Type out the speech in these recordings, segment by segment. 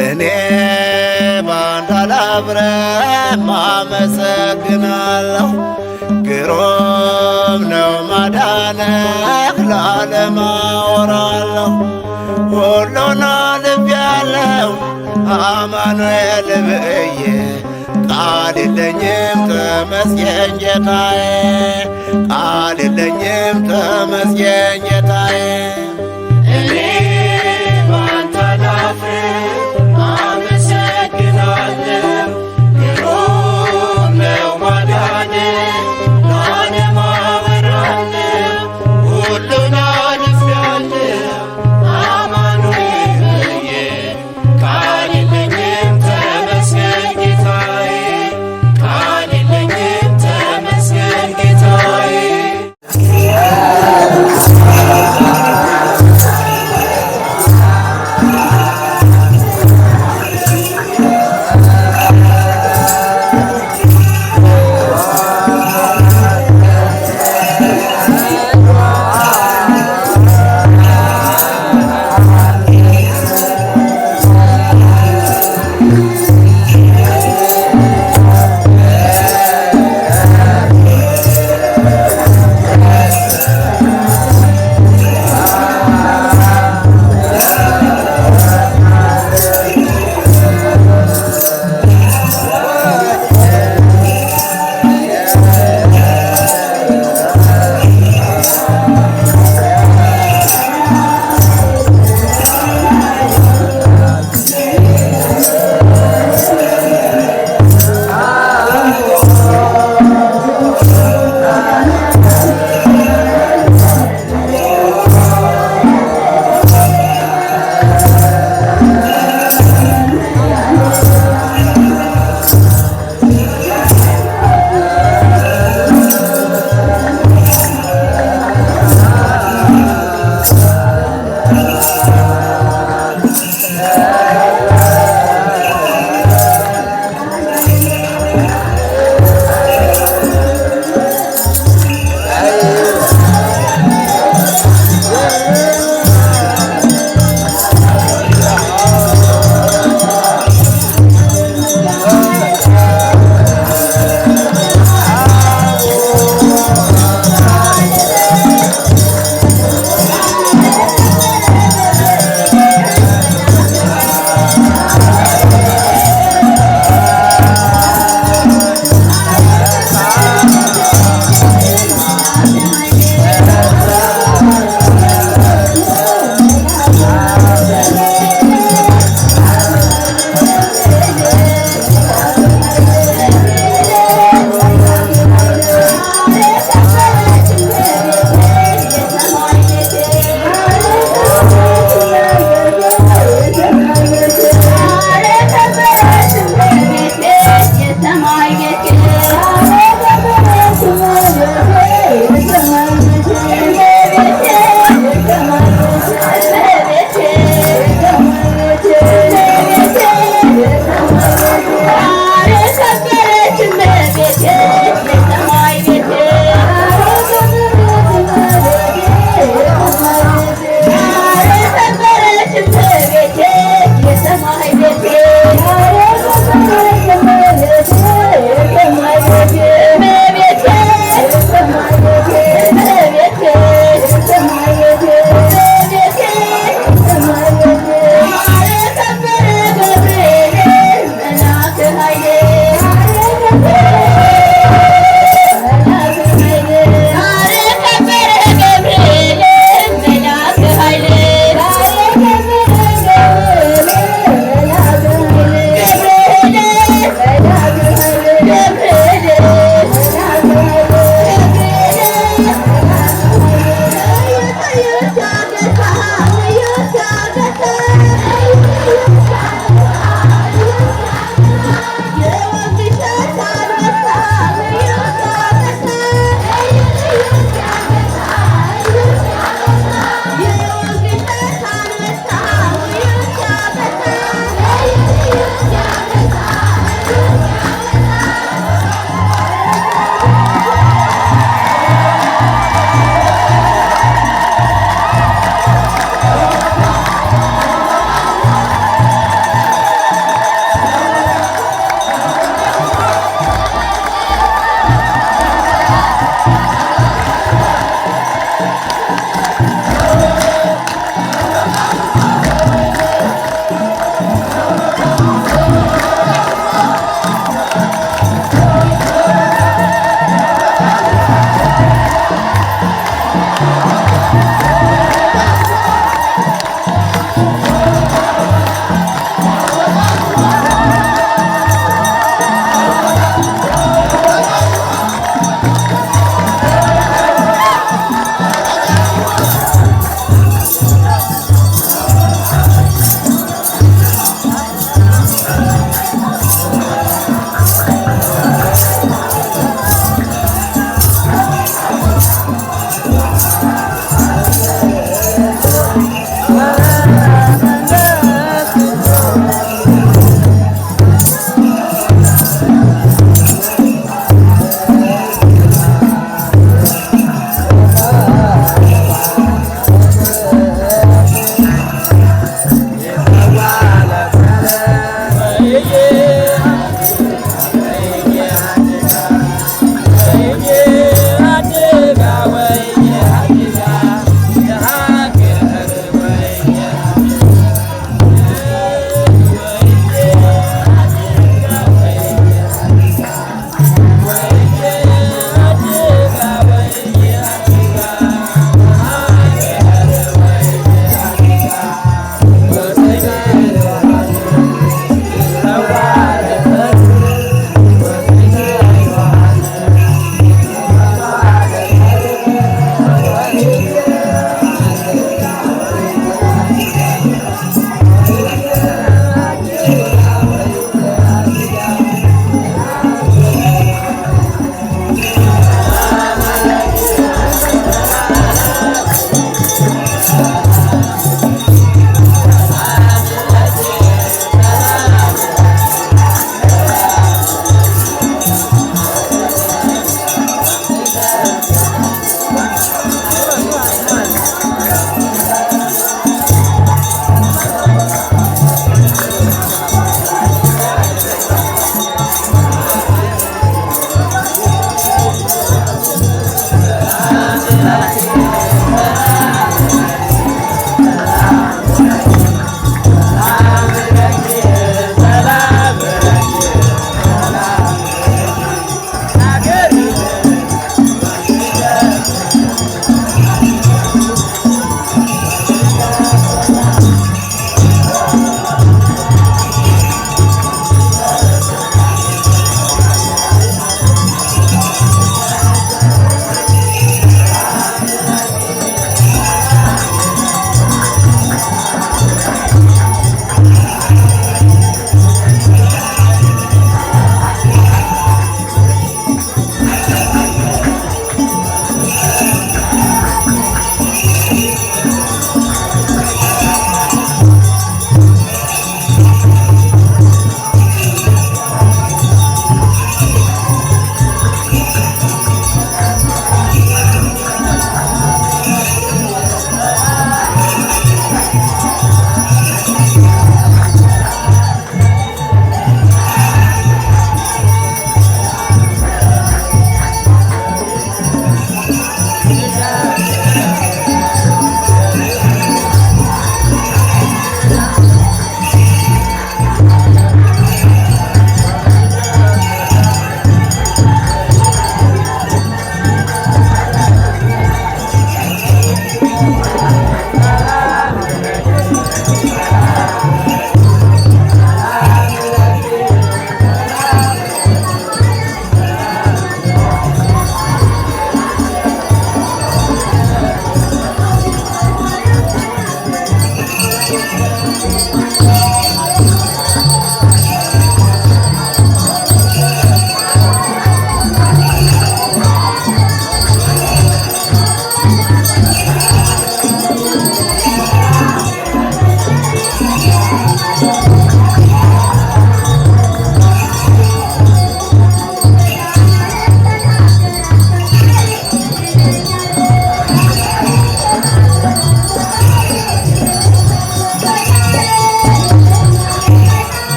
እኔ ባንተ አላፍርም አመሰግናለሁ። ግሩም ነው ማዳንህ ለዓለም አወራለሁ። ሁሉን አልፌአለሁ አማኑኤል ብዬ ቃል የለኝም ተመስገን ጌታዬ፣ ቃል የለኝም ተመስገን ጌታዬ። እኔ ባንተ አላፍርም አመሰግናለሁ። ግሩም ነው ማዳንህ ለዓለም አወራለሁ። ሁሉን አልፌአለሁ አማኑኤል ብዬ ቃል የለኝም ተመስገን ጌታዬ፣ ቃል የለኝም ተመስገን ጌታዬ።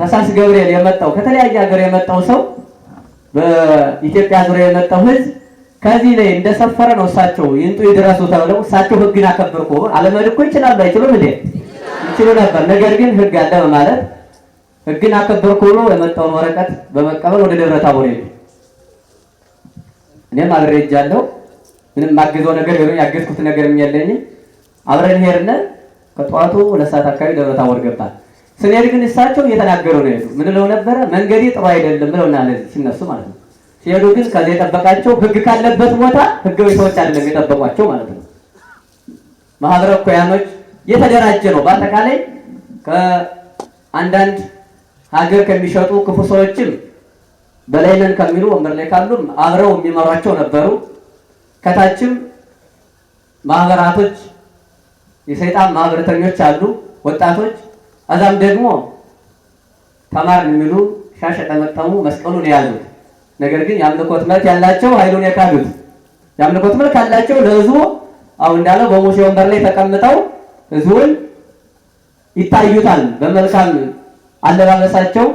ተሳስ ገብርኤል የመጣው ከተለያየ ሀገር የመጣው ሰው በኢትዮጵያ ዙሪያ የመጣው ህዝብ ከዚህ ላይ እንደሰፈረ ነው። እሳቸው ይንጡ ይድረሱ ተብለው እሳቸው ህግን አከበርኩ አለመድ እኮ ይችላሉ አይችሉም እንዴ? ይችሉ ነበር። ነገር ግን ህግ አለ በማለት ህግን አከበርኩ ብሎ የመጣውን ወረቀት በመቀበል ወደ ደብረ ታቦር ሄዱ። እኔም አብሬ ሄጃለሁ። ምንም ማግዘው ነገር የለም፣ ያገዝኩት ነገርም የለኝም። አብረን ሄድን። ከጠዋቱ 2 ሰዓት አካባቢ ደብረ ታቦር ገባን። ስንሄድ ግን እሳቸው እየተናገሩ ነው ሄዱ። ምን ብለው ነበረ? መንገዴ ጥሩ አይደለም ብለውና ለዚህ ሲነሱ ማለት ነው። ሲሄዱ ግን ከዚህ የጠበቃቸው ህግ ካለበት ቦታ ህጋዊ ሰዎች አይደለም የጠበቋቸው ማለት ነው። ማህበረ ኮያኖች የተደራጀ ነው። በአጠቃላይ ከአንዳንድ ሀገር ከሚሸጡ ክፉ ሰዎችም በላይ ነን ከሚሉ ወንበር ላይ ካሉም አብረው የሚመሯቸው ነበሩ። ከታችም ማህበራቶች የሰይጣን ማህበረተኞች አሉ፣ ወጣቶች። አዛም ደግሞ ተማርን የሚሉ ሻሽ ተመጠሙ መስቀሉን የያዙት ነገር ግን የአምልኮት መልክ ያላቸው ኃይሉን የካዱት የአምልኮት መልክ ያላቸው ለህዝቡ አሁን እንዳለው በሙሴ ወንበር ላይ ተቀምጠው ህዝቡን ይታዩታል። በመልካም አለባበሳቸው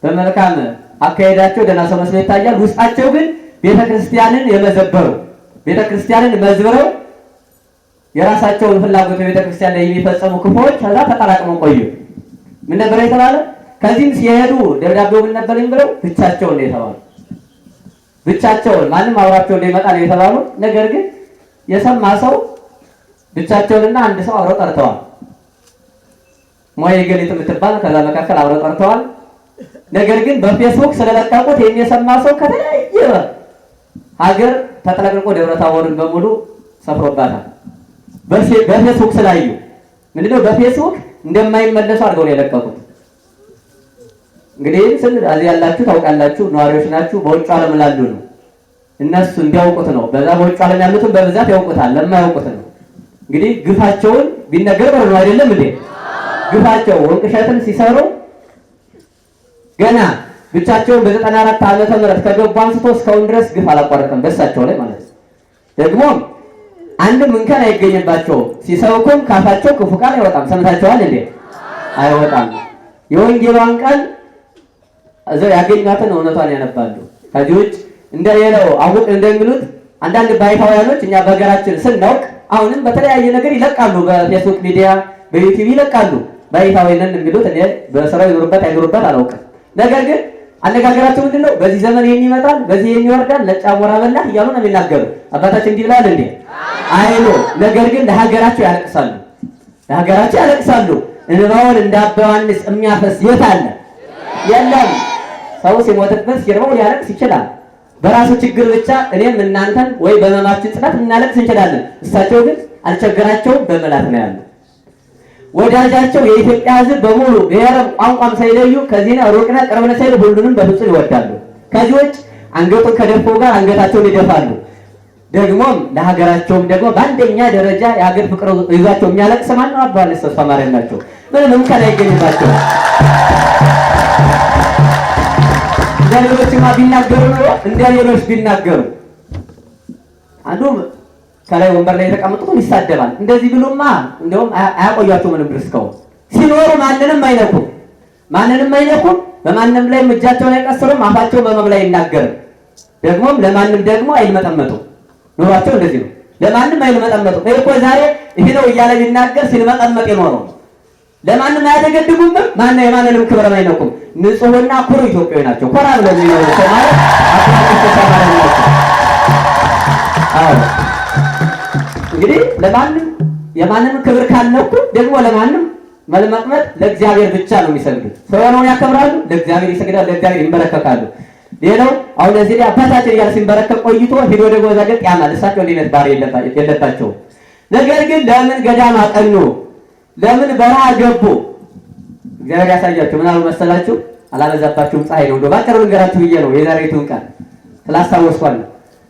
በመልካም አካሄዳቸው ደህና ሰው መስለው ይታያል። ውስጣቸው ግን ቤተክርስቲያንን የመዘበሩ ቤተክርስቲያንን መዝብረው የራሳቸውን ፍላጎት ቤተክርስቲያን ላይ የሚፈጸሙ ክፉዎች ከዛ ተጠራቅመው ቆዩ። ምን ነበር የተባለ? ከዚህም ሲሄዱ ደብዳቤው ምን ነበርኝ ብለው ብቻቸውን ነው የተባሉ። ብቻቸውን ማንም አብራቸው እንደሚመጣ ነው የተባሉ። ነገር ግን የሰማ ሰው ብቻቸውንና አንድ ሰው አብረው ጠርተዋል። ሞይ ገሊት የምትባል ከዛ መካከል አብረው ጠርተዋል። ነገር ግን በፌስቡክ ስለለቀቁት የሰማ ሰው ከተለያየ ሀገር ተጠለቅቆ ደብረ ታቦርን በሙሉ ሰፍሮባታል። በፌስቡክ ስላዩ ምንድነው በፌስቡክ እንደማይመለሱ አድርገው ነው የለቀቁት። እንግዲህ እዚህ ያላችሁ ታውቃላችሁ፣ ነዋሪዎች ናችሁ። በውጭ ዓለም ላሉ ነው እነሱ እንዲያውቁት ነው። በዛ በውጭ ዓለም ያሉትን በብዛት ያውቁታል፣ ለማያውቁት ነው። እንግዲህ ግፋቸውን ቢነገር ነው አይደለም እንዴ? ግፋቸው ወንቅሸትን ሲሰሩ ገና ብቻቸውን በ94 ዓመተ ምህረት ከገቡ አንስቶ እስካሁን ድረስ ግፍ አላቋረጠም በእሳቸው ላይ ማለት ነው። ደግሞ አንድም እንከን አይገኝባቸውም። ሲሰብኩም ካፋቸው ክፉ ቃል አይወጣም። ሰምታችኋል እንዴ? አይወጣም። የወንጌሏን ቃል እዛው ያገኟትን እውነቷን ያነባሉ። ከዚህ ውጭ እንደሌላው አውቅ እንደሚሉት አንዳንድ ባይታውያኖች እኛ በሀገራችን ስናውቅ አሁንም በተለያየ ነገር ይለቃሉ። በፌስቡክ ሚዲያ በዩቲዩብ ይለቃሉ። ባይታዊ ነን የሚሉት እኔ በስራው ይኖርበት አይኖርበት አላውቅም። ነገር ግን አነጋገራቸው ምንድነው? በዚህ ዘመን ይሄን ይመጣል፣ በዚህ ይሄን ይወርዳል፣ ነጭ አሞራ በላህ እያሉ ነው የሚናገሩ። አባታችን እንዲህ ብለዋል እንዴ? አይሎ ነገር ግን ለሀገራቸው ያለቅሳሉ። ለሀገራቸው ያለቅሳሉ። እንባውን እንደ አባ ዮሐንስ የሚያፈስ የት አለ? የለም። ሰው ሲሞትበት ሲርበው ሊያለቅስ ይችላል። በራሱ ችግር ብቻ እኔም እናንተን ወይ በመማችን ጽናት እናለቅስ እንችላለን። እሳቸው ግን አልቸገራቸውም፣ በመላት ነው ያሉ። ወዳጃቸው የኢትዮጵያ ሕዝብ በሙሉ ብሔርም ቋንቋም ሳይለዩ ከዚህና ሩቅና ቅርብና ሳይሉ ሁሉንም በፍጹም ይወዳሉ። ከዚህ ውጭ አንገቱን ከደፋው ጋር አንገታቸውን ይደፋሉ። ደግሞም ለሀገራቸውም ደግሞ በአንደኛ ደረጃ የሀገር ፍቅር ይዟቸው የሚያለቅስ ማን ነው? አባ ዮሐንስ ተስፋ ማርያም ናቸው። ምንም እንከን አይገኝባቸው። እንደሌሎችማ ቢናገሩ ነው እንደሌሎች ቢናገሩ አንዱ ከላይ ወንበር ላይ የተቀመጡት ይሳደባል። እንደዚህ ብሎማ እንደውም አያቆያቸው ምንም ድረስከው ሲኖሩ ማንንም አይነኩም። በማንም ላይ እጃቸውን አይቀስሩም። አፋቸው በመብላይ ይናገራል። ደግሞም ለማንም ደግሞ አይመጠመጡም። ኑሯቸው እንደዚህ ነው። ለማንም አይመጠመጡም። እኮ ዛሬ ይሄ ነው እያለ ቢናገር ሲመጠመጥ የኖረው ለማንም አያደገድጉም። የማንንም ክብር አይነኩም። ንጹህና ኩሩ ኢትዮጵያዊ ናቸው። ኮራ ብለው የሚኖሩ ሰው ማለት እንግዲህ የማንንም ክብር ካልነኩ ደግሞ ለማንም መልመጥመጥ ለእግዚአብሔር ብቻ ነው የሚሰግዱት። ሰውነውን ያከብራሉ፣ ለእግዚአብሔር ይሰግዳሉ፣ ለእግዚአብሔር ይንበረከካሉ። ሌላው አሁን እዚህ ላይ አባታችን እያለ ሲንበረከክ ቆይቶ ሄዶ ደግሞ ዘገጥ ያማል። እሳቸው እንዲነት ባሪ የለባቸው። ነገር ግን ለምን ገዳም አቀኑ? ለምን በረሃ ገቡ? እግዚአብሔር ያሳያቸው። ምን አሉ መሰላችሁ? አላበዛባችሁም። ፀሐይ ነው እንደው ባጭሩ ንገራችሁ ብዬ ነው የዛሬቱን ቀን ስላስታወስኳል።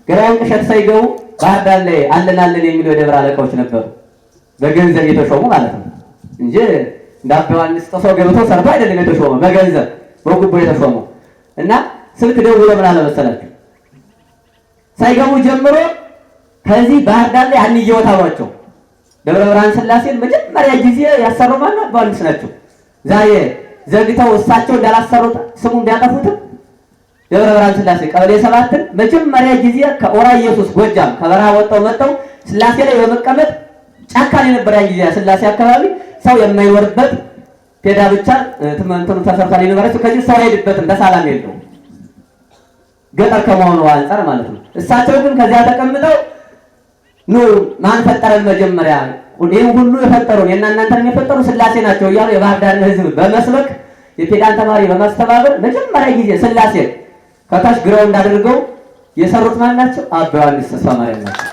ገራውን ቅሸት ሳይገቡ ባህር ዳር ላይ አለን የሚሉ የደብረ አለቃዎች ነበሩ። በገንዘብ የተሾሙ ማለት ነው እንጂ እንደ አባ ዮሐንስ ጥሶ ገብቶ ሰርቶ አይደለም የተሾመ፣ በገንዘብ በጉቦ የተሾሙ እና ስልክ ደውሎ ምን አለ መሰላችሁ? ሳይገቡ ጀምሮ ከዚህ ባህር ዳር ላይ አንየወት አሏቸው። ደብረ ብርሃን ሥላሴን መጀመሪያ ጊዜ ያሰሩ ማን አባ ዮሐንስ ናቸው። ዘግተው እሳቸው እንዳላሰሩት ስሙን ቢያጠፉትም ደብረ ብርሃን ሥላሴ ቀበሌ 7ን መጀመሪያ ጊዜ ከኦራ ኢየሱስ ጎጃም ከበረሃ ወጣው መጣው ሥላሴ ላይ በመቀመጥ ጫካ ላይ ነበር። ያ ጊዜ ሥላሴ አካባቢ ሰው የማይኖርበት ፔዳ ብቻ ትመንተኑ ተሰርቷል። ዩኒቨርሲቲ ከዚህ ሰው አይሄድበትም፣ በሰላም የለው ገጠር ከመሆኑ አንፃር ማለት ነው። እሳቸው ግን ከዚያ ተቀምጠው ማን ፈጠረን መጀመሪያ ይህን ሁሉ የፈጠሩን የእናንተን የፈጠሩ ሥላሴ ናቸው እያሉ የባህር ዳርን ሕዝብ በመስበክ የፔዳን ተማሪ በማስተባበር መጀመሪያ ጊዜ ሥላሴ ከታች ግራው እንዳደርገው የሰሩት ማን ናቸው? አባ ዮሐንስ ተስፋ ማርያም ናቸው።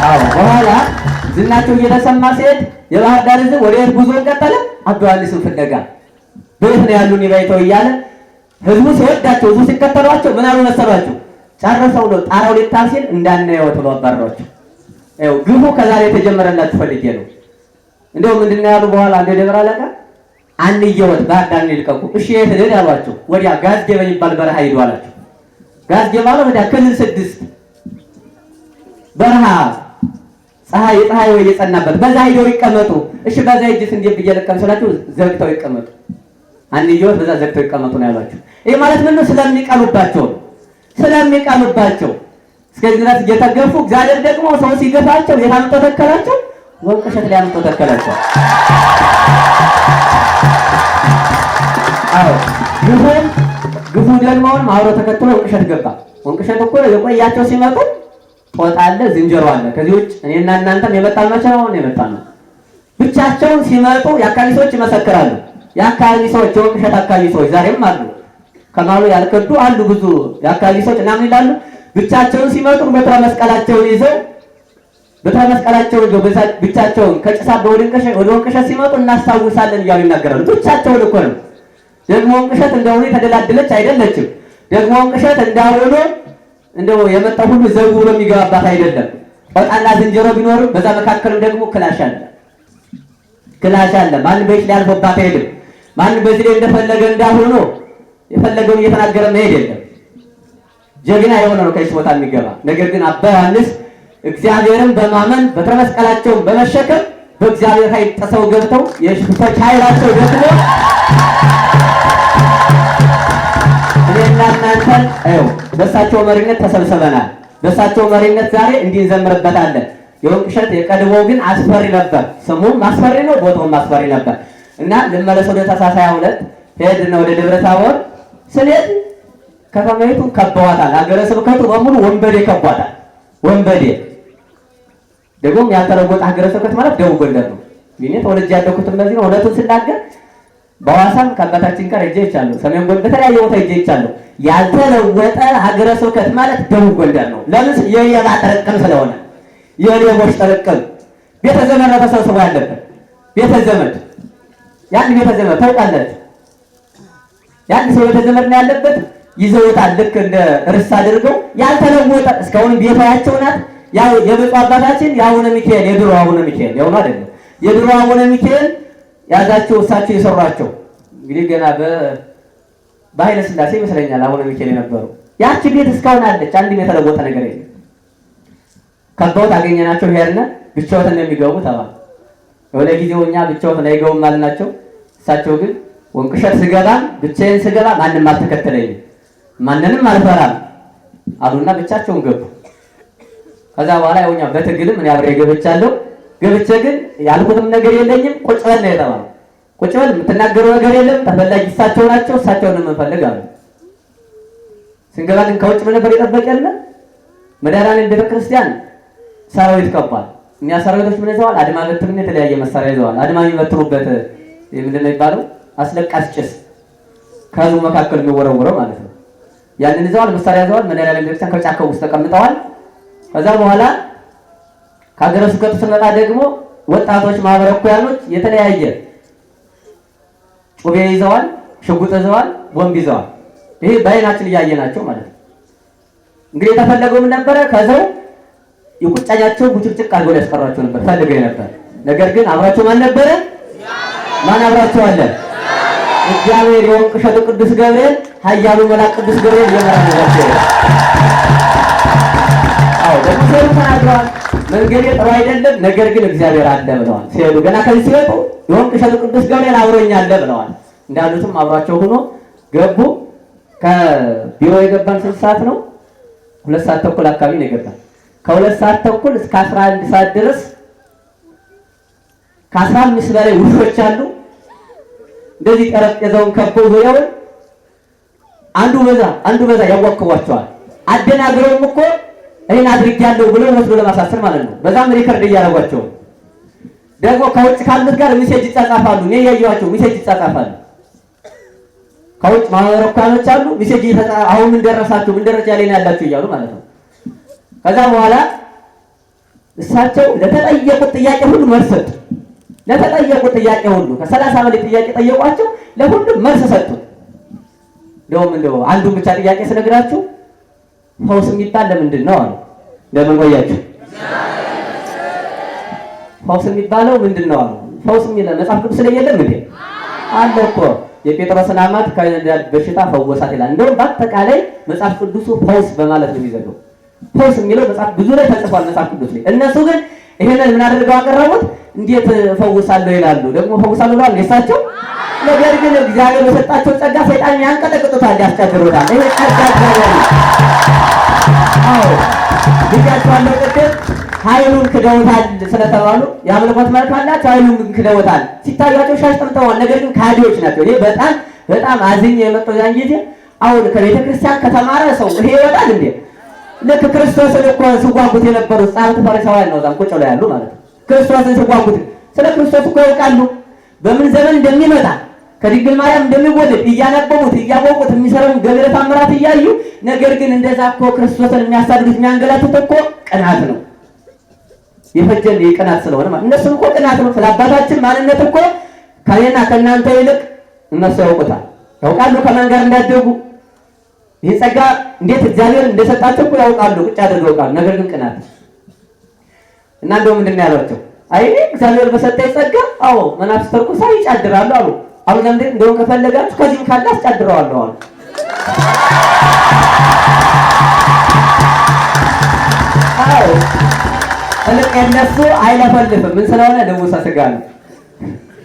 አዎ በኋላ ዝናቸው እየተሰማ ሲሄድ የባህር ዳር ሕዝብ ወደ የት ጉዞ ቀጠለ? አባ ዮሐንስን ፍለጋ በየት ነው ያሉን ይባይተው እያለ ሕዝቡ ሲወዳቸው ሕዝቡ ሲከተሏቸው ምን አሉ መሰሏቸው? ጨርሰው ነው ጣራው ሊጣል ሲል እንዳናየው ተብሎ አባረሯቸው። ይኸው ግፉ ከዛሬ የተጀመረላችሁ ፈልጌ ነው። እንደው ምንድነው ያሉ በኋላ እንደ ደብረ አለቃ አንየወት ባህር ዳር ይልቀቁ። እሺ የት ሄድ ያሏቸው? ወዲያ ጋዝጌ በሚባል በረሃ ሂዱ አላቸው። ጋዝጌ ማለት ወዲያ ክልል 6 በረሃ ፀሐይ ወይ የጸናበት በዛ ሂደው ይቀመጡ። እሺ በዛ ሂጅስ እንዴት ብየለቀም ስላችሁ ዘግተው ይቀመጡ። አንየወት በዛ ዘግተው ይቀመጡ ነው ያሏቸው። ይሄ ማለት ምን ነው? ስለሚቀኑባቸው ነው። ስለሚቀኑባቸው እስከዚህ ድረስ እየተገፉ እግዚአብሔር ደግሞ ሰው ሲገፋቸው የታምጦ ተከላቸው ወንቅሸት ላይ አምጦ ተከላቸው። አዎ ግፉ ደግሞውን አብሮ ተከትሎ ወንቅሸት ገባ። ወንቅሸት እኮ የቆያቸው ሲመጡ ጦጣ አለ፣ ዝንጀሮ አለ። ከዚህ ውጭ እኔና እናንተም የመጣን መቼ ነው? የመጣን ነው። ብቻቸውን ሲመጡ የአካባቢ ሰዎች ይመሰክራሉ። የአካባቢ ሰዎች የወንቅሸት አካባቢ ሰዎች ዛሬም አሉ። ከማሉ ያልከዱ አሉ ብዙ የአካባቢ ሰዎች እና ምን ይላሉ? ብቻቸውን ሲመጡ በትረ መስቀላቸውን ይዘው ብቻቸውን ከጭሳ ወደ ወንቅሸት ሲመጡ እናስታውሳለን እያሉ ይናገራሉ። ብቻቸውን እኮ ነው። ደግሞ ወንቅሸት እንደሆነ የተደላደለች አይደለችም። ደግሞ ወንቅሸት እንዳሆነ እንደው የመጣ ሁሉ ዘው በሚገባባት አይደለም። ጦጣና ዝንጀሮ ቢኖርም በዛ መካከልም ደግሞ ክላሽ አለ። ማን በይት ሊያልፈባት አይደለም። ማን በዚህ ላይ እንደፈለገ እንዳሆነ የፈለገውን እየተናገረ መሄድ የለም። ጀግና የሆነ ነው ከዚህ ቦታ የሚገባ። ነገር ግን አባ ዮሐንስ እግዚአብሔርን በማመን በትረ መስቀላቸውን በመሸከም በእግዚአብሔር ኃይል ጥሰው ገብተው የሽፍቶች ኃይላቸው ደግሞ እኔና እናንተን በእሳቸው መሪነት ተሰብስበናል። በእሳቸው መሪነት ዛሬ እንዲንዘምርበታለን። የወንቅሸት የቀድሞው ግን አስፈሪ ነበር። ስሙም አስፈሪ ነው፣ ቦታውም አስፈሪ ነበር እና ልመለስ ወደ ታኅሳስ 22 ሄድን ወደ ደብረ ታቦር ስንሄድ ከተማይቱን ከበዋታል። ሀገረ ስብከቱ በሙሉ ወንበዴ ከቧታል። ወንበዴ ደግሞ ያልተለወጠ ሀገረ ስብከት ማለት ደቡብ ጎንደር ነው። እኔ ተወልጄ ያደኩት እንደዚህ ነው። እውነቱን ስናገር በሐዋሳም ከአባታችን ጋር ሄጄ ይቻለሁ። ሰሜን ጎንደር በተለያየ ቦታ ሄጄ ይቻለሁ። ያልተለወጠ ሀገረ ስብከት ማለት ደቡብ ጎንደር ነው። ለምን? የሌባ ጥርቅም ስለሆነ የሌቦች ጥርቅም ቤተ ዘመድ ነው ተሰብስቦ ያለበት ቤተ ዘመድ ያን ቤተ ዘመድ ታውቃለች። ያን ሰው ቤተ ዘመድ ነው ያለበት ይዘውታል። ልክ እንደ ርስ አድርገው ያልተለወጠ እስካሁን ቤታቸው ናት። ያው የብፁዕ አባታችን የአቡነ ሚካኤል የድሮ አቡነ ሚካኤል ያው ነው አይደለም? የድሮ አቡነ ሚካኤል ያዛቸው እሳቸው የሰሯቸው እንግዲህ ገና በኃይለ ሥላሴ ይመስለኛል አቡነ ሚካኤል የነበሩ ያቺ ቤት እስካሁን አለች። አንድም የተለወጠ ነገር የለም። ከበውት አገኘናቸው። ሄድን። ብቻዎት እንደሚገቡ ተባለ። የሆነ ጊዜው እኛ ብቻዎት አይገቡም አልናቸው። እሳቸው ግን ወንቅሸት ብቻዬን ስገባ ማንም አልተከተለኝም፣ ማንንም አልፈራም አሉና ብቻቸውን ገቡ። ከዛ በኋላ ያውኛ በትግልም እኔ አብሬ ገብቻለሁ። ገብቼ ግን ያልኩትም ነገር የለኝም። ቁጭ በል ነው የተባለው። ቁጭ በል የምትናገረው ነገር የለም። ተፈላጊ እሳቸው ናቸው። እሳቸውን የምንፈልግ አሉ። ስንገባ ግን ከውጭ ምን ነበር የጠበቀን? መድኃኔዓለም ቤተክርስቲያን ሰራዊት ከቧል። እኛ ሰራዊቶች ምን ይዘዋል? አድማ በትርና የተለያየ መሳሪያ ይዘዋል። አድማ የሚበትሩበት ምንድን ነው የሚባለው? አስለቃሽ ጭስ ከህዝቡ መካከል የሚወረወረው ማለት ነው። ያንን ይዘዋል፣ መሳሪያ ይዘዋል። መድኃኔዓለም ቤተክርስቲያን ከጫካው ውስጥ ተቀምጠዋል። ከዛ በኋላ ከሀገረ ስብከቱ ስንመጣ ደግሞ ወጣቶች ማህበረ ኩያኖች የተለያየ ጩቤ ይዘዋል፣ ሽጉጥ ይዘዋል፣ ቦምብ ይዘዋል። ይሄ በዓይናችን እያየናቸው ማለት ነው። እንግዲህ የተፈለገው ምን ነበረ? ከዛው የቁጫኛቸው ቡጭቅጭቅ አድርገው ያስቀሯቸው ነበር ፈልገው ነበር። ነገር ግን አብራቸው ማን ነበረ? ማን አብራቸው አለ? እግዚአብሔር። የወንቅሸቱ ቅዱስ ገብርኤል ኃያሉ መልአክ ቅዱስ ገብርኤል እየመራቸው ደግሞ ተናግረዋል። መንገዴ ጥሩ አይደለም፣ ነገር ግን እግዚአብሔር አለ ብለዋል። ሲሄዱ ገና ከዚህ ሲወጡ የወንቅ እሸቱ ቅዱስ ገብርኤል አብሮኛል ብለዋል። እንዳሉትም አብሯቸው ሆኖ ገቡ። ከቢሮ የገባን ስንት ሰዓት ነው? 2 ሰዓት ተኩል አካባቢ ነው የገባን። ከ2 ሰዓት ተኩል እስከ 11 ሰዓት ድረስ ከ15 በላይ ውሾች አሉ። እንደዚህ ጠረጴዛውን ከበው ዙሪያውን አንዱ በዛ ያዋክቧቸዋል። አደናግረውም እኮ እኔን አድርጌያለሁ ብሎ መስሎ ለማሳሰር ማለት ነው። በዛም ሪከርድ እያደረጓቸው ደግሞ ከውጭ ካሉት ጋር ሚሴጅ ይጻጻፋሉ። እኔ ያየኋቸው ሚሴጅ ይጻጻፋሉ። ከውጭ ማህበረካኖች አሉ ሚሴጅ አሁን ምን ደረሳችሁ ምን ደረጃ ላይ ነው ያላችሁ እያሉ ማለት ነው። ከዛ በኋላ እሳቸው ለተጠየቁት ጥያቄ ሁሉ መልስ ሰጡ። ለተጠየቁት ጥያቄ ሁሉ ከ30 በላይ ጥያቄ ጠየቋቸው፣ ለሁሉም መልስ ሰጡ። እንደው አንዱን ብቻ ጥያቄ ስነግራችሁ ፈውስ የሚባል ለምንድን ነው አሉ። ለምን ቆያችሁ? ፈውስ የሚባለው ምንድን ነው አሉ። ፈውስ የሚለው መጽሐፍ ቅዱስ ላይ የለም እንዴ? አለ እኮ የጴጥሮስን አማት በሽታ ፈወሳት ይላል። እንደውም በአጠቃላይ መጽሐፍ ቅዱሱ ፈውስ በማለት ነው የሚዘጋው። ፈውስ የሚለው መጽሐፍ ብዙ ላይ ተጽፏል መጽሐፍ ቅዱስ ላይ። እነሱ ግን ይሄንን ምን አድርገው አቀረቡት? እንዴት ፈውሳለሁ ይላሉ። ደግሞ ፈውሳለሁ ብለዋል እሳቸው። ነገር ግን እግዚአብሔር በሰጣቸው ጸጋ ሰይጣን ያንቀጠቅጡታል፣ ያስቸግሩታል። ይሄ ጸጋ ነው። አዎ ልጃቸዋለሁ ቅድም ኃይሉን ክደውታል ስለተባሉ የአምልኮት መልክ አላቸው፣ ኃይሉን ክደውታል። ሲታያቸው ሻሽ ጠምጠዋል፣ ነገር ግን ካዲዎች ናቸው። እኔ በጣም አዝኜ የመጣው ያን ጊዜ አሁን ከቤተ ክርስቲያን ከተማረ ሰው ይሄ ይወጣል እንዴ? ልክ ክርስቶስን እኮ ሲጓጉት የነበሩት ጸሐፍት ፈሪሳውያን ነው እዛም ቁጭ ብለው ያሉ ማለት ነው። ክርስቶስን ሲጓጉት ስለ ክርስቶስ እኮ ያውቃሉ፣ በምን ዘመን እንደሚመጣ ከድንግል ማርያም እንደሚወለድ እያነበቡት እያወቁት የሚሰራውን ገቢረ ተአምራት እያዩ፣ ነገር ግን እንደዛ እኮ ክርስቶስን የሚያሳድዱት የሚያንገላቱት እኮ ቅናት ነው። የፈጀን የቅናት ስለሆነ ማለት እነሱ እኮ ቅናት ነው። ስለ አባታችን ማንነት እኮ ከኔና ከእናንተ ይልቅ እነሱ ያውቁታል፣ ያውቃሉ ከማን ጋር እንዳደጉ ይህ ጸጋ እንዴት እግዚአብሔር እንደሰጣቸው እኮ ያውቃሉ፣ ቁጭ አድርገው ያውቃሉ። ነገር ግን ቅናት እና እንደው ምንድን ነው ያሏቸው? አይ እግዚአብሔር በሰጠኝ ጸጋ አዎ መናፍስት ተርኩሳ ይጫድራሉ አሉ። አሁን ለምንድን እንደው ከፈለጋችሁ ከዚህም ካለ አስጫድረዋለሁ አሉ። አዎ እልቅ የነሱ አይለፈልፍም። ምን ስለሆነ ልቡሰ ሥጋ ነው።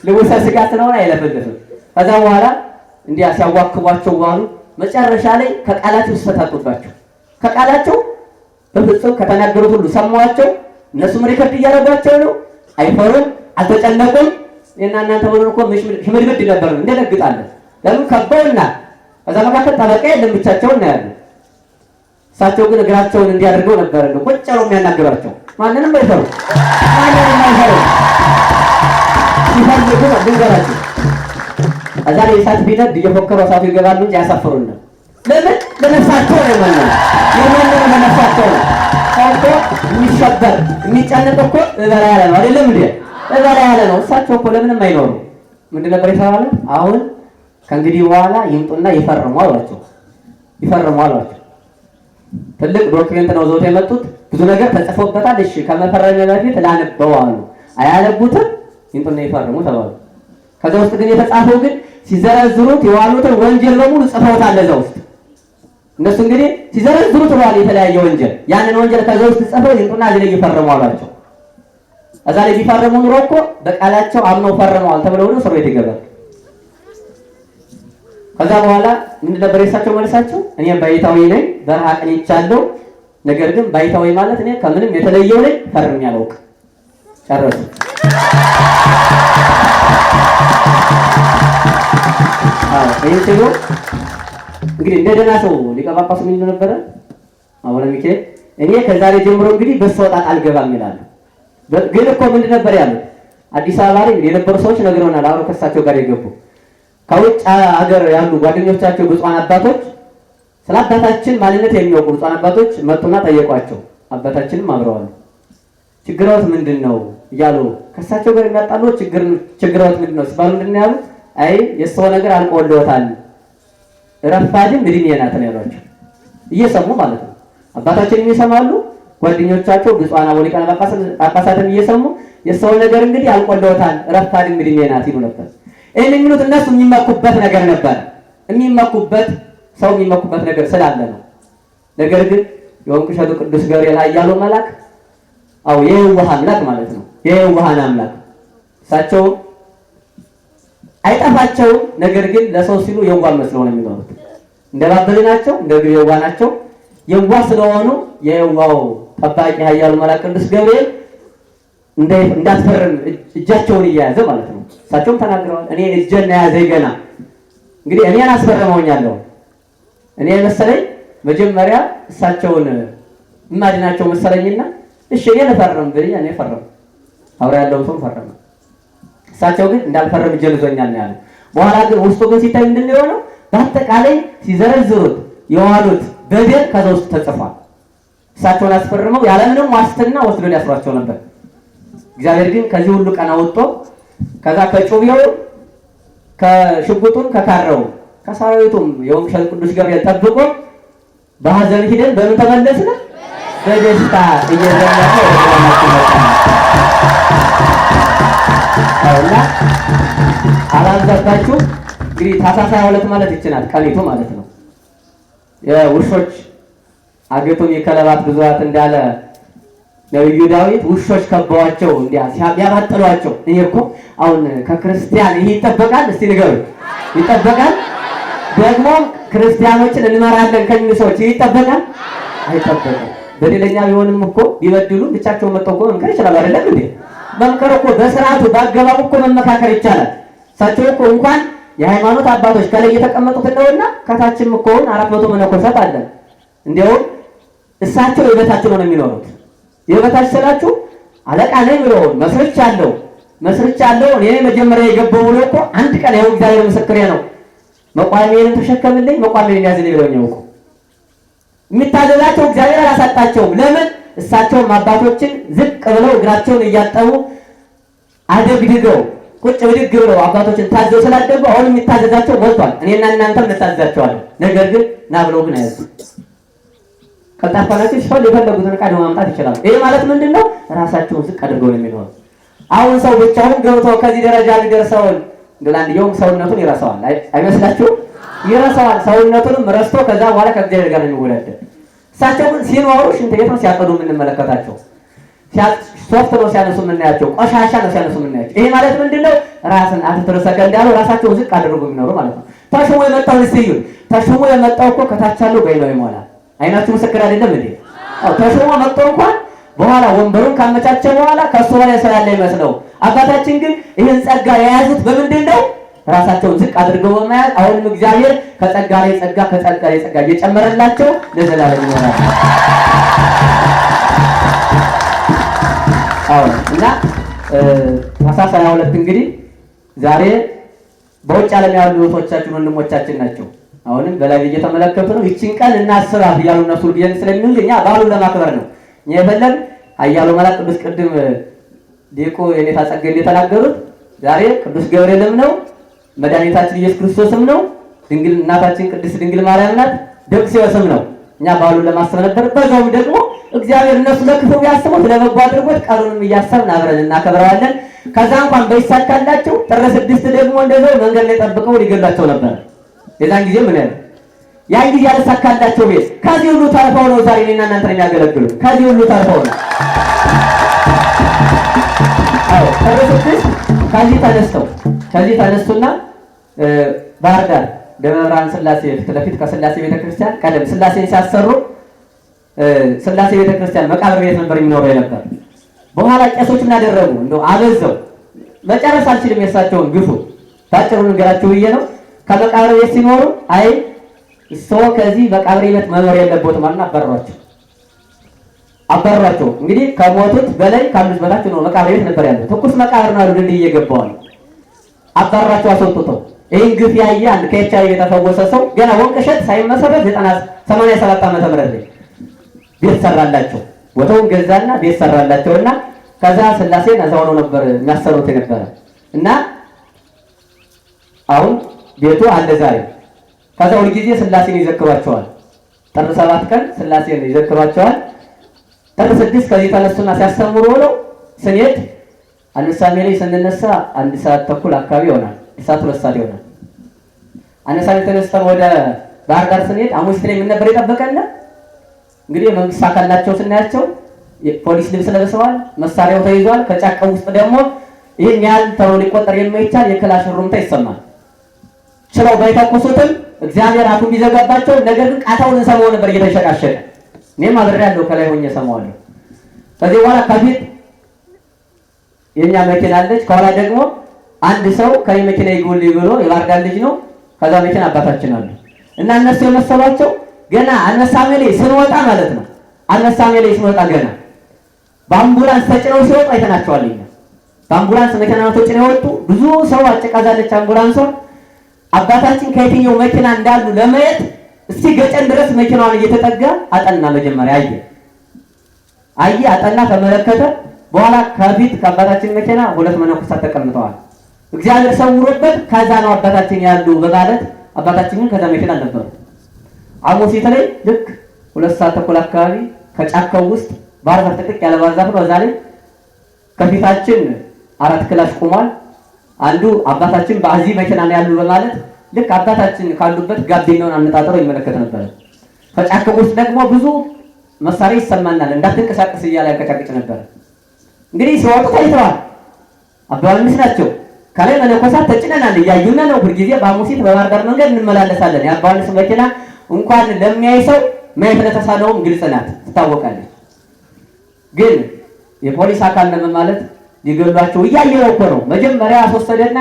ልቡሰ ሥጋ ስለሆነ አይለፈልፍም። ከዛ በኋላ እንዲያ ሲያዋክቧቸው ዋሉ። መጨረሻ ላይ ከቃላቸው ሲፈታጡባቸው ከቃላቸው በፍጹም ከተናገሩት ሁሉ ሰማዋቸው። እነሱም ሪከርድ እያደረጓቸው ነው። አይፈሩም፣ አልተጨነቁም። እና እናንተ ሆኖ እኮ ሽምድምድ ነበር እንደነግጣለን። ለምን ከበውና ከዛ መካከል ጠበቃ የለም ብቻቸውን ነው ያሉ። እሳቸው ግን እግራቸውን እንዲያደርገው ነበር ነው ቁጭ ብለው የሚያናግሯቸው። ማንንም አይፈሩ፣ ማንንም አይፈሩ። ሲፈልጉ ድንገራቸው እዛ ላይ እሳት ቢነድ እየፎከሩ እሳቱ ይገባሉ እንጂ ያሳፍሩና። ለምን? ለነፍሳቸው ነው ማለት ነው። ለነፍሳቸው ነው። ታውቆ የሚሸበር የሚጨነቅ እኮ እበላ ያለ ነው አይደለም እንዴ? እበላ ያለ ነው። እሳቸው እኮ ለምንም አይኖሩ። ምንድን ነበር የተባለ? አሁን ከእንግዲህ በኋላ ይምጡና ይፈርሙ አሏቸው። ይፈርሙ አሏቸው። ትልቅ ዶክመንት ነው ዘውት የመጡት። ብዙ ነገር ተጽፎበታል። እሺ ከመፈረም በፊት ላነበው አሉ። አያነቡትም። ይምጡና ይፈርሙ ተባሉ። ከዛ ውስጥ ግን የተጻፈው ግን ሲዘረዝሩት የዋሉትን ወንጀል በሙሉ ጽፈውታል እዛ ውስጥ። እነሱ እንግዲህ ሲዘረዝሩት ዋሉ የተለያየ ወንጀል። ያንን ወንጀል ከዛ ውስጥ ጽፈው ይምጡና እዚህ ላይ ይፈርሙ አሏቸው። እዛ ላይ ቢፈርሙ ኑሮ እኮ በቃላቸው አምነው ፈርመዋል ተብለው ነው እስር ቤት ይገባል። ከዛ በኋላ ምንድን ነበር የእሳቸው መልሳቸው? እኔም ባይታዊ ነኝ፣ በረሃ ቀንቻለሁ። ነገር ግን ባይታዊ ማለት እኔ ከምንም የተለየው ነኝ፣ ፈርሜ አላውቅም። ጨረሱ። ይህ ሲሉ እንግዲህ እንደ ደህና ሰው ሊቀ ጳጳሱ ምን ነበረ? አቡነ ሚካኤል እኔ ከዛሬ ጀምሮ እንግዲህ በሰው ጣጣ አልገባም ይላሉ። ግን እኮ ምንድን ነበር ያሉት? አዲስ አበባ ላይ የነበሩ ሰዎች ነግረውናል። አብረው ከእሳቸው ጋር የገቡ ከውጭ ሀገር ያሉ ጓደኞቻቸው ብፁዓን አባቶች ስለ አባታችን ማንነት የሚያውቁ ብፁዓን አባቶች መጡና ጠየቋቸው። አባታችንም አብረዋል። ችግሮት ምንድን ነው እያሉ ከእሳቸው ጋር የሚያጣሉ ችግሮት ምንድን ነው ሲባሉ ምንድን ነው ያሉት? አይ የሰው ነገር አልቆልዎታል፣ ረፋድም እድሜ ናት ነው ያሏቸው። እየሰሙ ማለት ነው። አባታችን እየሰማሉ፣ ጓደኞቻቸው ብፁዓን አበው ሊቃነ ጳጳሳትን እየሰሙ የሰው ነገር እንግዲህ አልቆልዎታል፣ ረፋድም እድሜ ናት ይሉ ነበር። ይህን የሚሉት እነሱ የሚመኩበት ነገር ነበር። የሚመኩበት ሰው የሚመኩበት ነገር ስላለ ነው። ነገር ግን የወንቅ እሸቱ ቅዱስ ገብርኤል ኃያሉ መልአክ የየዋህ አምላክ ማለት ነው። የየዋሃን አምላክ እሳቸው አይጠፋቸውም። ነገር ግን ለሰው ሲሉ የዋህ መስለው ነው የሚኖሩት። እንደባበሉ ናቸው፣ እንደግብ የዋህ ናቸው። የዋህ ስለሆኑ የዋው ጠባቂ ኃያሉ መልአክ ቅዱስ ገብርኤል እንዳትፈርም እጃቸውን እየያዘ ማለት ነው። እሳቸውም ተናግረዋል። እኔ እጄን ያዘኝ ገና እንግዲህ እኔን አስፈርመውኛለሁ። እኔ መሰለኝ መጀመሪያ እሳቸውን እማድናቸው መሰለኝና እሺ እኔ ልፈርም ብዬ እኔ ፈረም አብራ ያለው ሰው ፈረመ። እሳቸው ግን እንዳልፈረም እጄን ይዞኛል ነው ያለው። በኋላ ግን ውስጡ ግን ሲታይ ምንድን ነው የሆነው? በአጠቃላይ ሲዘረዝሩት የዋሉት በደል ከዛ ውስጥ ተጽፏል። እሳቸውን አስፈርመው ያለምንም ዋስትና ወስዶ ሊያስሯቸው ነበር። እግዚአብሔር ግን ከዚህ ሁሉ ቀን አወጥቶ ከዛ ከጩቤው ከሽጉጡን ከካረው ከሰራዊቱም የወንጌል ቅዱስ ገብርኤል ጠብቆ በሐዘን ሂደን በምን ተመለስን? በደስታ እየዘመረ አውላ አላዛባችሁ። እንግዲህ ታኅሳስ 22 ማለት ይችላል ቀኒቱ ማለት ነው። የውሾች አገቱን የከለባት ብዙራት እንዳለ ነብዩ ዳዊት ውሾች ከበዋቸው እንዲያ ሲያባጥሏቸው፣ እኔ እኮ አሁን ከክርስቲያን ይሄ ይጠበቃል? እስቲ ንገሩ። ይጠበቃል? ደግሞ ክርስቲያኖችን እንመራለን ከሚሉ ሰዎች ይሄ ይጠበቃል? አይጠበቅም። በደለኛ ቢሆንም እኮ ቢበድሉ ብቻቸውን መጥተው እኮ መምከር ይችላል አይደለም እንዴ? መምከር እኮ በስርዓቱ በአገባቡ እኮ መመካከር ይቻላል። እሳቸው እኮ እንኳን የሃይማኖት አባቶች ከላይ የተቀመጡት እንደውና ከታችም እኮ 400 መነኮሳት አለ። እንዲያውም እሳቸው የበታቸው ነው የሚኖሩት። የበታች ስላችሁ አለቃ ነኝ ብሎ መስርቻለሁ እኔ መጀመሪያ የገባው ብሎ እኮ አንድ ቀን ያው እግዚአብሔር ምስክሬ ነው መቋሚያን ተሸከምልኝ መቋሚያን ያዝልኝ ብለውኛው እኮ የሚታዘዛቸው እግዚአብሔር አላሳጣቸውም። ለምን? እሳቸውም አባቶችን ዝቅ ብለው እግራቸውን እያጠቡ አደግድገው ቁጭ ብድግ ብለው አባቶችን ታዘው ስላደጉ አሁን የሚታዘዛቸው ሞልቷል። እኔና እናንተም እንታዘዛቸዋለን። ነገር ግን ና ብለው ግን አያዙ። ከጣፋናቸው ሲሆን የፈለጉትን ዕቃ ማምጣት ይችላሉ። ይሄ ማለት ምንድነው? ራሳቸውን ዝቅ አድርገው ነው የሚኖሩት። አሁን ሰው ብቻውን ገብቶ ከዚህ ደረጃ ሊደርሰውን እንደላንዲየውም ሰውነቱን ይረሳዋል። አይመስላችሁም? ይረሳዋል። ሰውነቱንም ረስቶ ከዛ በኋላ ከእግዚአብሔር ጋር ነው የሚወዳደር። እሳቸው ግን ሲኖሩ ሽንት ቤት ነው ሲያጠዱ የምንመለከታቸው። ሶፍት ነው ሲያነሱ የምናያቸው፣ ቆሻሻ ነው ሲያነሱ የምናያቸው። ይሄ ማለት ምንድነው? ራስን አትተረሰከ እንዳለው ራሳቸውን ዝቅ አድርገው የሚኖሩ ማለት ነው። ተሽሞ የመጣው እስዩ ተሽሞ የመጣው እኮ ከታች ያለው ገይ ነው ይሞላል። አይናችሁ ምስክር አይደለም እንዴ? አው ተሽሞ መጥቶ እንኳን በኋላ ወንበሩን ካመቻቸ በኋላ ከሱ በላይ ሰው ያለ ይመስለው። አባታችን ግን ይህን ጸጋ የያዙት በምንድን ነው? ራሳቸውን ዝቅ አድርገው በመያዝ አሁንም እግዚአብሔር ከጸጋ ላይ ጸጋ ከጸጋ ላይ ጸጋ እየጨመረላቸው ለዘላለም ይኖራል። አሁን እና ታኅሳስ 22 እንግዲህ ዛሬ በውጭ ዓለም ያሉ እህቶቻችን ወንድሞቻችን ናቸው። አሁንም በላይ እየተመለከቱ ነው። ይቺን ቀን እናስባት እያሉ እነሱ ጊዜን ስለሚሉ እኛ በዓሉን ለማክበር ነው እኛ የፈለግ ኃያሉ መልአክ ቅዱስ ቅድም ዲቁ የኔታ ጸጋዬ እንደተናገሩት ዛሬ ቅዱስ ገብርኤልም ነው መድኃኒታችን ኢየሱስ ክርስቶስም ነው ድንግል እናታችን ቅድስት ድንግል ማርያም ናት ደቅሲዮስም ነው። እኛ በዓሉን ለማሰብ ነበር። በዛውም ደግሞ እግዚአብሔር እነሱ ለክፉ ቢያስቡት ለበጎ አድርጎት ቀኑንም እያሰብን አብረን እናከብረዋለን። ከዛ እንኳን በይሳካላቸው ጥር 6 ደግሞ እንደዛው መንገድ ላይ ጠብቀው ሊገሏቸው ነበር። የዛን ጊዜ ምን ያለ ያን ጊዜ ያልሳካላቸው ቤት ከዚህ ሁሉ ተርፈው ነው ዛሬ እኔና እናንተ የሚያገለግሉ። ከዚህ ሁሉ ተርፈው ነው። አዎ ጥር 6 ከዚህ ተነስቶና ባህር ዳር ደብረ ብርሃን ሥላሴ ፊት ለፊት ከሥላሴ ቤተክርስቲያን ቀደም ሥላሴን ሲያሰሩ ሥላሴ ቤተክርስቲያን መቃብር ቤት ነበር የሚኖረው የነበር። በኋላ ቄሶች ምን አደረጉ? እንደው አበዛው መጨረስ አልችልም የእሳቸውን ግፉ ታጭሩ ነገራቸው ብዬ ነው። ከመቃብር ቤት ሲኖሩ አይ ሰው ከዚህ መቃብር ቤት መኖር የለበትም ማለት አባረሯቸው። እንግዲህ ከሞቱት በላይ ካሉት በታች ነው መቃብር ቤት ነበር ያለው። ትኩስ መቃብር ነው አይደል እየገባዋል። አባረሯቸው አስወጥተው ይሄን ግፍ ያየ አንድ ከኤችአይቪ የተፈወሰ ሰው ገና ወንቅሸት ሳይመሰረት 87 ዓመተ ምህረት ላይ ቤት ሰራላቸው። ቦታውን ገዛና ቤት ሰራላቸውና ከዛ ሥላሴን እዛው ነው ነበር የሚያሰሩት የነበረ እና አሁን ቤቱ አለ ዛሬ። ከዛ ሁሉ ጊዜ ሥላሴን ይዘክሯቸዋል። ጥር 7 ቀን ሥላሴን ይዘክሯቸዋል። ጥር 6 ከዚህ ተነሱና ሲያስተምሩ ብለው ስንሄድ አንሳሜ ላይ ስንነሳ 1 ሰዓት ተኩል አካባቢ ይሆናል። 1 ሰዓት 2 ሰዓት ይሆናል። አንሳሜ ተነስተን ወደ ባህር ዳር ስንሄድ አሙስት ላይ ምን ነበር የጠበቀን? እንግዲህ መንግስት አካላቸው ስናያቸው የፖሊስ ልብስ ለብሰዋል፣ መሳሪያው ተይዟል። ከጫካው ውስጥ ደግሞ ይህን ያህል ተብሎ ሊቆጠር የማይቻል የክላሽ ሩምታ ይሰማል። ችለው ባይተኩሱትም እግዚአብሔር አፉን ቢዘጋባቸው፣ ነገር ግን ቃታውን እንሰማው ነበር እየተሸቃሸቀ። እኔም አብሬያለሁ፣ ከላይ ሆኜ ሰማዋለሁ። ከዚህ በኋላ ከፊት የኛ መኪና አለች፣ ከኋላ ደግሞ አንድ ሰው ከኔ መኪና ይጎልኝ ብሎ የባርዳር ልጅ ነው። ከዛ መኪና አባታችን አለ እና እነሱ የመሰሏቸው ገና አነሳሜ ላይ ስንወጣ ማለት ነው። አነሳሜ ላይ ስንወጣ ገና በአምቡላንስ ተጭነው ሲወጡ አይተናቸዋል። በአምቡላንስ መኪና ተጭነው ወጡ። ብዙ ሰው አጨቃዛለች አምቡላንሷ። አባታችን ከየትኛው መኪና እንዳሉ ለማየት እስቲ ገጨን ድረስ መኪናዋን እየተጠጋ አጠና። መጀመሪያ አየ አጠና፣ ተመለከተ። በኋላ ከፊት ከአባታችን መኪና ሁለት መነኮሳት ተቀምጠዋል። እግዚአብሔር ሰውሮበት ከዛ ነው አባታችን ያሉ በማለት አባታችን ግን ከዛ መኪና አልነበሩ። አሞሲት ላይ ልክ 2 ሰዓት ተኩል አካባቢ ከጫካው ውስጥ ባህር ዛፍ ጥቅጥቅ ያለ ባህር ዛፍ ነው። እዛ ላይ ከፊታችን 4 ክላሽ ቆሟል። አንዱ አባታችን በዚህ መኪና ላይ ያሉ በማለት ልክ አባታችን ካሉበት ጋቢናውን አነጣጥረው ይመለከት ነበር። ከጫካው ውስጥ ደግሞ ብዙ መሳሪያ ይሰማናል፣ እንዳትንቀሳቀስ እያለ ያቀጫቅጭ ነበር። እንግዲህ ሲወጡ ታይተዋል። አባ ዮሐንስ ናቸው። ከላይ መነኮሳት ተጭነናል፣ እያዩና ነው። ሁልጊዜ በአሙሲት በባህር ዳር መንገድ እንመላለሳለን። የአባ ዮሐንስ መኪና እንኳን ለሚያይ ሰው ማየት ለተሳነውም ግልጽ ናት፣ ትታወቃለች። ግን የፖሊስ አካል ነው ማለት ሊገሏቸው እያየው እኮ ነው። መጀመሪያ አስወሰደና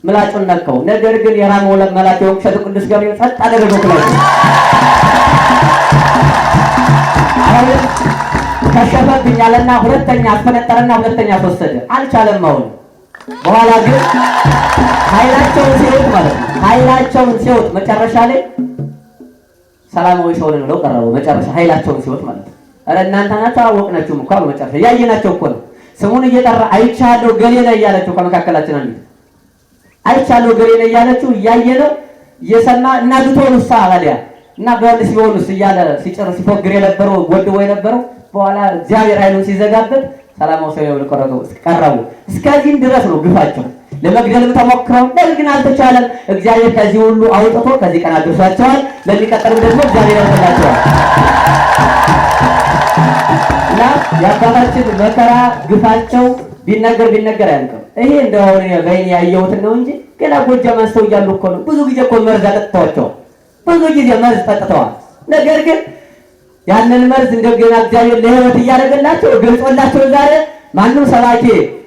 ምላጩን ነካው። ነገር ግን የራመው ለመላክ የወቅሸቱ ቅዱስ ገብርኤል ጸጥ አደረገው። አሁን ከሸፈብኛለና ሁለተኛ አስፈነጠረና ሁለተኛ ተወሰደ። አልቻለም። አሁን በኋላ ግን ኃይላቸውን ሲወጥ ማለት ነው። ኃይላቸውን ሲወጥ መጨረሻ ላይ ሰላማዊ ሰው ነው ብለው ቀረቡ። መጨረሻ ኃይላቸውን ሲወጥ ማለት ነው። አረ እናንተ ናችሁ አወቅናችሁም እኮ መጨረሻ ያየናቸው እኮ ነው። ስሙን እየጠራ አይቻለሁ ገሌ ላይ እያለችው ከመካከላችን አንዱ አይቻለሁ ገሌ ላይ እያለችው እያየነው እየሰማ እና ብትሆኑስ አላሊያ እና በልስ ቢሆኑስ እያለ ሲጨርስ ሲፎግር የነበረው ወድቦ የነበረው በኋላ እግዚአብሔር ኃይሉን ሲዘጋበት ሰላማው ሰው ይወል ቀረቡ። እስከዚህም ድረስ ነው ግፋቸው። ለመግደልም ተሞክረው ነገር ግን አልተቻለም። እግዚአብሔር ከዚህ ሁሉ አውጥቶ ከዚህ ቀን አድርሷቸዋል። ለሚቀጥልም ደግሞ እግዚአብሔር ያደርጋቸዋል። እና የአባታችን መከራ ግፋቸው ቢነገር አያልቅም። ይሄ እንደሆነ በእኔ ያየሁትን ነው እንጂ ገና ጎጃም አንስተው እያሉ እኮ ነው። ብዙ ጊዜ እኮ መርዝ አጠጥተዋቸዋል። ብዙ ጊዜ መርዝ ጠጥተዋል። ነገር ግን ያንን መርዝ እንደገና እግዚአብሔር ለሕይወት እያደረገላቸው ገልጾላቸው ዛሬ ማንም ሰባኪ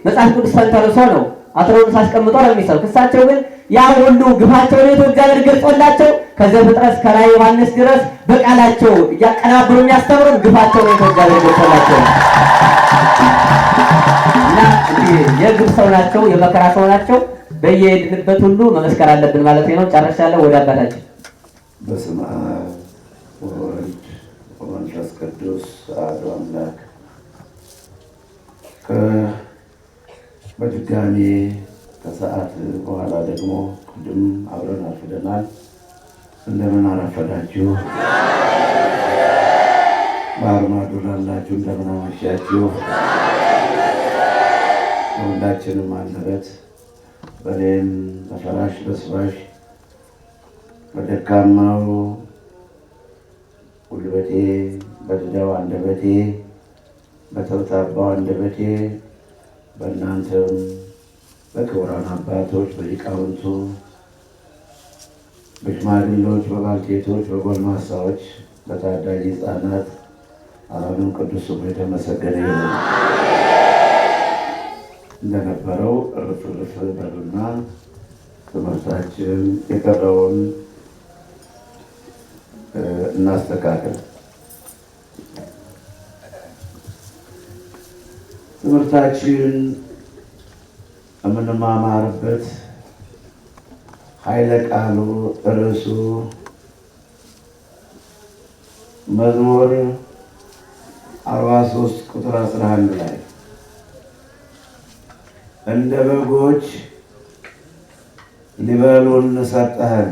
መጽሐፍ ቅዱስ ተንተርሶ ነው አትሮንስ አስቀምጦ ነው የሚሰብክ። እሳቸው ግን ያ ሁሉ ግፋቸው ነው እግዚአብሔር ገልጾላቸው ከዘፍጥረት እስከ ራዕየ ዮሐንስ ድረስ በቃላቸው እያቀናበሩ የሚያስተምሩን ግፋቸው ነው እግዚአብሔር ገልጾላቸው እና የግፍ ሰው ናቸው፣ የመከራ ሰው ናቸው። በየሄድንበት ሁሉ መመስከር አለብን ማለት ነው። ጨርሻለሁ። ወደ አባታችን በስመ አብ ወወልድ ወመንፈስ ቅዱስ አሐዱ አምላክ። በድጋሚ ከሰዓት በኋላ ደግሞ ቅድም አብረን አርፍደናል። እንደምን አረፈዳችሁ? ባህር ማዶ ላላችሁ እንደምን አመሻችሁ? ሁላችንም አንደበት በሌም በፈራሽ በስባሽ በደካማው ጉልበቴ በድዳው አንደበቴ በተውታባው አንደበቴ በእናንተም በክቡራን አባቶች በሊቃውንቱ በሽማግሌዎች በባልቴቶች በጎልማሳዎች በታዳጊ ሕፃናት አሁንም ቅዱስ ስሙ የተመሰገነ ይሁን። እንደነበረው እርፍ በሉና ትምህርታችን የቀረውን እናስተካክል። ትምህርታችን የምንማማርበት ኃይለ ቃሉ ርዕሱ መዝሙር 43 ቁጥር 11 ላይ እንደ በጎች ሊበሉን ሰጠኸን።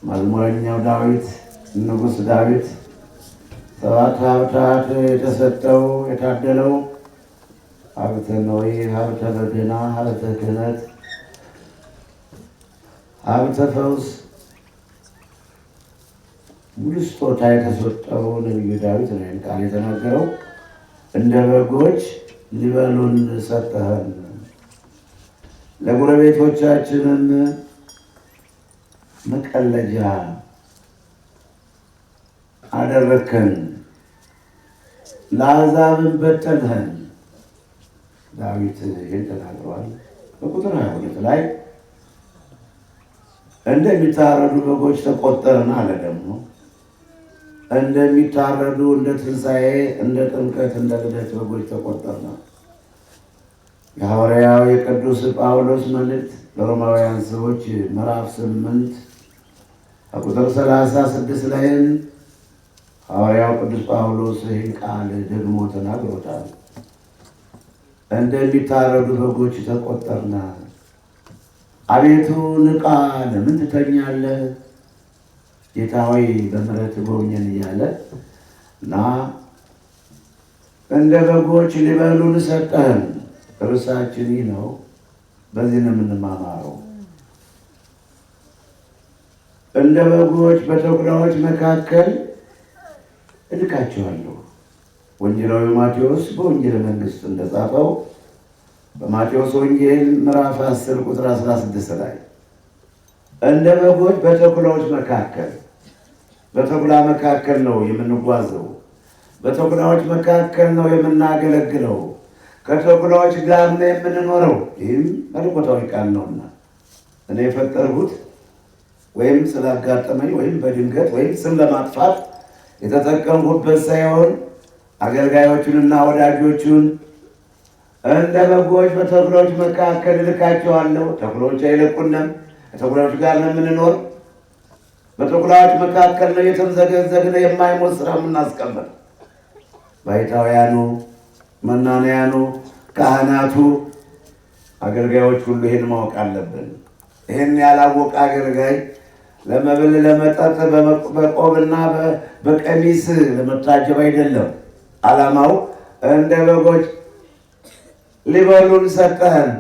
መዝሙረኛው ዳዊት ንጉሥ ዳዊት 7 ሀብታት የተሰጠው የታደለው ሀብተ ነዌ፣ ሀብተ በገና፣ ሀብተ ክህነት፣ ሀብተ ፈውስ ሙሉ ስጦታ የተሰጠው ነቢዩ ዳዊት ነው ቃል የተናገረው። እንደ በጎች ሊበሉን ሰጠኸን ለጎረቤቶቻችንም መቀለጃ አደረከን፣ ለአሕዛብም በተንኸን። ዳዊት ይህን ተናግሯል። በቁጥር 22 ላይ እንደሚታረዱ በጎች ተቆጠርን አለ። ደግሞ እንደሚታረዱ እንደ ትንሣኤ፣ እንደ ጥምቀት፣ እንደ ልደት በጎች ተቆጠርን። የሐዋርያው የቅዱስ ጳውሎስ መልእክት ለሮማውያን ሰዎች ምዕራፍ 8 ከቁጥር 36 ላይም ሐዋርያው ቅዱስ ጳውሎስ ይህን ቃል ደግሞ ተናግሮታል። እንደሚታረዱ በጎች ተቆጠርና አቤቱ ንቃ፣ ለምን ትተኛለህ? ጌታ ሆይ በምሕረት ጎብኘን እያለ እና እንደ በጎች ሊበሉን ሰጠህን። ርዕሳችን ይህ ነው። በዚህ ነው የምንማማረው። እንደ በጎች በተኩላዎች መካከል እልካቸዋለሁ። ወንጌላዊ ማቴዎስ በወንጌል መንግሥት እንደጻፈው በማቴዎስ ወንጌል ምዕራፍ 10 ቁጥር 16 ላይ እንደ በጎች በተኩላዎች መካከል፣ በተኩላ መካከል ነው የምንጓዘው፣ በተኩላዎች መካከል ነው የምናገለግለው፣ ከተኩላዎች ጋር ነው የምንኖረው። ይህም መለኮታዊ ቃል ነውና እኔ የፈጠርሁት ወይም ስላጋጠመኝ ወይም በድንገት ወይም ስም ለማጥፋት የተጠቀምሁበት ሳይሆን አገልጋዮቹንና ወዳጆቹን እንደ በጎች በተኩላዎች መካከል እልካቸዋለሁ። ተኩላዎች አይለቁንም። ከተኩላዎች ጋር ነው የምንኖር። በተኩላዎች መካከል ነው የተምዘገዘግነ የማይሞት ስራ የምናስቀምጥ። ባይታውያኑ፣ መናንያኑ፣ ካህናቱ፣ አገልጋዮች ሁሉ ይህን ማወቅ አለብን። ይህን ያላወቀ አገልጋይ ለመብል ለመጠጥ በቆብና በቀሚስ ለመታጀብ አይደለም። ዓላማው እንደ በጎች ሊበሉን ሰጠህን፣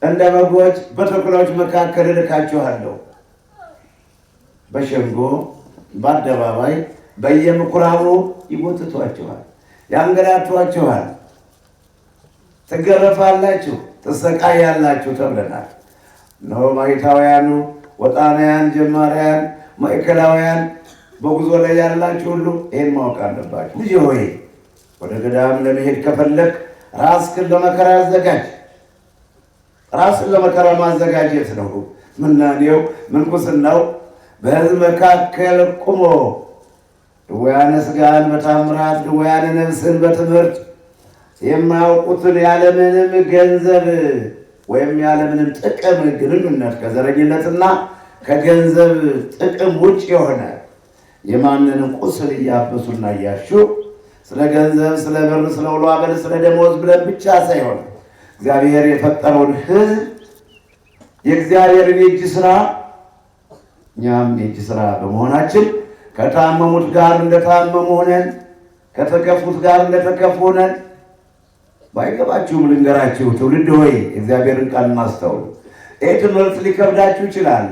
እንደ በጎች በተኩላዎች መካከል እልካችኋለሁ። በሸንጎ በአደባባይ በየምኩራቡ ይጎትቷችኋል፣ ያንገላቷችኋል፣ ትገረፋላችሁ፣ ትሰቃያላችሁ ተብለናል። እነሆ ባሕታውያኑ፣ ወጣንያን፣ ጀማሪያን፣ ማዕከላውያን በጉዞ ላይ ያላችሁ ሁሉ ይህን ማወቅ አለባችሁ። ልጅ ሆይ ወደ ገዳም ለመሄድ ከፈለግ ራስህን ለመከራ አዘጋጅ። ራስን ለመከራ ማዘጋጀት ነው ምናኔው ምንኩስናው። በሕዝብ መካከል ቁሞ ድውያነ ሥጋን በታምራት ድውያነ ነፍስን በትምህርት የማያውቁትን ያለምንም ገንዘብ ወይም ያለምንም ጥቅም ግንኙነት ከዘረኝነትና ከገንዘብ ጥቅም ውጭ የሆነ የማንንም ቁስል እያበሱና እያሹ ስለ ገንዘብ፣ ስለ ብር፣ ስለ ውሎ አበል፣ ስለ ደሞዝ ብለን ብቻ ሳይሆን እግዚአብሔር የፈጠረውን ሕዝብ የእግዚአብሔርን የእጅ ስራ እኛም የእጅ ስራ በመሆናችን ከታመሙት ጋር እንደታመሙ ሆነን ከተከፉት ጋር እንደተከፉ ሆነን ባይገባችሁም ልንገራችሁ፣ ትውልድ ሆይ እግዚአብሔርን ቃል እናስተውል። ይህ ትምህርት ሊከብዳችሁ ይችላል።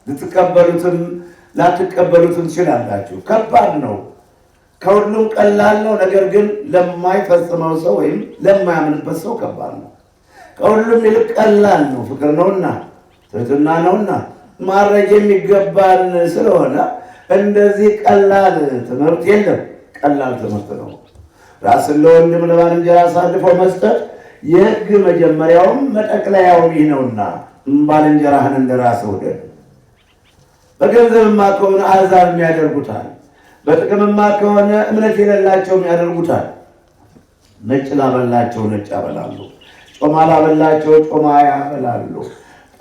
ልትቀበሉትም ላትቀበሉትም ትችላላችሁ። ከባድ ነው። ከሁሉም ቀላል ነው። ነገር ግን ለማይፈጽመው ሰው ወይም ለማያምንበት ሰው ከባድ ነው። ከሁሉም ይልቅ ቀላል ነው። ፍቅር ነውና፣ ትህትና ነውና ማድረግ የሚገባን ስለሆነ እንደዚህ ቀላል ትምህርት የለም። ቀላል ትምህርት ነው። ራስን ለወንድም ለባልንጀራ አሳልፎ መስጠት የሕግ መጀመሪያውም መጠቅለያውም ይህ ነውና ባልንጀራህን እንደ ራስህ ውደድ። በገንዘብማ ከሆነ አሕዛብም ያደርጉታል። በጥቅምማ ከሆነ እምነት የሌላቸውም ያደርጉታል። ነጭ ላበላቸው ነጭ ያበላሉ፣ ጮማ ላበላቸው ጮማ ያበላሉ።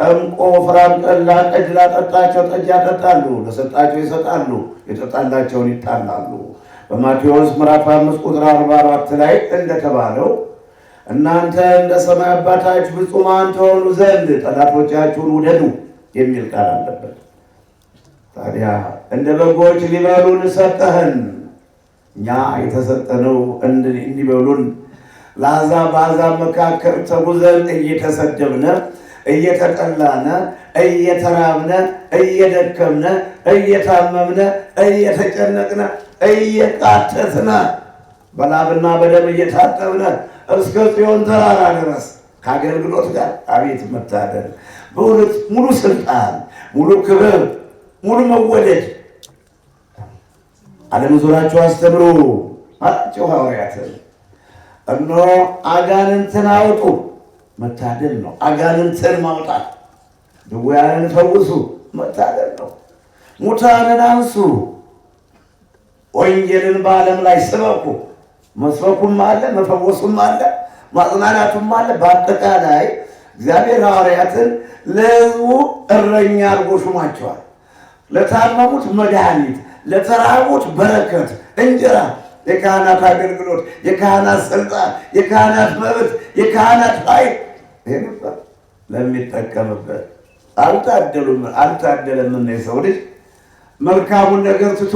ጠምቆ ወፍራም ጠላ ጠጅ ላጠጣቸው ጠጅ ያጠጣሉ፣ ለሰጣቸው ይሰጣሉ፣ የተጣላቸውን ይጣላሉ። በማቴዎስ ምዕራፍ 5 ቁጥር 44 ላይ እንደተባለው እናንተ እንደ ሰማይ አባታችሁ ፍጹማን ትሆኑ ዘንድ ጠላቶቻችሁን ውደዱ የሚል ቃል አለበት። ታዲያ እንደ በጎች ሊበሉን ሰጠህን። እኛ የተሰጠነው እንዲበሉን በአሕዛብ መካከል ተጉዘን እየተሰደብነ፣ እየተጠላነ፣ እየተራብነ፣ እየደከምነ፣ እየታመምነ፣ እየተጨነቅነ፣ እየቃተትነ፣ በላብና በደም እየታጠብነ እስከ ጽዮን ተራራ ድረስ ከአገልግሎት ጋር አቤት መታደል! በእውነት ሙሉ ስልጣን፣ ሙሉ ክብር፣ ሙሉ መወደድ ዓለም ዙራችሁ አስተምሩ አላቸው ሐዋርያትን። እነሆ አጋንንትን አውጡ፣ መታደል ነው። አጋንንትን ማውጣት፣ ድውያንን ፈውሱ፣ መታደል ነው። ሙታንን አንሱ፣ ወንጌልን በዓለም ላይ ስበኩ። መስበኩም አለ፣ መፈወሱም አለ፣ ማጽናናቱም አለ። በአጠቃላይ እግዚአብሔር ሐዋርያትን ለሕዝቡ እረኛ አድርጎ ሹሟቸዋል። ለታመሙት መድኃኒት፣ ለተራቡት በረከት፣ እንጀራ፣ የካህናት አገልግሎት፣ የካህናት ስልጣን፣ የካህናት መብት፣ የካህናት ኃይል ይሄ ነበር ለሚጠቀምበት። አልታደለምና የሰው ልጅ መልካሙን ነገር ትቶ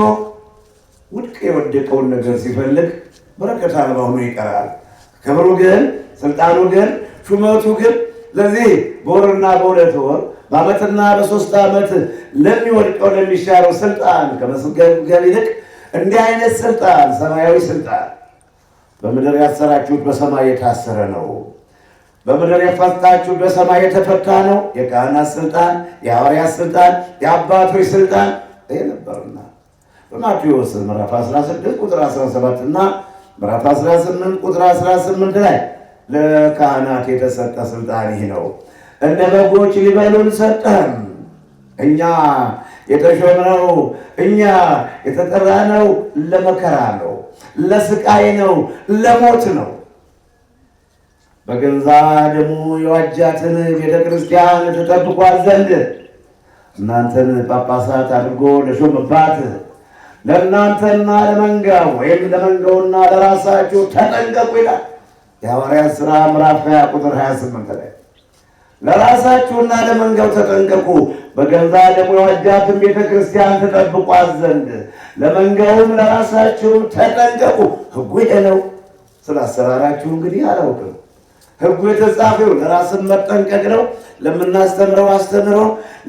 ውድቅ የወደቀውን ነገር ሲፈልግ በረከት አልባ ሆኖ ይቀራል። ክብሩ ግን፣ ስልጣኑ ግን፣ ሹመቱ ግን ለዚህ በወርና በሁለት ወር በዓመትና በ3 ዓመት ለሚወድቀው ለሚሻረው ስልጣን ከመስገብ ይልቅ እንዲህ አይነት ስልጣን፣ ሰማያዊ ስልጣን በምድር ያሰራችሁት በሰማይ የታሰረ ነው፣ በምድር የፈታችሁት በሰማይ የተፈታ ነው። የካህናት ስልጣን፣ የሐዋርያት ስልጣን፣ የአባቶች ስልጣን ይሄ ነበርና በማቴዎስ ምዕራፍ 16 ቁጥር 17 እና ምዕራፍ 18 ቁጥር 18 ላይ ለካህናት የተሰጠ ስልጣን ይህ ነው። እንደ በጎች ሊበሉን ሰጠን። እኛ የተሾምነው፣ እኛ የተጠራነው ለመከራ ነው፣ ለስቃይ ነው፣ ለሞት ነው። በገዛ ደሙ የዋጃትን ቤተ ክርስቲያን ተጠብቋት ዘንድ እናንተን ጳጳሳት አድርጎ ለሾመባት ለእናንተና ለመንጋው ወይም ለመንጋውና ለራሳችሁ ተጠንቀቁ ይላል የሐዋርያት ሥራ ምዕራፍ 20 ቁጥር 28 ላይ። ለራሳችሁና ለመንጋው ተጠንቀቁ፣ በገዛ ደሙ የዋጃትን ቤተ ክርስቲያን ተጠብቋት ዘንድ ለመንጋውም ለራሳችሁም ተጠንቀቁ። ሕጉ ይሄ ነው። ስለ አሰራራችሁ እንግዲህ አላውቅም። ሕጉ የተጻፈው ለራስን መጠንቀቅ ነው። ለምናስተምረው አስተምሮ፣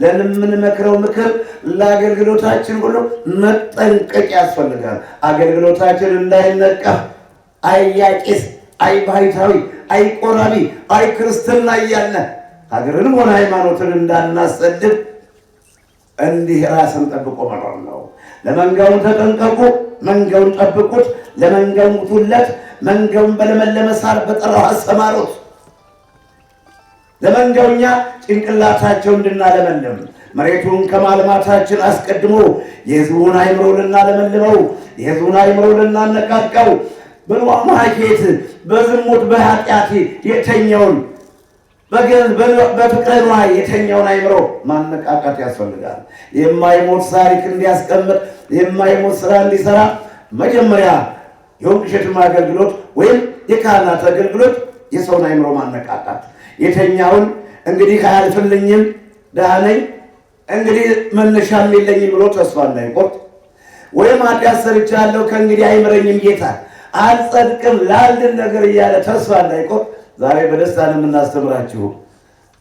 ለምንመክረው ምክር፣ ለአገልግሎታችን ሁሉ መጠንቀቅ ያስፈልጋል። አገልግሎታችን እንዳይነቀፍ፣ አይያቄስ፣ አይ ባህታዊ፣ አይ ቆራቢ፣ አይ ክርስትና እያለ ሀገርንም ሆነ ሃይማኖትን እንዳናሰድብ እንዲህ ራስን ጠብቆ መኖር ነው። ለመንጋውን ተጠንቀቁ፣ መንጋውን ጠብቁት፣ ለመንጋው ሙቱለት፣ መንጋውን በለመለመ ሳር በጠራው አሰማሩት። ለመንጋውኛ ጭንቅላታቸው እንድናለመልም መሬቱን ከማልማታችን አስቀድሞ የሕዝቡን አእምሮ ልናለመልመው፣ የሕዝቡን አእምሮ ልናነቃቃው፣ በማማኬት በዝሙት በኃጢአት የተኛውን በፍቅረ ነዋይ የተኛውን አእምሮ ማነቃቃት ያስፈልጋል። የማይሞት ታሪክ እንዲያስቀምጥ፣ የማይሞት ስራ እንዲሰራ መጀመሪያ የወንቅ እሸትም አገልግሎት ወይም የካህናት አገልግሎት የሰውን አእምሮ ማነቃቃት፣ የተኛውን እንግዲህ አያልፍልኝም ደህና ነኝ እንግዲህ መነሻም የለኝም ብሎ ተስፋ እንዳይቆርጥ፣ ወይም ኃጢአት ሰርቻለሁ ከእንግዲህ አይምረኝም ጌታ አልጸድቅም ላልድን ነገር እያለ ተስፋ እንዳይቆርጥ ዛሬ በደስታ ነው የምናስተምራችሁ።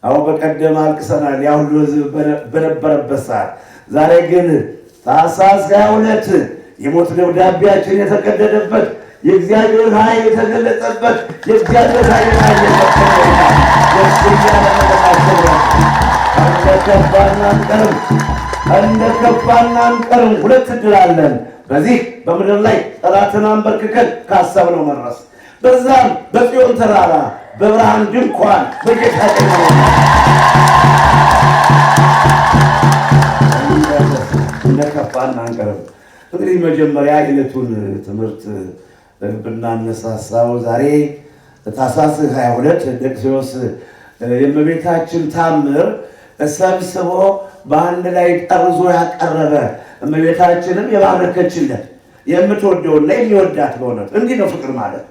አሁን በቀደም አልቅሰናል ያ ሁሉ ሕዝብ በነበረበት ሰዓት። ዛሬ ግን ታኅሳስ 22 የሞት ደብዳቤያችን የተቀደደበት የእግዚአብሔር ኃይል የተገለጸበት የእግዚአብሔር ኃይል እንደ ከፋና አንቀርም። ሁለት ዕድል አለን። በዚህ በምድር ላይ ጠላትን አንበርክከን ካሰብነው መድረስ፣ በዛም በጽዮን ተራራ በብርሃን ድንኳን በጌታ ቀኝ እንደ ከፋና አንቀርም። እንግዲህ መጀመሪያ የዕለቱን ትምህርት ብናነሳሳው ዛሬ ታኅሳስ 22 ደቅስዮስ የእመቤታችን ታምር ሰብስቦ በአንድ ላይ ጠርዞ ያቀረበ፣ እመቤታችንም የባረከችለት የምትወደውና የሚወዳት በእውነት እንዲህ ነው ፍቅር ማለት።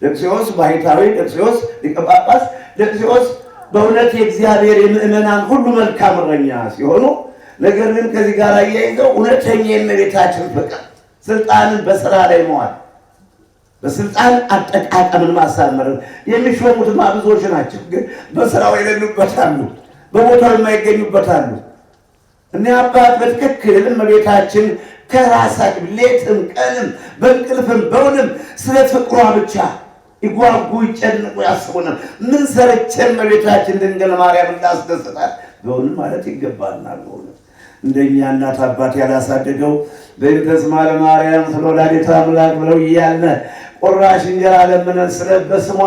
ደቅስዮስ ባህታዊ፣ ደቅስዮስ ሊቀ ጳጳስ፣ ደቅስዮስ በእውነት የእግዚአብሔር የምእመናን ሁሉ መልካም እረኛ ሲሆኑ፣ ነገር ግን ከዚህ ጋር አያይዘው እውነተኛ የእመቤታችን ፍቅር ስልጣንን በስራ ላይ መዋል፣ በስልጣን አጠቃቀምን ማሳመር። የሚሾሙትማ ብዙዎች ናቸው፣ ግን በስራው የሌሉበት አሉ፣ በቦታው የማይገኙበት አሉ። እኔ አባት በትክክል እመቤታችን ከራሳችን ሌትም ቀንም በእንቅልፍም በውንም ስለ ፍቅሯ ብቻ ይጓጉ ይጨንቁ ያስቡና ምን ሰርቼ እመቤታችን ድንግል ማርያም እንዳስደስታት በእውነት ማለት ይገባናል። በእውነት እንደኛ እናት አባት ያላሳደገው በእንተ ስማ ለማርያም ስለ ወላዲተ አምላክ ብለው እያልን ቁራሽ እንጀራ ለምነን በስሟ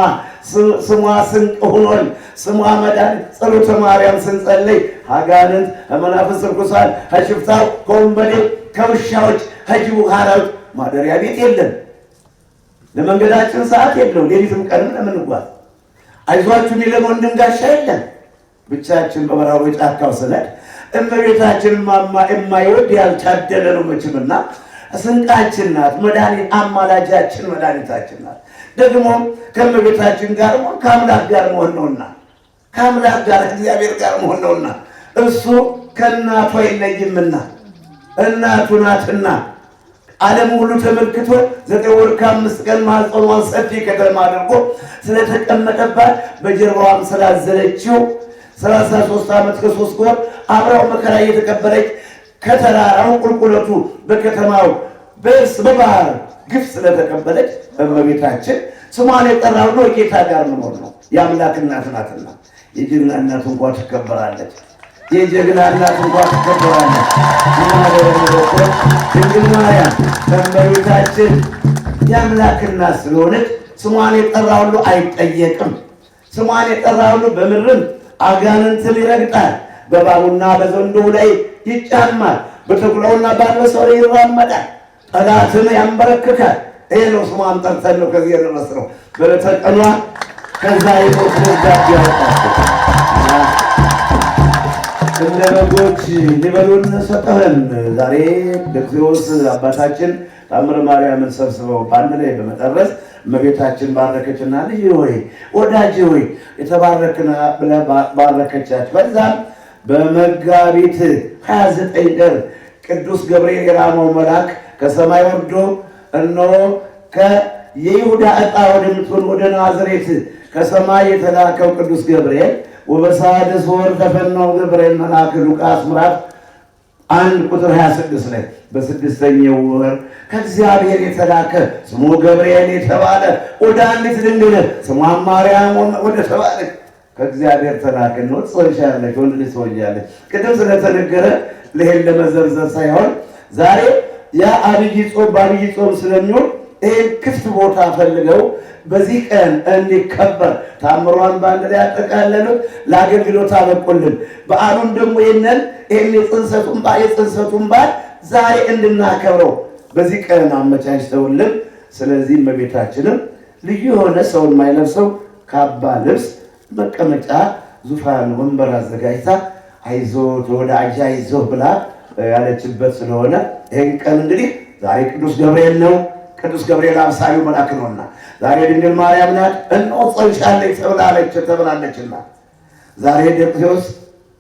ስንቅ ሆኖን ስሟ መድኃኒት ጸሎተ ማርያም ስንጸልይ አጋንንት ከመናፍስት ርኩሳን ከሽፍታው ከወንበዴው ከውሻዎች ከጅቡ ካራዊት ማደሪያ ቤት የለም። ለመንገዳችን ሰዓት የለው። ሌሊትም ቀንም ለምንጓዝ አይዟችሁ የሚለን ወንድም ጋሻ የለም። ብቻችን በበረሃው ጫካው ስነድ እመቤታችን የማይወድ ያልታደለ ነው መቼምና ስንቃችን ናት። መድኃኒት አማላጃችን መድኃኒታችን ናት። ደግሞ ከእመቤታችን ጋር ከአምላክ ጋር መሆን ነውና ከአምላክ ጋር እግዚአብሔር ጋር መሆን ነውና እሱ ከእናቱ አይለይምና እናቱ ናትና ዓለም ሁሉ ተመልክቶ 9 ወር ከ5 ቀን ማኅፀኗን ሰፊ ከተማ አድርጎ ስለተቀመጠባት በጀርባዋም ስላዘለችው 33 ዓመት ከ3 ወር አብራው መከራ እየተቀበለች ከተራራው ቁልቁለቱ በከተማው በባህር ግፍ ስለተቀበለች እመቤታችን ስሟን የጠራው ነው ጌታ ጋር መኖር ነው። የአምላክ እናት ናትና የጀግና እናት እንኳን ትከበራለች። የጀግና እናት እንኳን ትከበራለች። ድንግል ማርያም እመቤታችን የአምላክ እናት ስለሆነች ስሟን የጠራ ሁሉ አይጠየቅም። ስሟን የጠራ ሁሉ በምድርም አጋንንትን ይረግጣል፣ በእባቡና በዘንዶው ላይ ይጫማል፣ በተኩላውና በአንበሳው ላይ ይራመዳል፣ ጠላትን ያንበረክካል። ይህ ነው ስሟን ጠርተን ነው ከዚህ የደረስነው። በዕለተ ቀኗ ከዛ የሞት ደብዳቤ ያወጣቸው እንደ በጎች ሊበሉን ሰጠኸን። ዛሬ ደክሲዎስ አባታችን ታምረ ማርያምን ሰብስበው በአንድ ላይ በመጠረስ እመቤታችን ባረከችና ልጅ ሆይ ወዳጅ ሆይ የተባረክና ብላ ባረከቻቸው። በዛም በመጋቢት 29 ቀን ቅዱስ ገብርኤል የራማው መልአክ ከሰማይ ወርዶ እነሆ የይሁዳ ዕጣ ወደምትሆን ወደ ናዝሬት ከሰማይ የተላከው ቅዱስ ገብርኤል ወበሳድስ ወር ተፈነው ገብርኤል መልአክ ሉቃስ ምዕራፍ 1 ቁጥር 26 ላይ በስድስተኛው ወር ከእግዚአብሔር የተላከ ስሙ ገብርኤል የተባለ ወደ አንዲት ድንግል ስሟ ማርያም ወደ ተባለች ከእግዚአብሔር ተላከ ነው። ትጸንሻለሽ፣ ወንድ ልጅ ትወልጃለሽ። ቅድም ስለተነገረ ለሄል ለመዘርዘር ሳይሆን ዛሬ ያ አብይ ጾም በአብይ ጾም ስለሚሆን ይህን ክፍት ቦታ ፈልገው በዚህ ቀን እንዲከበር ታምሯን በአንድ ላይ ያጠቃለሉት ለአገልግሎት አበቁልን። በዓሉን ደግሞ ይህን የጽንሰቱን በዓል ዛሬ እንድናከብረው በዚህ ቀን አመቻችተውልን፣ ስለዚህ እመቤታችንም ልዩ የሆነ ሰውን የማይለብሰው ካባ ልብስ መቀመጫ ዙፋን ወንበር አዘጋጅታ አይዞህ ወዳጄ አይዞህ ብላ ያለችበት ስለሆነ ይህን ቀን እንግዲህ ዛሬ ቅዱስ ገብርኤል ነው። ቅዱስ ገብርኤል አብሳሪው መልአክ ነውና ዛሬ ድንግል ማርያም ናት እነሆ ጸንሻለች ተብላለችና ዛሬ ደክሲዎስ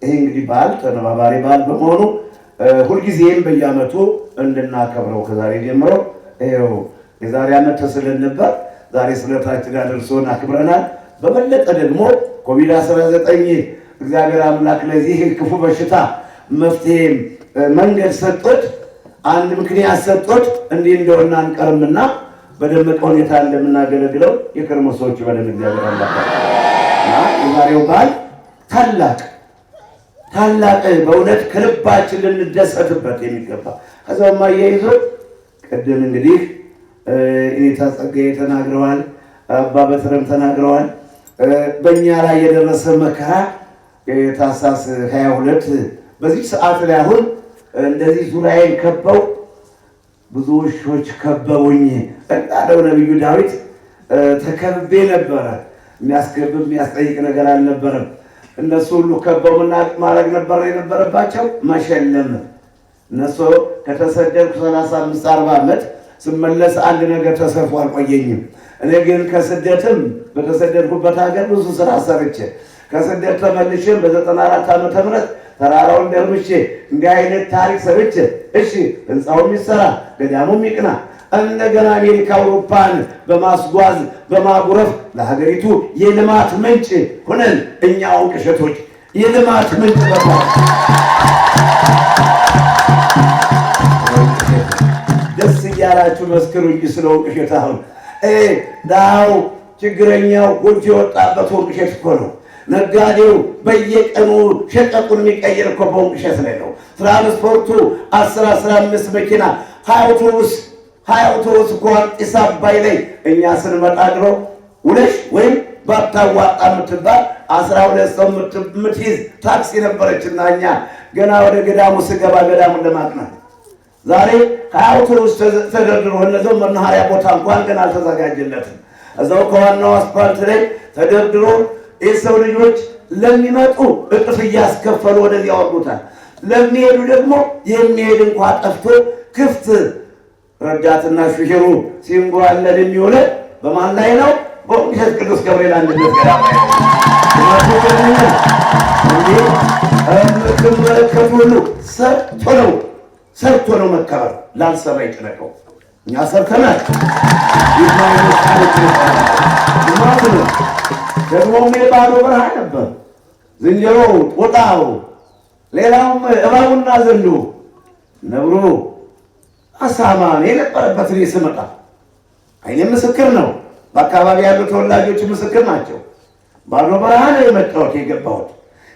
ይህ እንግዲህ በዓል ተነባባሪ በዓል በመሆኑ ሁልጊዜም በየዓመቱ እንድናከብረው ከዛሬ ጀምሮ ይኸው የዛሬ ዓመት ተስለን ነበር። ዛሬ ስለታችን አድርሶን አክብረናል። በበለጠ ደግሞ ኮቪድ-19 እግዚአብሔር አምላክ ለዚህ ክፉ በሽታ መፍትሄ መንገድ ሰጥቶት አንድ ምክንያት ሰጥቶት እንዲህ እንደሆነ አንቀርምና በደመቀ ሁኔታ እንደምናገለግለው የከርሞ ሰዎች በደም እግዚአብሔር አምላክ እና የዛሬው በዓል ታላቅ በእውነት ከልባችን ልንደሰትበት የሚገባ ከዛውማ እያይዞ ቅድም እንግዲህ እኔታ ጸጋዬ ተናግረዋል፣ አባ በትረም ተናግረዋል። በእኛ ላይ የደረሰ መከራ ታኅሳስ 22 በዚህ ሰዓት ላይ አሁን እንደዚህ ዙሪያዬን ከበው ብዙ ውሾች ከበቡኝ እንዳለው ነቢዩ ዳዊት ተከብቤ ነበረ። የሚያስጠይቅ ነገር አልነበረም። እነሱ ሁሉ ከበው ማድረግ ነበር የነበረባቸው መሸለም። እነሱ ከተሰደድኩ 35-40 ዓመት ስመለስ አንድ ነገር ተሰርፎ አልቆየኝም። እኔ ግን ከስደትም በተሰደድኩበት ሀገር ብዙ ስራ ሰርቼ ከስደት ተመልሼም በ94 ዓመተ ምህረት ተራራውን ደርምሼ እንዲህ አይነት ታሪክ ሰርቼ እሺ ህንፃውም ይሰራ ገዳሙም ይቅና እንደገና አሜሪካ አውሮፓን በማስጓዝ በማጉረፍ ለሀገሪቱ የልማት ምንጭ ሆነን እኛው ቅሸቶች የልማት ምንጭ ደስ እያላችሁ መስክሩ እንጂ ስለሆን ቅሸት አሁን ዳው ችግረኛው ጎጆ የወጣበት ወንቅ እሸት እኮ ነው። ነጋዴው በየቀኑ ሸቀጡን የሚቀይር እኮ በወንቅ እሸት ላይ ነው። ትራንስፖርቱ 10-15 መኪና 20 አውቶቡስ እኮ ጢስ አባይ ላይ እኛ ስንመጣ ድሮ ውለሽ ወይም ባታዋጣ የምትባል 12 ሰው የምትይዝ ታክሲ ነበረችና እኛ ገና ወደ ገዳሙ ስገባ ገዳሙን ለማቅናት ዛሬ 20 አውቶቡስ ተደርድሮ እነዚያው መናኸሪያ ቦታ እንኳን ገና አልተዘጋጀለትም። እዛው ከዋናው አስፓልት ላይ ተደርድሮ የሰው ልጆች ለሚመጡ እጥፍ እያስከፈሉ ወደዚህ ያወጡታል። ለሚሄዱ ደግሞ የሚሄድ እንኳን ጠፍቶ ክፍት ረዳትና ሹፌሩ ሲንጓለል የሚውለ በማን ላይ ነው? በወንቅ እሸት ቅዱስ ገብርኤል አንድነት ገዳም ላይ የምትመለከቱ ሁሉ ሰርቶ ነው መከበር። ላልሰራ ይጭነቀው። እኛ ሰርተናል። ደግሞ ባዶ በረሃ ነበር። ዝንጀሮው፣ ጦጣው፣ ሌላውም እባቡና ዘንዱ፣ ነብሩ፣ አሳማ የነበረበት እኔ ስመጣ አይኔ ምስክር ነው። በአካባቢ ያሉ ተወላጆች ምስክር ናቸው። ባዶ በረሃ ነው የመጣሁት የገባሁት።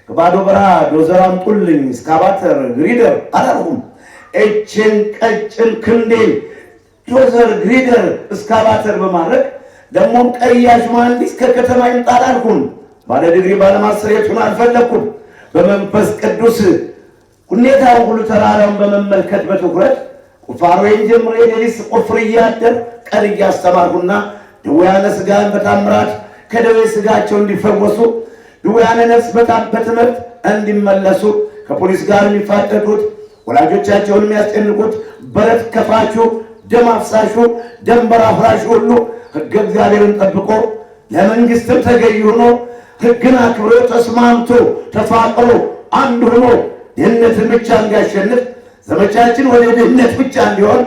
ከባዶ በረሃ ዶዘር አምጡልኝ እስካባተር ግሪደር አላልኩም። እችን ቀጭን ክንዴን ዶዘር ግሪደር እስካባተር በማድረግ ደግሞም ቀያሽ መሐንዲስ ከከተማ ይምጣ አላልኩም። ባለ ዲግሪ ባለማስሬቱን አልፈለኩም። በመንፈስ ቅዱስ ሁኔታው ሁሉ ተራራውን በመመልከት በትኩረት ቁፋሮዬን ጀምሬ ሌሊት ቆፍር እያደር ቀን እያስተማርኩና ድውያነ ሥጋን በታምራት ከደዌ ሥጋቸው እንዲፈወሱ ድውያነ ነፍስ በትምህርት እንዲመለሱ ከፖሊስ ጋር የሚፋጠጡት ወላጆቻቸውን የሚያስጨንቁት በረት ከፋቹ ደም አፍሳሹ ደንበር አፍራሹ ሁሉ ሕገ እግዚአብሔርን ጠብቆ ለመንግሥትም ተገዢ ሆኖ ሕግን አክብሮ ተስማምቶ ተፋቅሮ አንድ ሆኖ ድህነትን ብቻ እንዲያሸንፍ ዘመቻችን ወደ ድህነት ብቻ እንዲሆን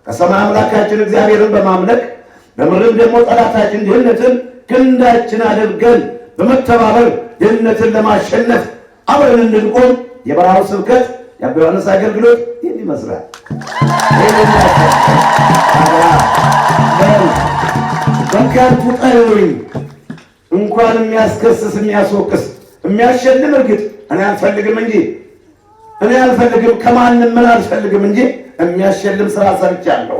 ከሰማይ አምላካችን እግዚአብሔርን በማምለክ በምድርም ደግሞ ጠላታችን ድህነትን ክንዳችን አድርገን በመተባበር ድህነትን ለማሸነፍ አብረን እንድንቆም የበረሃው ስብከት የአባ ዮሐንስ አገልግሎት ይህን ይመስላል። በከንቱ ጠሉኝ እንኳን የሚያስከስስ የሚያስወቅስ የሚያሸልም እርግጥ እኔ አልፈልግም ከማንም ምን አልፈልግም እንጂ የሚያሸልም ስራ ሰርቻለሁ።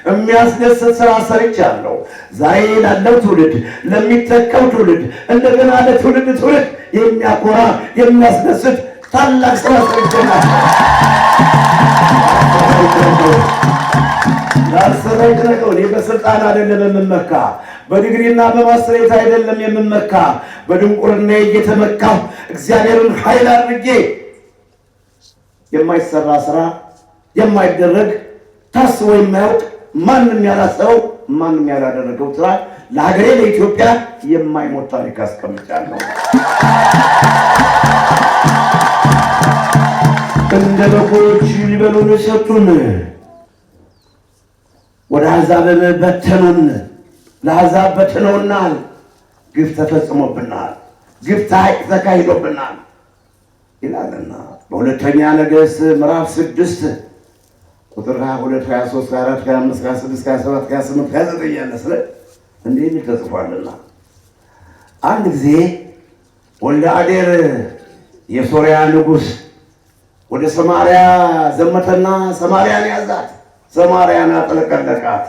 የሚያስደስት ስራ ሰርቻለሁ። ዛሬ ላለው ትውልድ ለሚተካው ትውልድ እንደገና ለትውልድ የሚያኮራ የሚያስደስት ታላቅ ስራ ሰርቻለሁ። ላልሰራይት ነው። እኔ በስልጣን አይደለም የምመካ፣ በዲግሪና በማስተሬት አይደለም የምመካ። በድንቁርና እየተመካሁ እግዚአብሔርን ኃይል አድርጌ የማይሰራ ስራ የማይደረግ ታስቦ የማያውቅ ማንም ያላሰበው ማንም ያላደረገው ስራ ለሀገሬ ለኢትዮጵያ የማይሞት ታሪክ አስቀምጫለሁ። እንደ በጎች ሊበሉን ሰጡን፣ ወደ አሕዛብ በተኑን። ለአሕዛብ በትነውናል፣ ግፍ ተፈጽሞብናል፣ ግፍ ተካሂዶብናል ይላልና በሁለተኛ ነገሥት ምዕራፍ 6 ቁጥር 22 23 24 25 26 27 28 29 ያለስለ እንዲህ ተጽፏልና አንድ ጊዜ ወልደ አዴር የሶርያ ንጉሥ ወደ ሰማርያ ዘመተና ሰማርያን ያዛት፣ ሰማርያን አጥለቀለቃት።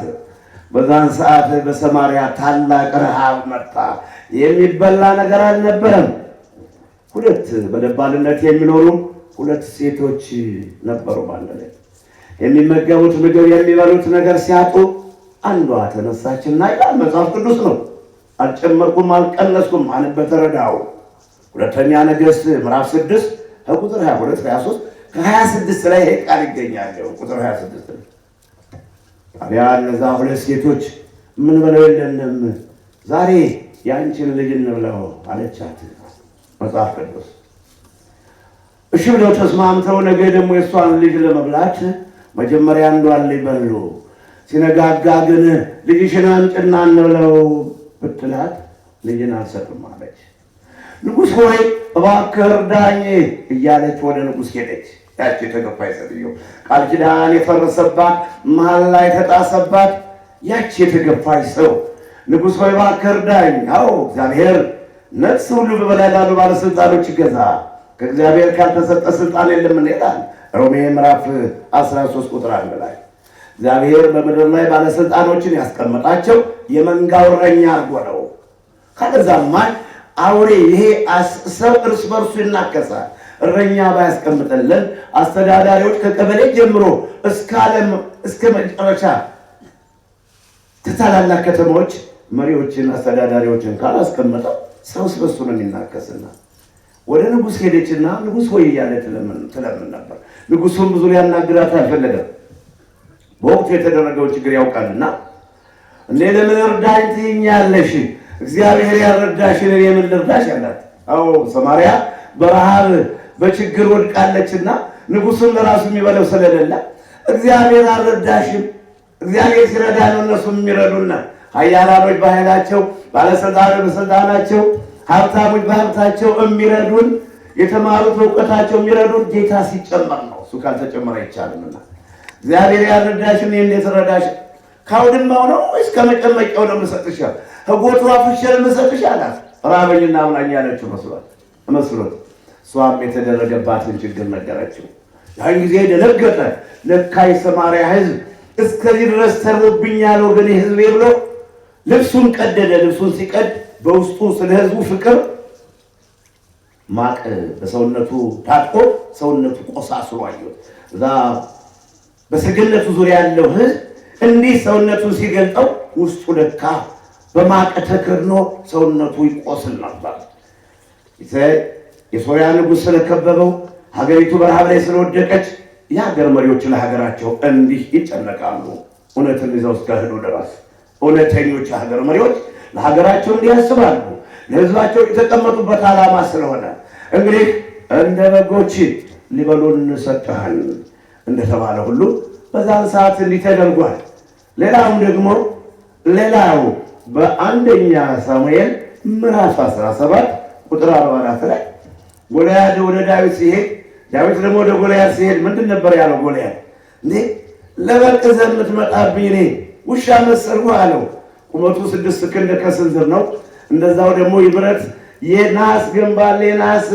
በዛን ሰዓት በሰማርያ ታላቅ ረሃብ መጣ። የሚበላ ነገር አልነበረም። ሁለት በደባልነት የሚኖሩ ሁለት ሴቶች ነበሩ። ባንድ ላይ የሚመገቡት ምግብ የሚበሉት ነገር ሲያጡ አንዷ ተነሳችና ይላል መጽሐፍ ቅዱስ ነው፣ አልጨመርኩም አልቀነስኩም አንበተ ረዳው ሁለተኛ ነገሥት ምዕራፍ 6 ከቁጥር 22 23 ከ26 ላይ ይሄ ቃል ይገኛል። ቁጥር 26 ላይ ታዲያ እነዛ ሁለት ሴቶች ምን ብለው የለንም ዛሬ ያንቺን ልጅ እንብለው አለቻት መጽሐፍ ቅዱስ። እሺ ብለው ተስማምተው ነገ ደግሞ የሷን ልጅ ለመብላት መጀመሪያ አንዷን ሊበሉ ሲነጋጋ ግን ልጅሽን አምጪና እንብለው ብትላት ልጅን አልሰጥም አለች። ንጉሥ ሆይ እባክህ እርዳኝ እያለች ወደ ንጉሥ ሄደች። ያቺ የተገፋች ሴትዮ ቃል ኪዳን የፈረሰባት መሀል ላይ ተጣሰባት ያቺ የተገፋች ሰው ንጉሥ ሆይ እባክህ እርዳኝ። አዎ እግዚአብሔር ነፍስ ሁሉ በበላይ ላሉ ባለስልጣኖች ይገዛ፣ ከእግዚአብሔር ካልተሰጠ ስልጣን የለም ይላል ሮሜ ምዕራፍ 13 ቁጥር 1 ላይ። እግዚአብሔር በምድር ላይ ባለስልጣኖችን ያስቀመጣቸው የመንጋው እረኛ አድርጎ ነው። ካለዛማ አውሬ ይሄ ሰው እርስ በርሱ ይናከሳል። እረኛ ባያስቀምጥልን አስተዳዳሪዎች ከቀበሌ ጀምሮ እስከ ዓለም እስከ መጨረሻ ታላላቅ ከተሞች መሪዎችን አስተዳዳሪዎችን ካላስቀመጠው ሰው በሱ ነው የሚናከስና ወደ ንጉሥ ሄደችና ንጉሥ ሆይ እያለ ትለምን ነበር። ንጉሡም ብዙ ሊያናግራት አልፈለገም። በወቅቱ የተደረገውን ችግር ያውቃልና እንዴ ለምን እርዳኝ ትይኛለሽ? እግዚአብሔር ያልረዳሽን እኔ ምን ልርዳሽ አላት። አዎ ሰማርያ በረሃብ በችግር ወድቃለችና ንጉሡም ለራሱ የሚበለው ስለሌለ እግዚአብሔር አልረዳሽም። እግዚአብሔር ሲረዳ ነው እነሱ የሚረዱና ኃያላኖች በኃይላቸው፣ ባለስልጣኖች በስልጣናቸው፣ ሀብታሞች በሀብታቸው የሚረዱን፣ የተማሩት በእውቀታቸው የሚረዱን ጌታ ሲጨመር ነው። እሱ ካልተጨመረ አይቻልምና እግዚአብሔር ያልረዳሽን እንዴት ረዳሽ? ካውድማው ነው ወይስ ከመጨመቂያው ነው የምሰጥሽ? ከጎቱ አፍሸር የምሰጥሽ አላት። ራበኝና አብላኝ ያለችው መስሎት እሷም የተደረገባትን ችግር ነገረችው። ያን ጊዜ ደነገጠ። ለካ የሰማርያ ሕዝብ እስከዚህ ድረስ ተርቦብኛል ወገኔ ሕዝቤ ብሎ ልብሱን ቀደደ። ልብሱን ሲቀድ በውስጡ ስለ ሕዝቡ ፍቅር ማቅ በሰውነቱ ታጥቆ ሰውነቱ ቆሳስሎ አየሁት። እዛ በሰገነቱ ዙሪያ ያለው ሕዝብ እንዲህ ሰውነቱን ሲገልጠው ውስጡ ለካ በማቅ ተከድኖ ሰውነቱ ይቆስል ነበር። የሶርያ ንጉሥ ስለከበበው ሀገሪቱ በረሃብ ላይ ስለወደቀች የሀገር መሪዎች ለሀገራቸው እንዲህ ይጨነቃሉ። እውነትን ይዘው እስከሄዱ ድረስ እውነተኞች የሀገር መሪዎች ለሀገራቸው እንዲህ ያስባሉ። ለሕዝባቸው የተቀመጡበት ዓላማ ስለሆነ እንግዲህ እንደ በጎች ሊበሉን ሰጥተሃል እንደተባለ ሁሉ በዛን ሰዓት እንዲህ ተደርጓል። ሌላው በአንደኛ ሳሙኤል ምዕራፍ 17 ቁጥር 44 ላይ ጎልያድ ወደ ዳዊት ሲሄድ ዳዊት ደግሞ ወደ ጎልያድ ሲሄድ ምንድን ነበር ያለው? ጎልያድ እንዴ ለበቅዘ የምትመጣብኝ እኔ ውሻ መሰልሁ አለው። ቁመቱ 6 ክንድ ከስንዝር ነው። እንደዛው ደግሞ የብረት የናስ ግንባር የናስ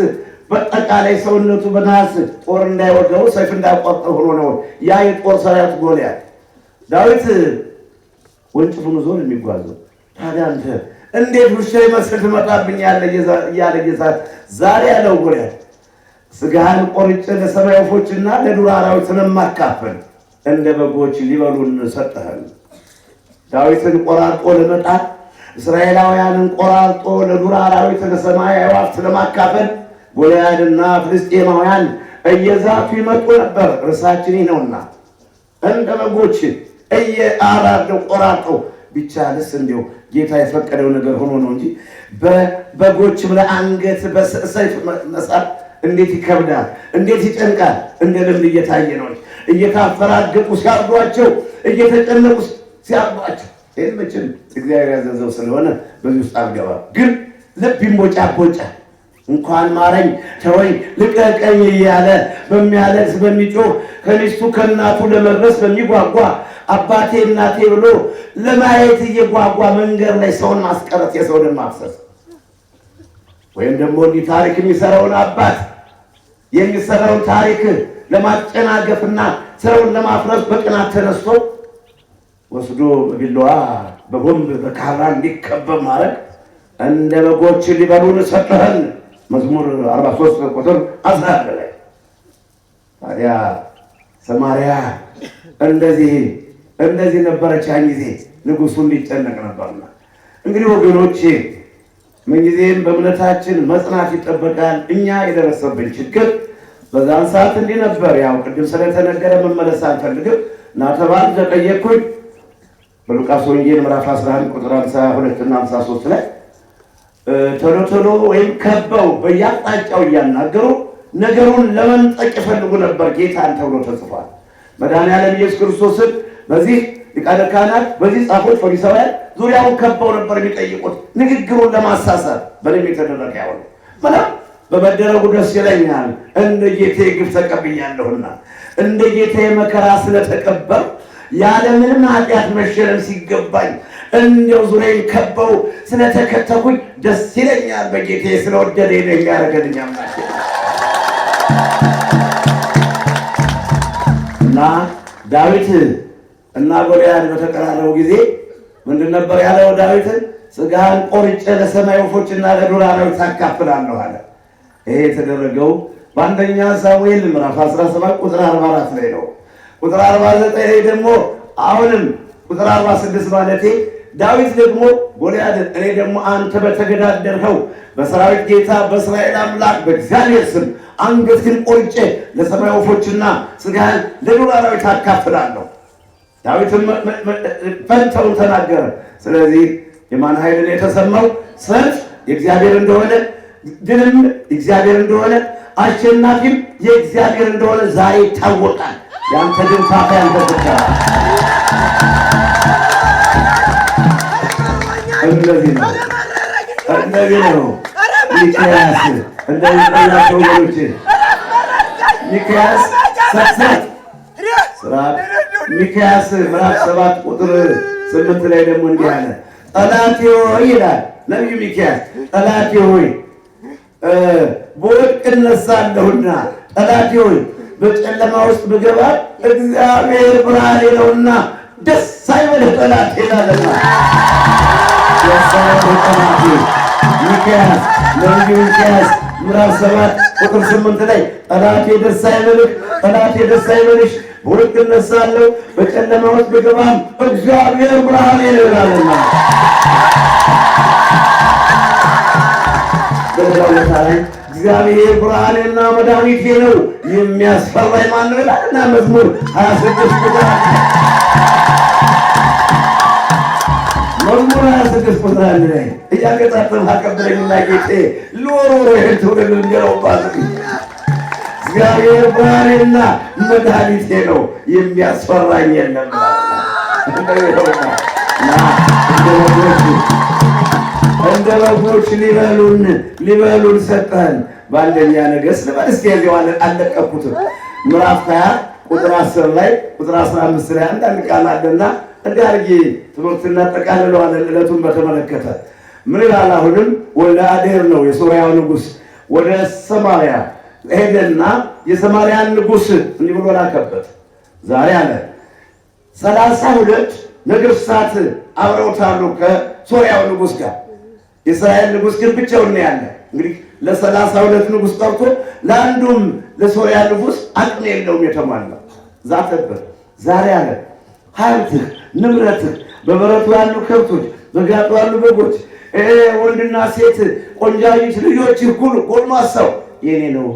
በጠቃላይ ሰውነቱ በናስ ጦር እንዳይወጋው ሰይፍ እንዳይቆርጠው ሆኖ ነው ያ የጦር ሰራዊት ጎልያድ። ዳዊት ወንጭፉን ይዞ የሚጓዘው ታዲያ አንተ እንዴት ውሻ ይመስል ትመጣብኛለህ እያለ ጌታ ዛሬ ያለው ጎልያድ ስጋህን ቆርጬ ለሰማይ ወፎችና ለዱር አራዊት ስለማካፈል እንደ በጎች ሊበሉን ሰጠኸን። ዳዊትን ቆራርጦ ለመጣል እስራኤላውያንን ቆራርጦ ለዱር አራዊት ለሰማይ አዕዋፍት ለማካፈል ጎልያድና ፍልስጤማውያን እየዛቱ ይመጡ ነበር። ርዕሳችን ነውና እንደ በጎች እየአራደው ቆራርጠው ቢቻልስ እንዲሁ ጌታ የፈቀደው ነገር ሆኖ ነው እንጂ በበጎችም ለአንገት በሰይፍ መሳል እንዴት ይከብዳል፣ እንዴት ይጨንቃል። እንደ ልምድ እየታየ ነው እየታፈራገጡ ሲያርዷቸው፣ እየተጨነቁ ሲያርዷቸው። ይህን መቼም እግዚአብሔር ያዘዘው ስለሆነ በዚህ ውስጥ አልገባም። ግን ልብ ይንቦጫቦጫል። እንኳን ማረኝ ተወኝ ልቀቀኝ እያለ በሚያለቅስ በሚጮህ ከሚስቱ ከእናቱ ለመድረስ በሚጓጓ አባቴ እናቴ ብሎ ለማየት እየጓጓ መንገድ ላይ ሰውን ማስቀረት የሰው ደም ማፍሰስ ወይም ደግሞ እንዲህ ታሪክ የሚሰራውን አባት የሚሰራውን ታሪክ ለማጨናገፍና ስራውን ለማፍረስ በቅናት ተነስቶ ወስዶ በቢላዋ በቦምብ በካራ እንዲከበብ ማድረግ እንደ በጎች ሊበሉን ሰጠኸን። መዝሙር 43 ቁጥር 11 ላይ ታዲያ ሰማርያ እንደዚህ ነበረች። ያን ጊዜ ንጉሡ እንዲጨነቅ ነበርና እንግዲህ ወገኖቼ ምንጊዜም በእምነታችን መጽናት ይጠበቃል። እኛ የደረሰብን ችግር በዛን ሰዓት እንዲህ ነበር። ያው ቅድም ስለተነገረ መመለስ አልፈልግም እና ተባል ዘጠየቅኩኝ በሉቃስ ወንጌል ምዕራፍ 11 ቁጥር 52 እና 53 ላይ ቶሎ ወይም ከበው በየአቅጣጫው እያናገሩ ነገሩን ለመንጠቅ ይፈልጉ ነበር ጌታን ተብሎ ተጽፏል። መድኃኔዓለም ኢየሱስ ክርስቶስን በዚህ ሊቃነ ካህናት በዚህ ጻፎች ፈሪሳውያን ዙሪያውን ከበው ነበር የሚጠይቁት ንግግሩን ለማሳሳት። በደም የተደረገ ያው ምንም በመደረጉ ደስ ይለኛል፣ እንደ ጌታዬ ግፍ ተቀብያለሁና እንደ ጌታዬ መከራ ስለተቀበል ያለ ምንም ኃጢአት መሸለም ሲገባኝ እንደው ዙሪያዬን ከበው ስለተከተኩኝ ደስ ይለኛል። በጌታዬ ስለወደደኝ ነው የሚያደርገልኝ አምላክ እና ዳዊት እና ጎልያድ በተቀራረቡ ጊዜ ምንድን ነበር ያለው? ዳዊትን ስጋህን ቆርጬ ለሰማይ ወፎችና ለዱር አራዊት አካፍላለሁ አለ። ይሄ የተደረገው በአንደኛ ሳሙኤል ምዕራፍ 17 ቁጥር 44 ላይ ነው። ቁጥር 49 ላይ ደግሞ አሁንም ቁጥር 46 ማለቴ ዳዊት ደግሞ ጎልያድን እኔ ደግሞ አንተ በተገዳደርኸው በሰራዊት ጌታ በእስራኤል አምላክ በእግዚአብሔር ስም አንገትህን ቆርጬ ለሰማይ ወፎችና ስጋህን ለዱር አራዊት አካፍላለሁ። ዳዊትም ፈንታውን ተናገረ። ስለዚህ የማን ኃይልን የተሰማው? ሰልፍ የእግዚአብሔር እንደሆነ፣ ድልም እግዚአብሔር እንደሆነ፣ አሸናፊም የእግዚአብሔር እንደሆነ ዛሬ ይታወቃል። ያንተ ግን ታፋ ያንተብቻ እንደዚህ ነው። ሚክያስ እንደዚህ ጠላቸው ወሎች ሚክያስ ሰሰት ስራት ሚክያስ ምዕራፍ 7 ቁጥር 8 ላይ ደግሞ እንዲህ አለ። ጠላቴ ሆይ ይላል ነቢዩ ሚክያስ፣ ጠላቴ ሆይ በወድቅ እነሳለሁና፣ ጠላቴ ሆይ በጨለማ ውስጥ ብገባ እግዚአብሔር ብርሃኔ ነውና ደስ አይበልህ ጠላቴ ይላልና። ደስ አይበልህ ጠላቴ ሚክያስ፣ ነቢዩ ሚክያስ ምዕራፍ 7 ቁጥር 8 ላይ ጠላቴ ደስ አይበልህ፣ ጠላቴ ደስ አይበልሽ፣ በወድቅ እነሳለሁ በጨለማ ውስጥ ብገባም እግዚአብሔር ብርሃኔ ነው ይላልና። በዛውታ ላይ እግዚአብሔር ብርሃኔና መድኃኒቴ ነው የሚያስፈራኝ ማን ነው ይላልና መዝሙር 26 ቁጥር መዝሙር 26 ቁጥር አንድ ላይ እያገጣጠም አቀብለኝና ጌቴ ሎሮ ትውልድ እንገረውባት እግዚአብሔር ብርሃኔና መድኃኒቴ ነው የሚያስፈራኝ የለም። እንደ በጎች ሊበሉን ሰጠን። በአንደኛ ነገሥት ልበል እስኪ ያለው አለቀኩት ምዕራፍ 20 ቁጥር 10 ላይ ቁጥር 15 ላይ አንዳንድ ቃል አለና እንዲያርጊ ትምህርት እናጠቃልለዋለን። ዕለቱን በተመለከተ ምን ይላል? አሁንም ወልደ አዴር ነው የሶርያው ንጉሥ ወደ ሰማርያ ሄደና የሰማርያን ንጉሥ እንዲህ ብሎ ላከበት። ዛሬ አለ 32 ነገሥታት አብረውታሉ ከሶርያው ንጉሥ ጋር። የእስራኤል ንጉሥ ግን ብቻውን ነው ያለ። እንግዲህ ለ32 ንጉሥ ጠርቶ ለአንዱም ለሶርያ ንጉሥ አቅም የለውም የተሟላ ዛተበት። ዛሬ አለ ሀብትህ፣ ንብረትህ፣ በበረቱ ያሉ ከብቶች፣ በጋጡ ያሉ በጎች፣ ወንድና ሴት፣ ቆንጃጅት ልጆችህ ሁሉ ጎልማሳው የኔ ነው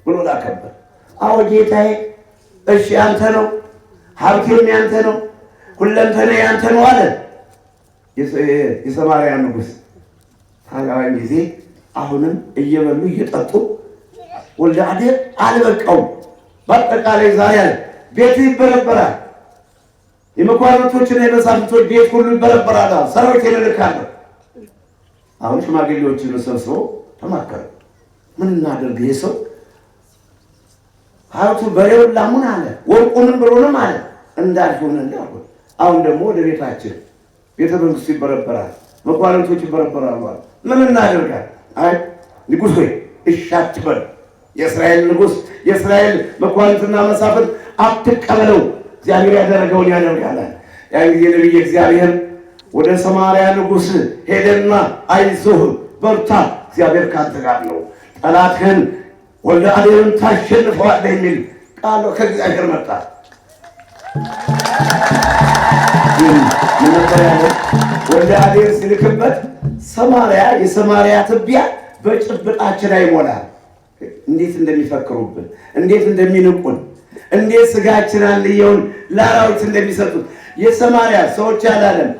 ብሎ ላከበት። አዎ ጌታዬ፣ እሺ ያንተ ነው፣ ሀብቴም ያንተ ነው፣ ሁለንተኔ ያንተ ነው አለ የሰማርያ ንጉሥ። ታዲያን ጊዜ አሁንም እየበሉ እየጠጡ ወልደ አዴር አልበቃውም። በአጠቃላይ ዛሬ አለ ቤት ይበረበራል፣ የመኳንንቶችና የመሳፍንቶች ቤት ሁሉ ይበረበራል፣ ሰራዊት እልካለሁ። አሁን ሽማግሌዎችን ሰብስበው ተማከሩ። ምን እናደርግ? ይሄ ሰው ሀብቱ በሬውን ላሙን አለ፣ ወርቁንም ብሩንም አለ እንዳልሆነልህ አሉ። አሁን ደግሞ ወደ ቤታችን ቤተ መንግስቱ ይበረበራል፣ መኳንንቶች ይበረበራሉ። ምን እናደርጋል? አይ ንጉሥ ሆይ እሺ አትበል። የእስራኤል ንጉሥ የእስራኤል መኳንንትና መሳፍንት አትቀበለው፣ እግዚአብሔር ያደረገውን ያደርጋል። ያን ጊዜ ነቢየ እግዚአብሔር ወደ ሰማርያ ንጉሥ ሄደና አይዞህ በርታ፣ እግዚአብሔር ካንተ ጋር ነው፣ ጠላትህን ወልደ አዴርን ታሸንፈዋለህ የሚል ቃል ከእግዚአብሔር መጣ። ወልደ አዴር ሲልክበት ሰማርያ የሰማርያ ትቢያ በጭብጣችን አይሞላል። እንዴት እንደሚፈክሩብን፣ እንዴት እንደሚንቁን፣ እንዴት ስጋችን አንልየውን ለአራዊት እንደሚሰጡት የሰማርያ ሰዎች አላለም፣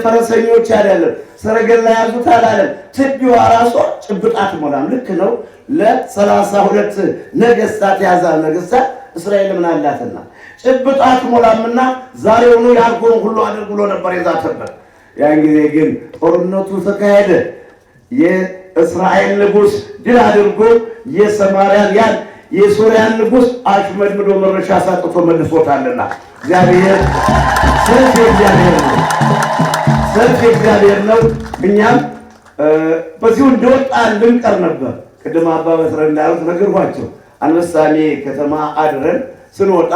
ፈረሰኞች አይደለም፣ ሰረገላ ያዙት አላለም። ትቢዋ ራሷ ጭብጣት ሞላም። ልክ ነው። ለ32 ነገሥታት ያዛ ነገሥታት እስራኤል ምን አላትና ጭብጣት ሞላምና ዛሬውኑ ያልኩን ሁሉ አድርግ ብሎ ነበር የዛተበት። ያን ጊዜ ግን ጦርነቱ ተካሄደ። የእስራኤል ንጉሥ ድል አድርጎ የሰማርያን ያን የሶርያን ንጉሥ አሽመድምዶ መረሻ ሳጥቶ መልሶታልና እግዚአብሔር ሰልፍ የእግዚአብሔር ነው። ሰልፍ የእግዚአብሔር ነው። እኛም በዚሁ እንደወጣን ልንቀር ነበር። ቅድም አባ በስረ እንዳሉት ነገርኳቸው። አንበሳሜ ከተማ አድረን ስንወጣ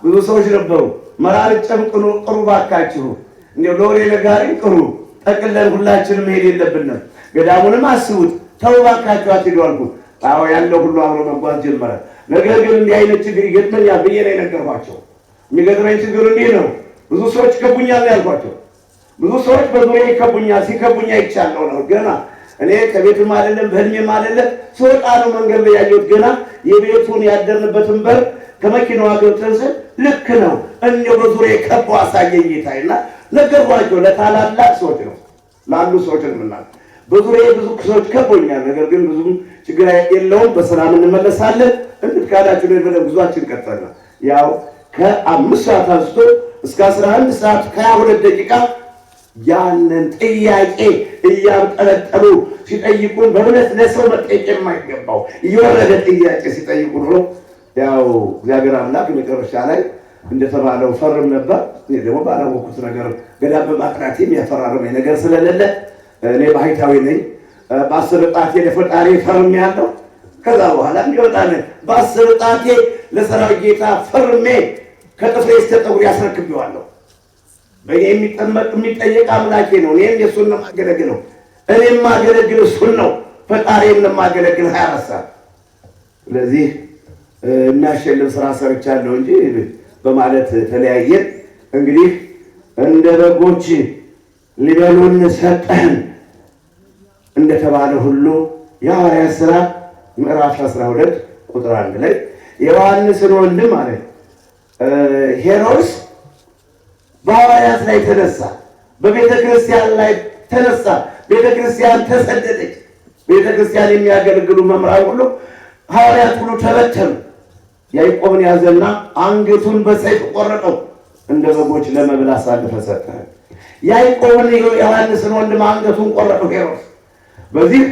ብዙ ሰዎች ነበሩ። መራርጨም ቅሩ ባካችሁ፣ እንዲያው ለወሬ ነጋሪ ቅሩ፣ ጠቅለን ሁላችንም መሄድ የለብንም። ገዳሙንም አስቡት፣ ተው ባካችሁ አትሄዱ አልኩት። አዎ ያለው ሁሉ አብሮ መጓዝ ጀመረ። ነገር ግን እንዲህ አይነት ችግር ይገጥመኛል ብዬ ነው የነገርኳቸው። የሚገጥመኝ ችግር እንዲህ ነው፣ ብዙ ሰዎች ይከቡኛል ነው ያልኳቸው። ብዙ ሰዎች በዙሪያ ይከቡኛል፣ ሲከቡኛ ይቻለው ነው ገና እኔ ከቤትም አይደለም በህልሜም አይደለም ስወጣ ነው መንገድ ላይ ያየሁት። ገና የቤቱን ያደርንበትን በር ከመኪናዋ ገብተን ስል ልክ ነው እንደው በዙሪያ ከቦ አሳየኝ ጌታዬና ነገርኳቸው። ለታላላቅ ሰዎች ነው ላሉ ሰዎች ነው በዙሪያ ብዙ ሰዎች ከቦኛል። ነገር ግን ብዙም ችግር የለውም፣ በሰላም እንመለሳለን። እንድትካዳችሁ ነው ብለን ጉዟችን ቀጠልና ያው ከ5 ሰዓት አንስቶ እስከ 11 ሰዓት ከ22 ደቂቃ ያንን ጥያቄ እያንጠለጠሉ ሲጠይቁን በእውነት ለሰው መጠየቅ የማይገባው እየወረደ ጥያቄ ሲጠይቁን ነው። ያው እግዚአብሔር አምላክ መጨረሻ ላይ እንደተባለው ፈርም ነበር። እኔ ደግሞ ባላወቅሁት ነገር ገዳም በማቅናት የሚያፈራርመኝ ነገር ስለሌለ እኔ ባህታዊ ነኝ። በ10 ጣቴ ለፈጣሪ ፈርም ያለው ከዛ በኋላ እንዲወጣን በ10 ጣቴ ለሰራዊት ጌታ ፈርሜ ከጥፍሬ እስከ ጠጉሬ ያስረክቤዋለሁ። በእኔ የሚጠየቅ አምላኬ ነው። እኔም የእሱን ነው የማገለግለው። እኔም የማገለግል እሱን ነው። ፈጣሪም ነው የማገለግል 24 ሰዓት። ስለዚህ እናሸልም ስራ ሰርቻለሁ እንጂ በማለት ተለያየን። እንግዲህ እንደ በጎች ሊበሉን ሰጠን እንደተባለ ሁሉ የሐዋርያት ሥራ ምዕራፍ 12 ቁጥር 1 ላይ የዮሐንስን ወንድም ማለት ሄሮድስ በሐዋርያት ላይ ተነሳ፣ በቤተ ክርስቲያን ላይ ተነሳ። ቤተ ክርስቲያን ተሰደደች። ቤተ ክርስቲያን የሚያገለግሉ መምህራን ሁሉ ሐዋርያት ሁሉ ተበተኑ። ያዕቆብን ያዘና አንገቱን በሰይፍ ቆረጠው፣ እንደ በጎች ለመብል አሳልፎ ሰጠ። ያዕቆብን ዮሐንስን ወንድም አንገቱን ቆረጠው ሄሮድስ። በዚህ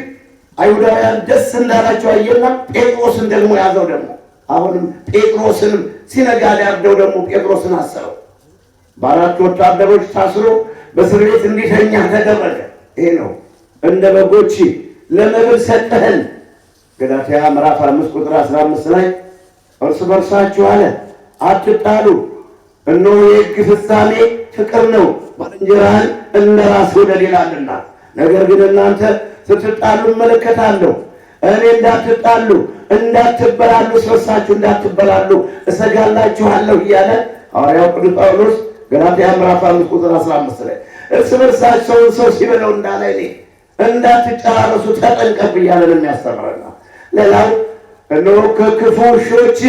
አይሁዳውያን ደስ እንዳላቸው አየና ጴጥሮስን ደግሞ ያዘው። ደግሞ አሁንም ጴጥሮስንም ሲነጋ ሊያርደው ደግሞ ጴጥሮስን አሰረው። በአራት ወታደሮች ታስሮ በእስር ቤት እንዲተኛ ተደረገ። ይሄ ነው እንደ በጎች ለመብል ሰጠህን። ገላትያ ምዕራፍ 5 ቁጥር 15 ላይ እርስ በርሳችሁ አለ አትጣሉ፣ እነሆ የሕግ ፍጻሜ ፍቅር ነው፣ ባልንጀራህን እንደ ራስህ ውደድ ይላልና። ነገር ግን እናንተ ስትጣሉ እመለከታለሁ። እኔ እንዳትጣሉ እንዳትበላሉ፣ እርሳችሁ እንዳትበላሉ እሰጋላችኋለሁ እያለ ሐዋርያው ቅዱስ ጳውሎስ ገላትያ ምዕራፍ 5 ቁጥር 15 ላይ እርስ በርሳቸው ሰው ሲበለው እንዳለ እኔ እንዳትጨራረሱ ተጠንቀቁ እያለ ነው የሚያስተምረና። ሌላው እነሆ ከክፉ ውሾች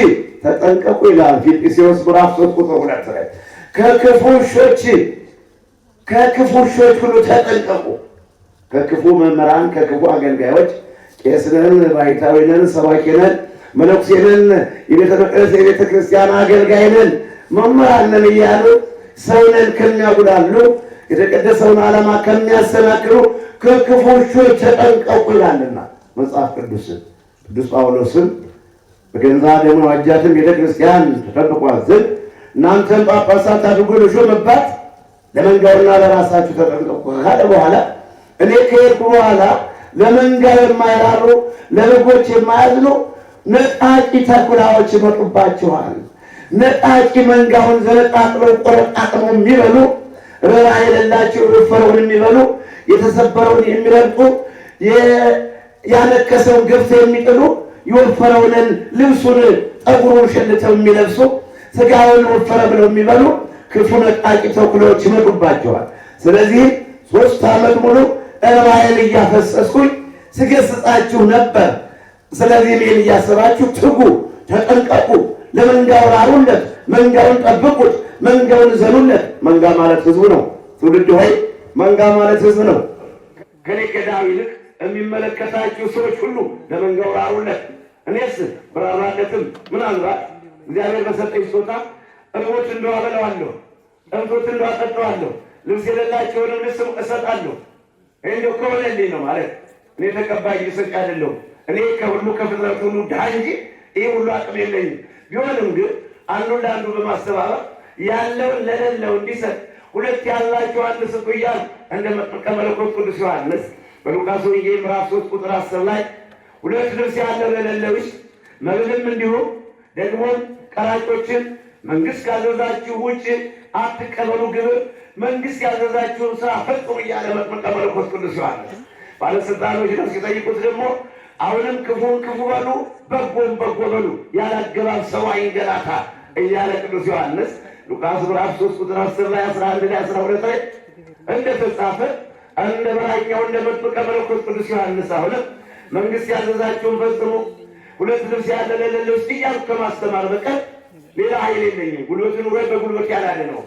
ተጠንቀቁ ይላል ፊልጵስዩስ ምዕራፍ 3 ቁጥር 2 ላይ ከክፉ ውሾች ሁሉ ተጠንቀቁ። ከክፉ መምህራን፣ ከክፉ አገልጋዮች ቄስ ነን፣ ባሕታዊ ነን፣ ሰባኪ ነን፣ መነኩሴ ነን፣ የቤተ መቅደስ የቤተ ክርስቲያን አገልጋይ ነን፣ መምህራን ነን እያሉ ሰውነን ከሚያጉላሉ የተቀደሰውን ዓላማ ከሚያሰናክሉ ከክፉ ውሾች ተጠንቀቁ ይላልና መጽሐፍ ቅዱስ። ቅዱስ ጳውሎስም በገንዛ ደሙ ዋጃትን ቤተ ክርስቲያን ተጠብቋት ዘንድ እናንተም ጳጳሳት አድርጎ ለሾመባት ለመንጋውና ለራሳችሁ ተጠንቀቁ ካለ በኋላ እኔ ከሄድኩ በኋላ ለመንጋው የማይራሩ ለበጎች የማያዝኑ ነጣቂ ተኩላዎች ይመጡባችኋል። ነጣቂ መንጋውን ዘነጣጥለው ቆረጣጥመው የሚበሉ፣ ርኅራኄ የሌላቸው የወፈረውን የሚበሉ፣ የተሰበረውን የሚረግጡ፣ ያነከሰውን ገፍተው የሚጥሉ፣ የወፈረውን ልብሱን ጠጉሩን ሸልተው የሚለብሱ፣ ስጋውን ወፈረ ብለው የሚበሉ ክፉ ነጣቂ ተኩላዎች ይመጡባቸዋል። ስለዚህ 3 ዓመት ሙሉ እንባዬን እያፈሰስኩኝ ስገሥጻችሁ ነበር። ስለዚህ እኔን እያሰባችሁ ትጉ፣ ተጠንቀቁ፣ ለመንጋው ራሩለት፣ መንጋውን ጠብቁት፣ መንጋውን ዘኑለት። መንጋ ማለት ሕዝቡ ነው። ትውልድ ሆይ መንጋ ማለት ሕዝብ ነው። ከኔ ገዳው ይልቅ የሚመለከታችሁ ሰዎች ሁሉ ለመንጋው ራሩለት። እኔስ ብራራለትም ምናልባት እግዚአብሔር በሰጠኝ ስጦታ እርቦት እንደው አበላዋለሁ፣ ጠምቶት እንደው አጠጣዋለሁ፣ ልብስ የሌላቸውንም ልብስ እሰጣለሁ። እንደው ከሆነልኝ ነው ማለት እኔ ተቀባይ ልሰጥ አይደለሁም። እኔ ከሁሉ ከፍጥረት ሁሉ ድሃ እንጂ ይህ ሁሉ አቅም የለኝም። ቢሆንም ግን አንዱ ለአንዱ በማስተባበር ያለውን ለሌለው እንዲሰጥ ሁለት ያላችሁ አንድ ስጡ እያለ እንደ መጥምቀ መለኮት ቅዱስ ዮሐንስ በሉቃስ ወንጌል ምዕራፍ 3 ቁጥር 10 ላይ ሁለት ልብስ ያለው ለሌለው ይስጥ፣ መብልም እንዲሁ ደግሞ ቀራጮችን መንግስት ካዘዛችሁ ውጭ አትቀበሉ፣ ግብር መንግስት ያዘዛችሁን ስራ ፈጽሙ እያለ መጥምቀ መለኮት ቅዱስ ዮሐንስ ባለስልጣኖች ነው ሲጠይቁት ደግሞ አሁንም ክፉን ክፉ በሉ በጎን በጎ በሉ ያላገባብ ሰው አይንገላታ እያለ ቅዱስ ዮሐንስ ሉቃስ ምዕራፍ 3 ቁጥር 10 ላይ 11 ላይ 12 ላይ እንደተጻፈ እንደ በላይኛው እንደ መጥምቀ መለኮት ቅዱስ ዮሐንስ አሁንም መንግስት ያዘዛችሁን ፈጽሙ፣ ሁለት ልብስ ያለ ለሌለው ይስጥ እያልኩ ከማስተማር በቀር ሌላ ኃይል የለኝም። ጉልበት ኑሮኝ በጉልበት ያላድነው፣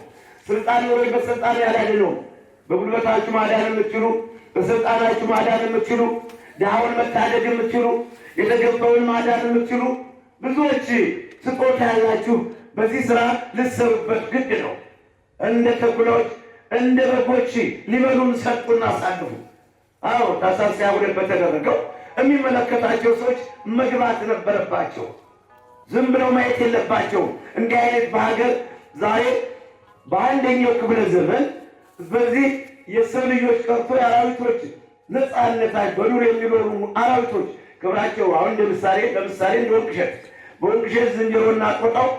ስልጣን ኑሮኝ በስልጣን ያላድነው። በጉልበታችሁ ማዳን የምትችሉ፣ በስልጣናችሁ ማዳን የምትችሉ፣ ድሃውን መታደግ የምትችሉ፣ የተገባውን ማዳን የምትችሉ ብዙዎች ስጦታ ያላችሁ በዚህ ስራ ልትሰሩበት ግድ ነው። እንደ ተኩላዎች እንደ በጎች ሊበሉን ሰጡና አሳልፉ። አዎ ታኅሳስ 22 በተደረገው የሚመለከታቸው ሰዎች መግባት ነበረባቸው። ዝም ብለው ማየት የለባቸው። እንዲህ አይነት በሀገር ዛሬ በአንደኛው ክፍለ ዘመን በዚህ የሰው ልጆች ቀርቶ የአራዊቶች ነፃነታቸው በዱር የሚኖሩ አራዊቶች ክብራቸው አሁን ለምሳሌ እንደ ወንቅሸት በወንቅሸት ዝንጀሮና ጦጣው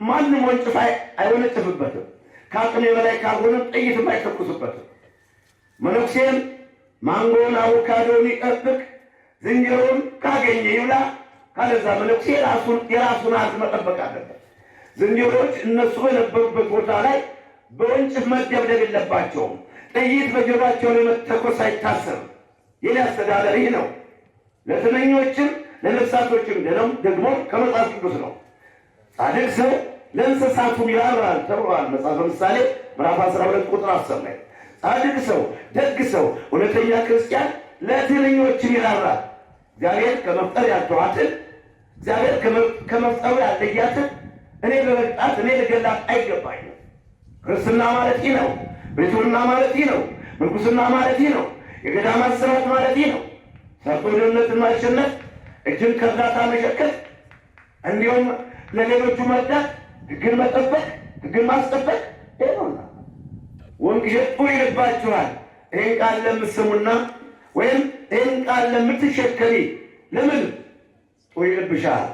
ማንም ወንጭፍ አይወነጭፍበትም። ከአቅሜ በላይ ካልሆነም ጥይትም አይተኩስበትም። መነኩሴም ማንጎን አቮካዶን ይጠብቅ፣ ዝንጀሮን ካገኘ ይብላ፣ ካለዛ መነኩሴ የራሱን ሀብት መጠበቅ አለበት። ዝንጀሮች እነሱ በነበሩበት ቦታ ላይ በወንጭፍ መደብደብ የለባቸውም። ጥይት በጆሮአቸው ላይ መተኮስ አይታሰብም። ይህ አስተዳደር ይህ ነው። ለትንኞችም ለነፍሳቶችም ደግሞ ከመጽሐፍ ቅዱስ ነው። ጻድቅ ሰው ለእንስሳቱም ይራራል ተብሏል። መጽሐፈ ምሳሌ ምዕራፍ 12 ቁጥር 10 ላይ ጻድቅ ሰው ደግ ሰው እውነተኛ ክርስቲያን ለትንኞችም ይራራል። እግዚአብሔር ከመፍጠር ያልተዋትን እግዚአብሔር ከመፍጠሩ ያለያትን እኔ በመቅጣት እኔ ልገላት አይገባኝም። ክርስትና ማለት ይህ ነው። ብሕትውና ማለት ይህ ነው። ምንኩስና ማለት ይህ ነው። የገዳማት ስርዓት ማለት ይህ ነው። ሰርቶ ድህነትን ማሸነፍ፣ እጅን ከእርዳታ መሸከፍ፣ እንዲሁም ለሌሎቹ መርዳት፣ ሕግን መጠበቅ፣ ሕግን ማስጠበቅ ይሆናል። ወንቅሸት ጡር ይልባችኋል። ይህን ቃል ለምትሰሙና ወይም ይህን ቃል ለምትሸከሚ ለምን ጡር ይልብሻል?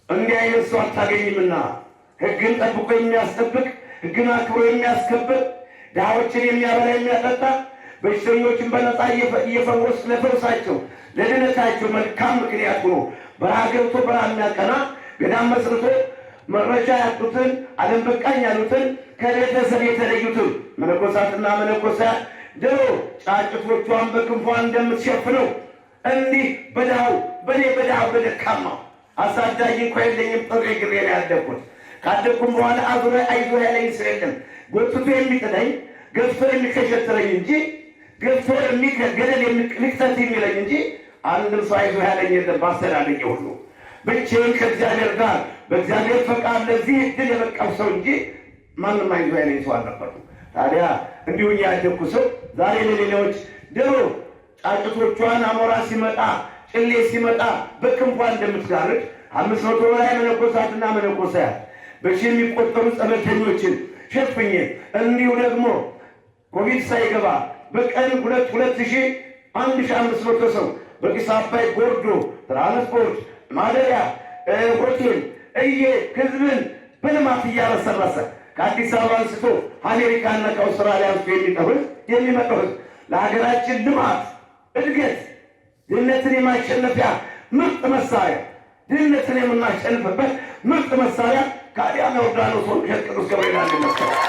እንዲህ አይነት ሰው አታገኝምና ሕግን ጠብቆ የሚያስጠብቅ ሕግን አክብሮ የሚያስከብር ድሃዎችን የሚያበላ የሚያጠጣ በሽተኞችን በነፃ እየፈወስ ለፈውሳቸው ለድነታቸው መልካም ምክንያት ሆኖ በረሃ ገብቶ በረሃ የሚያቀና ገዳም መስርቶ መረጃ ያጡትን ዓለም በቃኝ ያሉትን ከቤተሰብ የተለዩትን መነኮሳትና መነኮሳት ድሮ ጫጭቶቿን በክንፏ እንደምትሸፍነው እንዲህ በድሃው በድሃው በደካማው አሳዳጊ እንኳ የለኝም ጥሬ ግሬ ነው ያደግኩት። ካደግኩም በኋላ አይዞህ ያለኝ ሰው የለም። ጎትቶ የሚጥለኝ ገፍቶ የሚከሸትረኝ እንጂ ገፍቶ ገደል ልክተት የሚለኝ እንጂ አንድም ሰው አይዞህ ያለኝ የለም። ባስተዳደጌ ሁሉ ብቻዬን ከእግዚአብሔር ጋር በእግዚአብሔር ፈቃድ ለዚህ እድል የበቃው ሰው እንጂ ማንም አይዞህ ያለኝ ሰው አልነበርኩም። ታዲያ እንዲሁ ያደግኩ ሰው ዛሬ ለሌሎች ድሮ ጫጭቶቿን አሞራ ሲመጣ ጭሌ ሲመጣ በክንፏ እንደምትጋርድ 500 በላይ መነኮሳትና መነኮሳት በሺህ የሚቆጠሩ ጸበልተኞችን ሸፍኜ እንዲሁ ደግሞ ኮቪድ ሳይገባ በቀን 1500 ሰው በቂስ አባይ ጎርዶ ትራንስፖርት ማደሪያ ሆቴል ህዝብን በልማት እያረሰረሰ ከአዲስ አበባ አንስቶ አሜሪካና ከአውስትራሊያ አንስቶ የሚመጣው ህዝብ ለሀገራችን ልማት እድገት ድህነትን የማሸነፊያ ምርጥ መሳሪያ ድህነትን የምናሸንፍበት ምርጥ መሳሪያ ከአዲያም ዮርዳኖስ ወንቅሸት ቅዱስ ገብርኤል አለ መሰለኝ።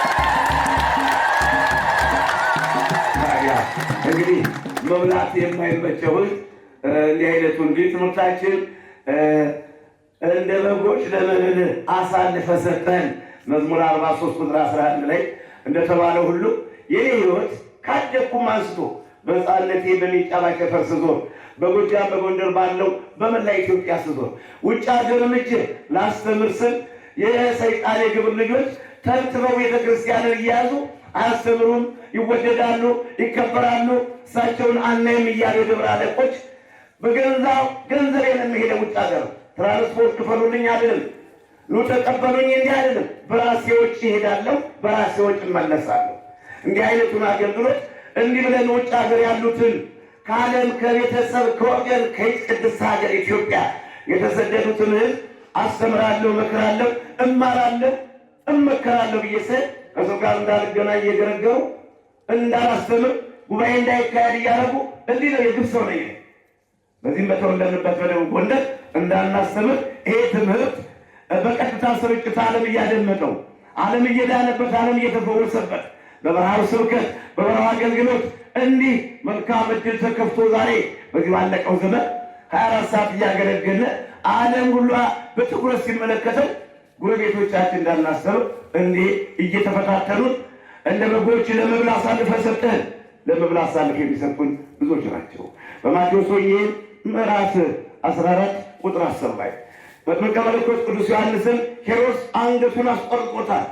እንግዲህ መብላት የማይመቸው እንዲህ አይነቱ እንግዲህ ትምህርታችን እንደ በጎች ለመብል አሳልፈ ሰጠን መዝሙር 43 ቁጥር 11 ላይ እንደተባለው ሁሉ የኔ ህይወት ካደኩም አንስቶ በሕፃንነቴ በሚጫ ባቸፈር ስዞር በጎጃም በጎንደር ባለው በመላ ኢትዮጵያ ስዞር ውጭ ሀገርም እጄ ላስተምር ስል የሰይጣን የግብር ልጆች ተብትበው ቤተክርስቲያንን እያያዙ አያስተምሩም፣ ይወደዳሉ፣ ይከበራሉ። እሳቸውን አናይም እያሉ የደብረ አለቆች ገንዘቤን የሚሄደው ውጭ ሀገር ትራንስፖርት ክፈሉልኝ አይደለም፣ ኑ ተቀበሉኝ እንዲህ አይደለም። በራሴ ወጪ እሄዳለሁ፣ በራሴ ወጪ እመለሳለሁ። እንዲህ አይነቱን አገልግሎት እንዲህ ብለን ውጭ ሀገር ያሉትን ከዓለም ከቤተሰብ ከወገን ከቅድስት ሀገር ኢትዮጵያ የተሰደዱትን ሕዝብ አስተምራለሁ፣ እመክራለሁ፣ እማራለሁ፣ እመከራለሁ ብዬ ስል ከሰው ጋር እንዳልገናኝ እየገረገሩ እንዳላስተምር ጉባኤ እንዳይካሄድ እያደረጉ እንዲህ ነው የግብ ሰው ነኝ። በዚህም በተወለድንበት በደቡብ ጎንደር እንዳናስተምር ይሄ ትምህርት በቀጥታ ስርጭት ዓለም እያደመጠው ዓለም እየዳነበት ዓለም እየተፈወሰበት በበረሃው ስብከት በበረሃው አገልግሎት እንዲህ መልካም ዕድል ተከፍቶ ዛሬ በዚህ ባለቀው ዘመን 24 ሰዓት እያገለገለ ዓለም ሁሉ በትኩረት ሲመለከተው ጎረቤቶቻችን እንዳናስተምር እንዲህ እየተፈታተኑን እንደ በጎች ለመብል አሳልፈህ ሰጠን። ለመብል አሳልፈው የሚሰጡን ብዙዎች ናቸው። በማቴዎስ ወንጌል ምዕራፍ 14 ቁጥር 10 ላይ መጥምቀ መለኮት ቅዱስ ዮሐንስን ሄሮድስ አንገቱን አስቆርጦታል።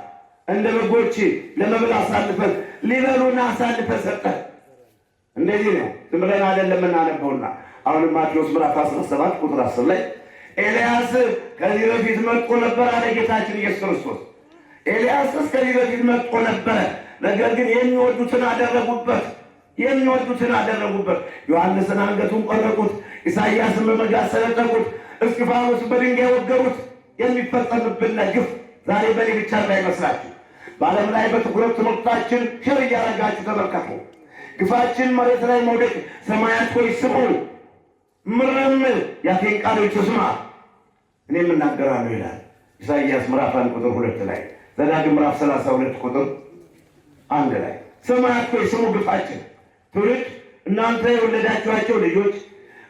እንደ በጎች ለመብል አሳልፈን ሊበሉን አሳልፈህ ሰጠን። እንደዚህ ነው። ዝም ብለን አይደለም የምናነበውና አሁንም ማቴዎስ ምዕራፍ 17 ቁጥር 10 ላይ ኤልያስ ከዚህ በፊት መጥቶ ነበር አለ ጌታችን ኢየሱስ ክርስቶስ። ኤልያስስ ከዚህ በፊት መጥቶ ነበረ፣ ነገር ግን የሚወዱትን አደረጉበት። ዮሐንስን አንገቱን ቆረጡት፣ ኢሳይያስን በመጋዝ ሰነጠቁት፣ እስጢፋኖስን በድንጋይ ወገሩት። የሚፈጸምብን ግፍ ዛሬ በኔ ብቻ እንዳይመስላችሁ፣ በዓለም ላይ በትኩረት ትምህርታችን ሽር እያደረጋችሁ ተመልከቱ። ግፋችን መሬት ላይ መውደቅ ሰማያት ሆይ ስሙ፣ ምድርም የአፌን ቃሎች ትስማ፣ እኔም እናገራለሁ ይላል ኢሳይያስ ምዕራፍ 1 ቁጥር 2 ላይ፣ ዘዳግም ምዕራፍ 32 ቁጥር 1 ላይ። ሰማያት ሆይ ስሙ ግፋችን። ትውልድ እናንተ የወለዳችኋቸው ልጆች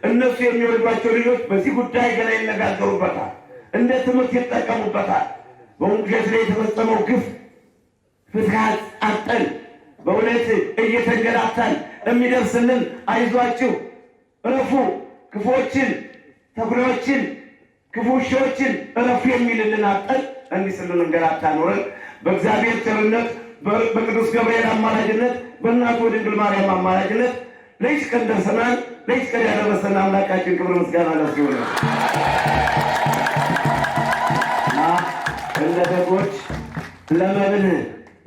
እነሱ የሚወልዷቸው ልጆች በዚህ ጉዳይ ገና ይነጋገሩበታል፣ እንደ ትምህርት ይጠቀሙበታል። በውንጌል ላይ የተፈጸመው ግፍ ፍትሐት አጠን በእውነት እየተንገላታን የሚደርስልን አይዟችሁ እረፉ፣ ክፉዎችን ተኩላዎችን ክፉ ውሾችን እረፉ የሚልልን አጠን እንዲህ ስንንገላታ ኖረን በእግዚአብሔር ቸርነት በቅዱስ ገብርኤል አማላጅነት በእናቱ ድንግል ማርያም አማላጅነት ለይች ቀን ደርሰናል። ለይች ቀን ያደረሰን አምላካችን ክብር ምስጋና ለእሱ ይሁን። እንደ በጎች ለመብል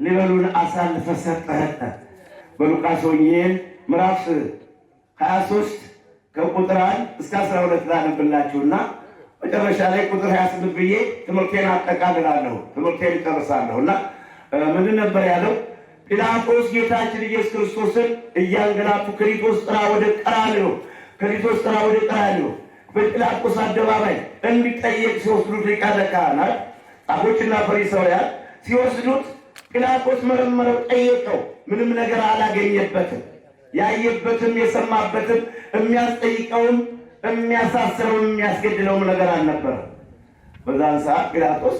ሊበሉን አሳልፈህ ሰጠህ። በሉቃስ ወንጌል ምዕራፍ 23 ከቁጥር 1 እስከ 12 ላነብላችሁና መጨረሻ ላይ ቁጥር 28 ብዬ ትምህርቴን አጠቃልላለሁ፣ ትምህርቴን እጨርሳለሁና ምንድን ነበር ያለው? ጲላጦስ ጌታችን ኢየሱስ ክርስቶስን እያንገላቱ ከሊቶስ ጥራ ወደ ቀራንዮ በጲላጦስ አደባባይ እንዲጠየቅ ሲወስዱት ሊቃነ ካህናት ጻፎችና ፈሪሳውያን ሲወስዱት ጲላጦስ መረመረው፣ ጠየቀው። ምንም ነገር አላገኘበትም። ያየበትም የሰማበትም የሚያስጠይቀውም የሚያሳስረውም የሚያስገድለውም ነገር አልነበረም። በዛን ሰዓት ጲላጦስ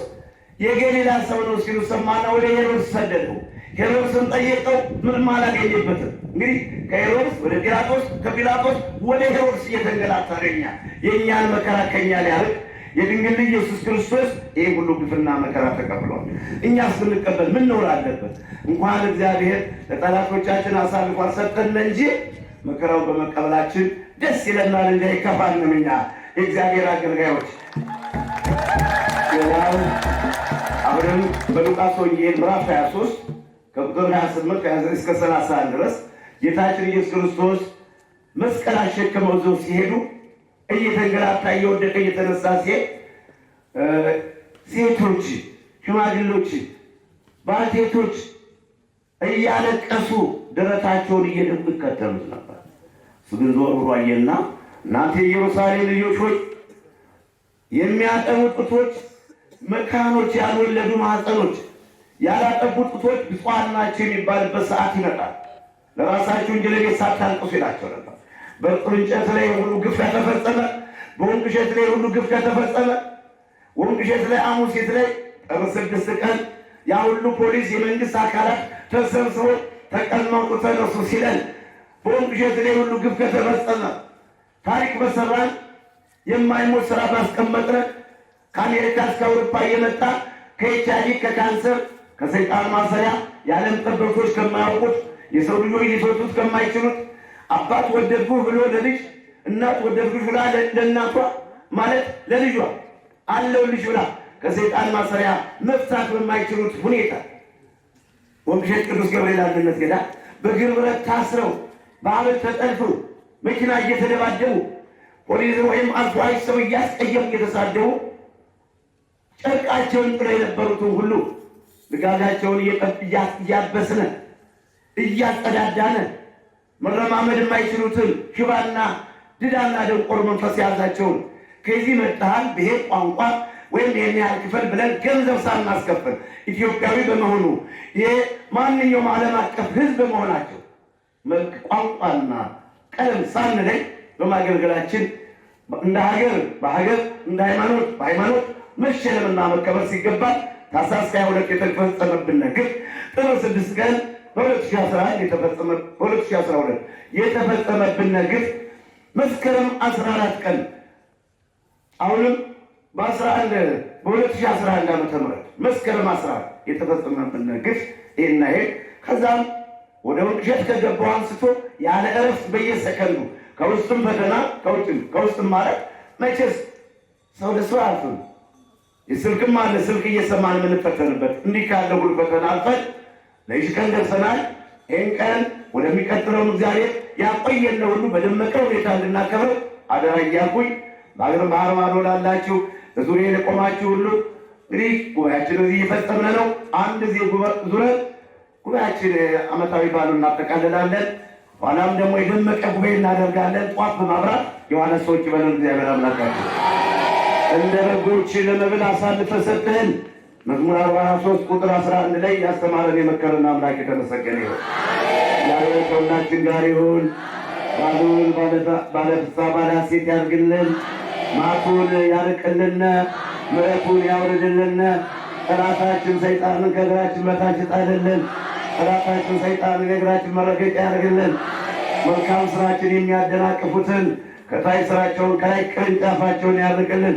የገሊላ ሰው ነው ሲሉ ሰማና ወደ ሄሮድስ ሰደደው። ሄሮድስን ጠየቀው፣ ምንም አላገኘበትም። እንግዲህ ከሄሮድስ ወደ ጲላጦስ ከጲላጦስ ወደ ሄሮድስ እየተንገላታ የእኛን መከራ ከኛ ሊያርቅ የድንግል ኢየሱስ ክርስቶስ ይህ ሁሉ ግፍና መከራ ተቀብሏል። እኛስ ብንቀበል ምን ነውር አለበት? እንኳን እግዚአብሔር ለጠላቶቻችን አሳልፎ አልሰጠን እንጂ መከራው በመቀበላችን ደስ ይለናል እንጂ አይከፋንም። እኛ የእግዚአብሔር አገልጋዮች አሁንም በሉቃስ ወንጌል ምዕራፍ 23 ከቁጥር 28 ከ29 እስከ 31 ድረስ ጌታችን ኢየሱስ ክርስቶስ መስቀል አሸክመው ይዘው ሲሄዱ እየተንገላታ እየወደቀ እየተነሳ ሲሄድ ሴቶች፣ ሽማግሌዎች፣ ባልቴቶች እያለቀሱ ደረታቸውን እየደቁ ይከተሉት ነበር። እሱ ግን ዞር ብሎ አየና እናንተ የኢየሩሳሌም ልጆች ሆይ የሚያጠቡ ጡቶች፣ መካኖች፣ ያልወለዱ ማኅፀኖች፣ ያላጠቡ ጡቶች ብፁዓን ናቸው የሚባልበት ሰዓት ይመጣል። ለራሳችሁ እንጂ ለቤት ሳታልቅሱ ይላቸው ነበር። በእርጥብ እንጨት ላይ ሁሉ ግፍ ከተፈጸመ፣ በወንቅ እሸት ላይ ሁሉ ግፍ ከተፈጸመ፣ ወንቅ እሸት ላይ ሐሙሴት ላይ ጥር 6 ቀን ያ ሁሉ ፖሊስ የመንግስት አካላት ተሰብስቦ ተቀመጡ ተነሱ ሲለን፣ በወንቅ እሸት ላይ ሁሉ ግፍ ከተፈጸመ፣ ታሪክ በሰራን የማይሞት ስራ ባስቀመጥን፣ ከአሜሪካ እስከ አውሮፓ እየመጣ ከኤችአይቪ ከካንሰር ከሰይጣን ማሰሪያ የዓለም ጠበብቶች ከማያውቁት የሰው ልጆች ሊፈቱት ከማይችሉት አባት ወደድኩህ ብሎ ለልጅ እናት ወደድኩሽ ብላ ለእናቷ ማለት ለልጇ አለውልሽ ብላ ከሰይጣን ማሰሪያ መፍታት በማይችሉት ሁኔታ ወንቅሸት ቅዱስ ገብርኤል አንድነት ገዳም በእግር ብረት ታስረው በአመት ተጠልፈው መኪና እየተደባደቡ ፖሊስ ወይም አስዋይ ሰው እያስቀየሙ እየተሳደቡ ጨርቃቸውን ጥለው የነበሩትን ሁሉ ልጋጋቸውን እያበስነ እያጸዳዳነ መረማመድ የማይችሉትን ሽባና ድዳና ደንቆር መንፈስ ያዛቸውን ከዚህ መጥተሃል ብሔር ቋንቋ ወይም ይህን ያህል ክፈል ብለን ገንዘብ ሳናስከፍል ኢትዮጵያዊ በመሆኑ የማንኛውም ዓለም አቀፍ ሕዝብ በመሆናቸው መልክ ቋንቋና ቀለም ሳንለይ በማገልገላችን እንደ ሀገር በሀገር እንደ ሃይማኖት በሃይማኖት መሸለምና መከበር ሲገባ ታኅሳስ 22 የተፈጸመብን ግፍ ጥር 6 ቀን በ2012 የተፈጸመብን ግፍ መስከረም 14 ቀን አሁንም በ2011 ዓ.ም መስከረም 14 የተፈጸመብን ግፍ ይሄና ይሄ ከዛም ወደ ወንቅሸት ከገባው አንስቶ ያለ እረፍት በየሰከንዱ ከውስጥም ፈተና ከውስጥም ማለት መቼስ ሰው ለሰው አልፈን የስልክም አለ ስልክ እየሰማን የምንፈተንበት እንዲህ ካለ ሁሉ ፈተና አልፈን ለይሽ ቀን ደርሰናል። ይህን ቀን ወደሚቀጥለውም እግዚአብሔር ያቆየን ሁሉ በደመቀ ሁኔታ እንድናከብር አደራ እያልኩኝ በአገር ባህር ማዶ ላላችሁ በዙሪያ ለቆማችሁ ሁሉ እንግዲህ ጉባኤያችን እዚህ እየፈጸምን ነው። አንድ ጊዜ ዙረን ጉባኤያችን ዓመታዊ በዓሉን እናጠቃልላለን። ኋላም ደግሞ የደመቀ ጉባኤ እናደርጋለን። ጧፍ በማብራት ዮሐንስ ሰዎች በለን እግዚአብሔር አምላካችን እንደ በጎች ለመብል አሳልፈህ ሰጠህን። መዝሙር 43 ቁጥር 11 ላይ ያስተማረን የመከረን አምላክ የተመሰገነ ይሁን። እግዚአብሔር ከሁላችን ጋር ይሁን። ባሉን ባለፍስሐ ባለሐሴት ያድርግልን። ማቱን ያርቅልን፣ ምሕረቱን ያውርድልን። ጠላታችን ሰይጣንን ከእግራችን በታች ይጣልልን። ጠላታችን ሰይጣንን የእግራችን መረገጫ ያድርግልን። መልካም ስራችን የሚያደናቅፉትን ከታይ ስራቸውን ከላይ ቅርንጫፋቸውን ያርቅልን።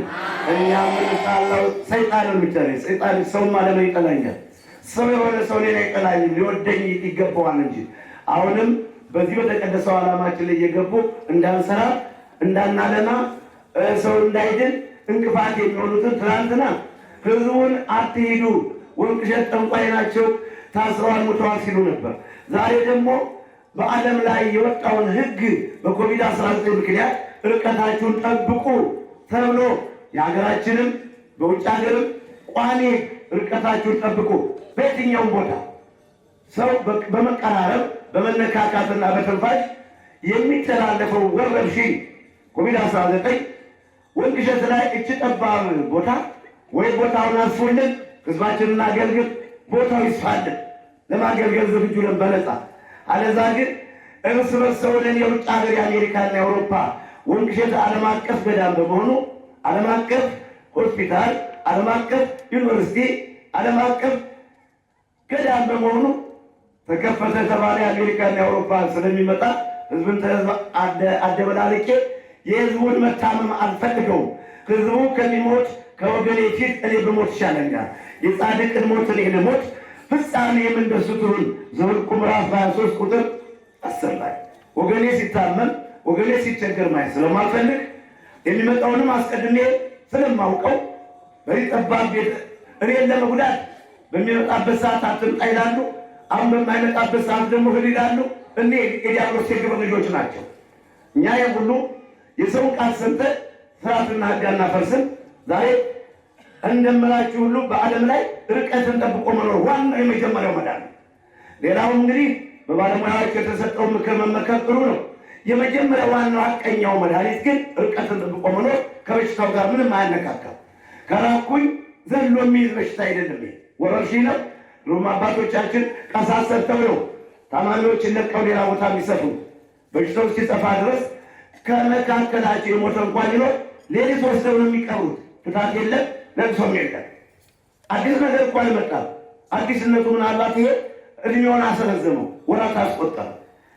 እኛ የምንጣላው ሰይጣንን ብቻ ነው። ሰይጣን ሰውማ ለምን ይጠላኛል? ሰው የሆነ ሰው ሌላ ይጠላኝ ሊወደኝ ይገባዋል እንጂ አሁንም በዚህ በተቀደሰው ዓላማችን ላይ እየገቡ እንዳንሰራ እንዳናለና ሰው እንዳይድን እንቅፋት የሚሆኑትን ትናንትና ህዝቡን አትሂዱ ወንቅሸት ጠንቋይ ናቸው ታስረዋል ሞተዋል ሲሉ ነበር። ዛሬ ደግሞ በዓለም ላይ የወጣውን ህግ በኮቪድ-19 ምክንያት ርቀታችሁን ጠብቁ ተብሎ የሀገራችንም በውጭ ሀገርም ቋሚ ርቀታችሁን ጠብቁ በየትኛውም ቦታ ሰው በመቀራረብ በመነካካትና በትንፋሽ የሚተላለፈው ወረርሽኝ ኮቪድ-19 ወንቅሸት ላይ እች ጠባብ ቦታ ወይ ቦታውን አስፉልን፣ ህዝባችንን አገልግል፣ ቦታው ይስፋልን፣ ለማገልገል ዝግጁ ነን በነፃ። አለዛ ግን እርስ በርስ ሰውንን የውጭ ሀገር የአሜሪካና የአውሮፓ ወንቅሸት ዓለም አቀፍ ገዳም በመሆኑ ዓለም አቀፍ ሆስፒታል፣ ዓለም አቀፍ ዩኒቨርሲቲ፣ ዓለም አቀፍ ገዳም በመሆኑ ተከፈተ ተባለ የአሜሪካና የአውሮፓ ስለሚመጣ ህዝብን አደበላልቄ የህዝቡን መታመም አልፈልገውም። ህዝቡ ከሚሞት ከወገኔ ፊት እኔ ብሞት ይሻለኛል። የጻድቅን ሞት እኔ ልሞት፣ ፍጻሜ እንደሱ ትሁን። ዘኍልቍ ምዕራፍ 23 ቁጥር 10 ላይ ወገኔ ሲታመም ወገኔ ሲቸገር ማየት ስለማልፈልግ የሚመጣውንም አስቀድሜ ስለማውቀው በዚህ ጠባብ ቤት እኔን ለመጉዳት በሚመጣበት ሰዓት አትምጣ ይላሉ። አሁን በማይመጣበት ሰዓት ደግሞ ህል ይላሉ። እኔ የዲያብሎስ የግብር ልጆች ናቸው። እኛ ሁሉ የሰው ቃል ሰምተን ስርዓትና ህግ አናፈርስም። ዛሬ እንደምላችሁ ሁሉ በዓለም ላይ ርቀትን ጠብቆ መኖር ዋናው የመጀመሪያው መዳን ነው። ሌላው እንግዲህ በባለሙያዎች የተሰጠው ምክር መመከር ጥሩ ነው። የመጀመሪያ ዋናው ሐቀኛው መድኃኒት ግን ርቀትን ጠብቆ መኖር ከበሽታው ጋር ምንም አያነካካም። ከራኩኝ ዘሎ የሚይዝ በሽታ አይደለም፣ ወረርሽኝ ነው። ሮማ አባቶቻችን ቀሳስ ሰርተው ነው ታማሚዎችን ለቀው ሌላ ቦታ የሚሰፉ በሽታው እስኪጠፋ ድረስ ከመካከላቸው የሞተ እንኳን ሊኖር ሌሊት ወስደው ነው የሚቀሩት። ፍታት የለም፣ ለቅሶም የለም። አዲስ ነገር እኮ አልመጣም። አዲስነቱ ምናልባት ይሄ እድሜውን አስረዘመው፣ ወራት አስቆጠረ።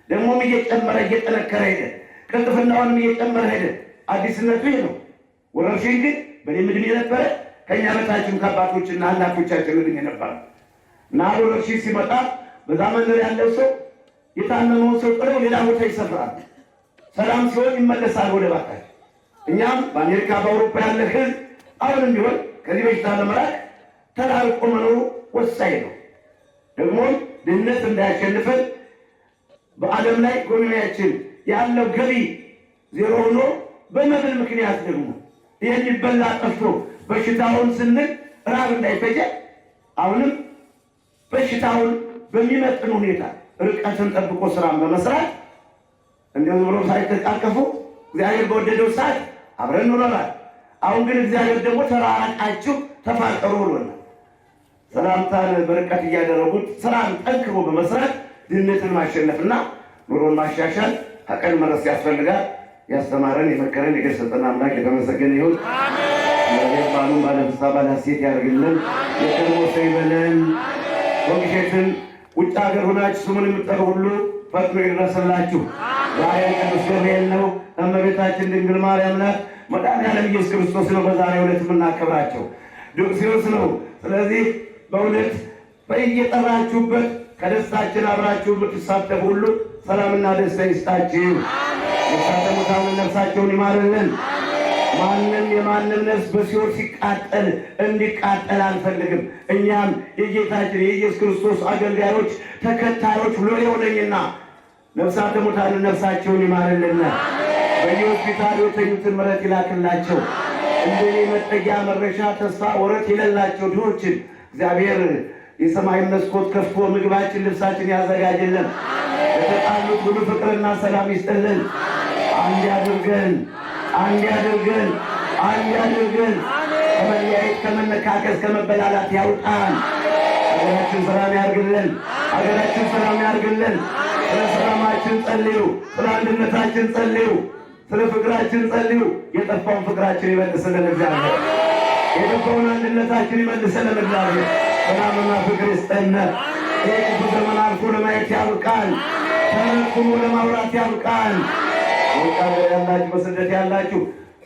ደግሞም እየጨመረ እየጠነከረ ሄደ፣ ቅልጥፍናውንም እየጨመረ ሄደ። አዲስነቱ ይሄ ነው። ወረርሽኝ ግን በእኔም እድሜ ነበረ፣ ከእኛ በታችም ከአባቶችና እናቶቻችን እድሜ ነበር እና ወረርሽኝ ሲመጣ በዛ መንደር ያለው ሰው የታመመውን ሰው ጥለው ሌላ ቦታ ይሰፍራል። ሰላም ሲሆን ይመለሳል ወደ ባታች። እኛም በአሜሪካ በአውሮፓ ያለ ህዝብ አሁንም ቢሆን ከዚህ በሽታ ለመራቅ ተራርቆ መኖሩ ወሳኝ ነው። ደግሞ ድህነት እንዳያሸንፈን በዓለም ላይ ኢኮኖሚያችን ያለው ገቢ ዜሮ ሆኖ በመብል ምክንያት ደግሞ ይህን ይበላ ጠፍቶ በሽታውን ስንል ራብ እንዳይፈጀ አሁንም በሽታውን በሚመጥን ሁኔታ ርቀትን ጠብቆ ስራን በመስራት እንደዚህ ብሎ ሳይተቃቀፉ እግዚአብሔር በወደደው ሰዓት አብረን ኖረናል። አሁን ግን እግዚአብሔር ደግሞ ተራራቃችሁ ተፋቀሩ ብሎናል። ሰላምታን በርቀት እያደረጉት ስራን ጠንክሮ በመስራት ድህነትን ማሸነፍና ኑሮን ማሻሻል አቀን መረስ ያስፈልጋል። ያስተማረን የመከረን የገሰጠን አምላክ የተመሰገነ ይሁን። ባሉን ባለፍሳ ባለሴት ያደርግልን። የቀድሞ ሰው ይበለን። ወንጌትን ውጭ ሀገር ሆናችሁ ስሙን የምትጠሩ ሁሉ ፈጥኖ ይድረስላችሁ። ዛሬ ቅዱስ ገብርኤል ነው። እመቤታችን ድንግል ማርያም ናት። መድኃኒዓለም ኢየሱስ ክርስቶስ ነው። በዛሬው ዕለት የምናከብራቸው ዱክሲዮስ ነው። ስለዚህ በእውነት በየጠራችሁበት ከደስታችን አብራችሁ የምትሳተፉ ሁሉ ሰላምና ደስታ ይስጣችሁ። የሳተሙታንን ነፍሳቸውን ይማርልን። ማንም የማንም ነፍስ በሲኦል ሲቃጠል እንዲቃጠል አንፈልግም። እኛም የጌታችን የኢየሱስ ክርስቶስ አገልጋዮች ተከታዮች ሎሌው ነኝና ነፍሳተ ሙታንን ነፍሳቸውን ይማርልን። በየሆስፒታሉ የተኙትን ምሕረት ይላክላቸው። እንደኔ መጠጊያ መረሻ ተስፋ ወረት የሌላቸው ድሆችን እግዚአብሔር የሰማይ መስኮት ከፍቶ ምግባችን ልብሳችን ያዘጋጅልን። የተጣሉት ሁሉ ፍቅርና ሰላም ይስጥልን። አንድ ያድርገን፣ አንድ ያድርገን፣ አንድ ያድርገን። ከመለያየት ከመነካከስ ከመበላላት ያውጣን። ሀገራችን ሰላም ያርግልን። ሀገራችን ሰላም ያርግልን። ስለ ሰላማችን ጸልዩ፣ ስለ አንድነታችን ጸልዩ፣ ስለ ፍቅራችን ጸልዩ። የጠፋውን ፍቅራችን ይመልስልን እግዚአብሔር። የጠፋውን አንድነታችን ይመልስልን እግዚአብሔር። ሰላምና ፍቅር ይስጠን። ይህ ክፉ ዘመን አልፎ ለማየት ያብቃን። ተረኩሞ ለማውራት ያብቃን። በውጭ ሀገር ያላችሁ በስደት ያላችሁ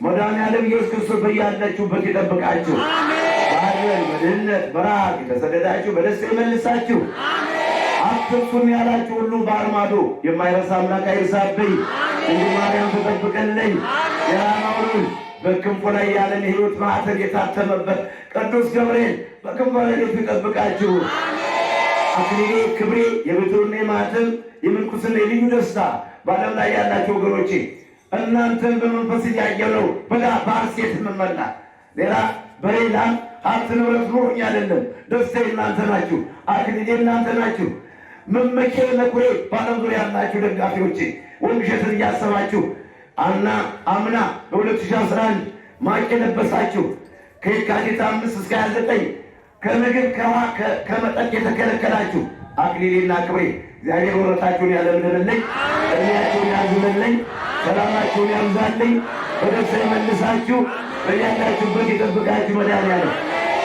መድኃኒዓለም ኢየሱስ ክርስቶስ በያላችሁበት ይጠብቃችሁ። በሐዘን በድህነት በረሃብ የተሰደዳችሁ በደስታ ይመልሳችሁ። አትርሱን ያላችሁ ሁሉ ባህር ማዶ የማይረሳ አምላክ አይርሳብኝ። እንዲህ ማርያም ተጠብቀልኝ። የራማውን በክንፎ ላይ ያለን የሕይወት ማዕተብ የታተመበት ቅዱስ ገብርኤል በክንፎ ላይ ይጠብቃችሁ። አክሊሌ ክብሬ የብቱርኔ ማዕተብ የምንኩስና የልዩ ደስታ በዓለም ላይ ያላችሁ ወገኖቼ እናንተን በመንፈስ እያየነው በሐሴት የምንመላ ሌላ በሌላ ሀብት ንብረት ኖሮኝ አይደለም። ደስታ እናንተ ናችሁ። አክሊሌ እናንተ ናችሁ። መመኪያ መኩሬ በዓለም ዙሪያ ያላችሁ ደጋፊዎቼ ወንጌልን እያሰባችሁ አምና በ2011 ማቅ የለበሳችሁ ከየካቲት 5 እስከ 29 ከምግብ ከውሃ ከመጠጥ የተከለከላችሁ አክሊሌና ክብሬ እግዚአብሔር ወረታችሁን ያለምልልኝ፣ እድሜያችሁን ያዝምልኝ፣ ሰላማችሁን ያብዛልኝ፣ በደስታ ይመልሳችሁ፣ በያላችሁበት ይጠብቃችሁ። መድኃኒዓለም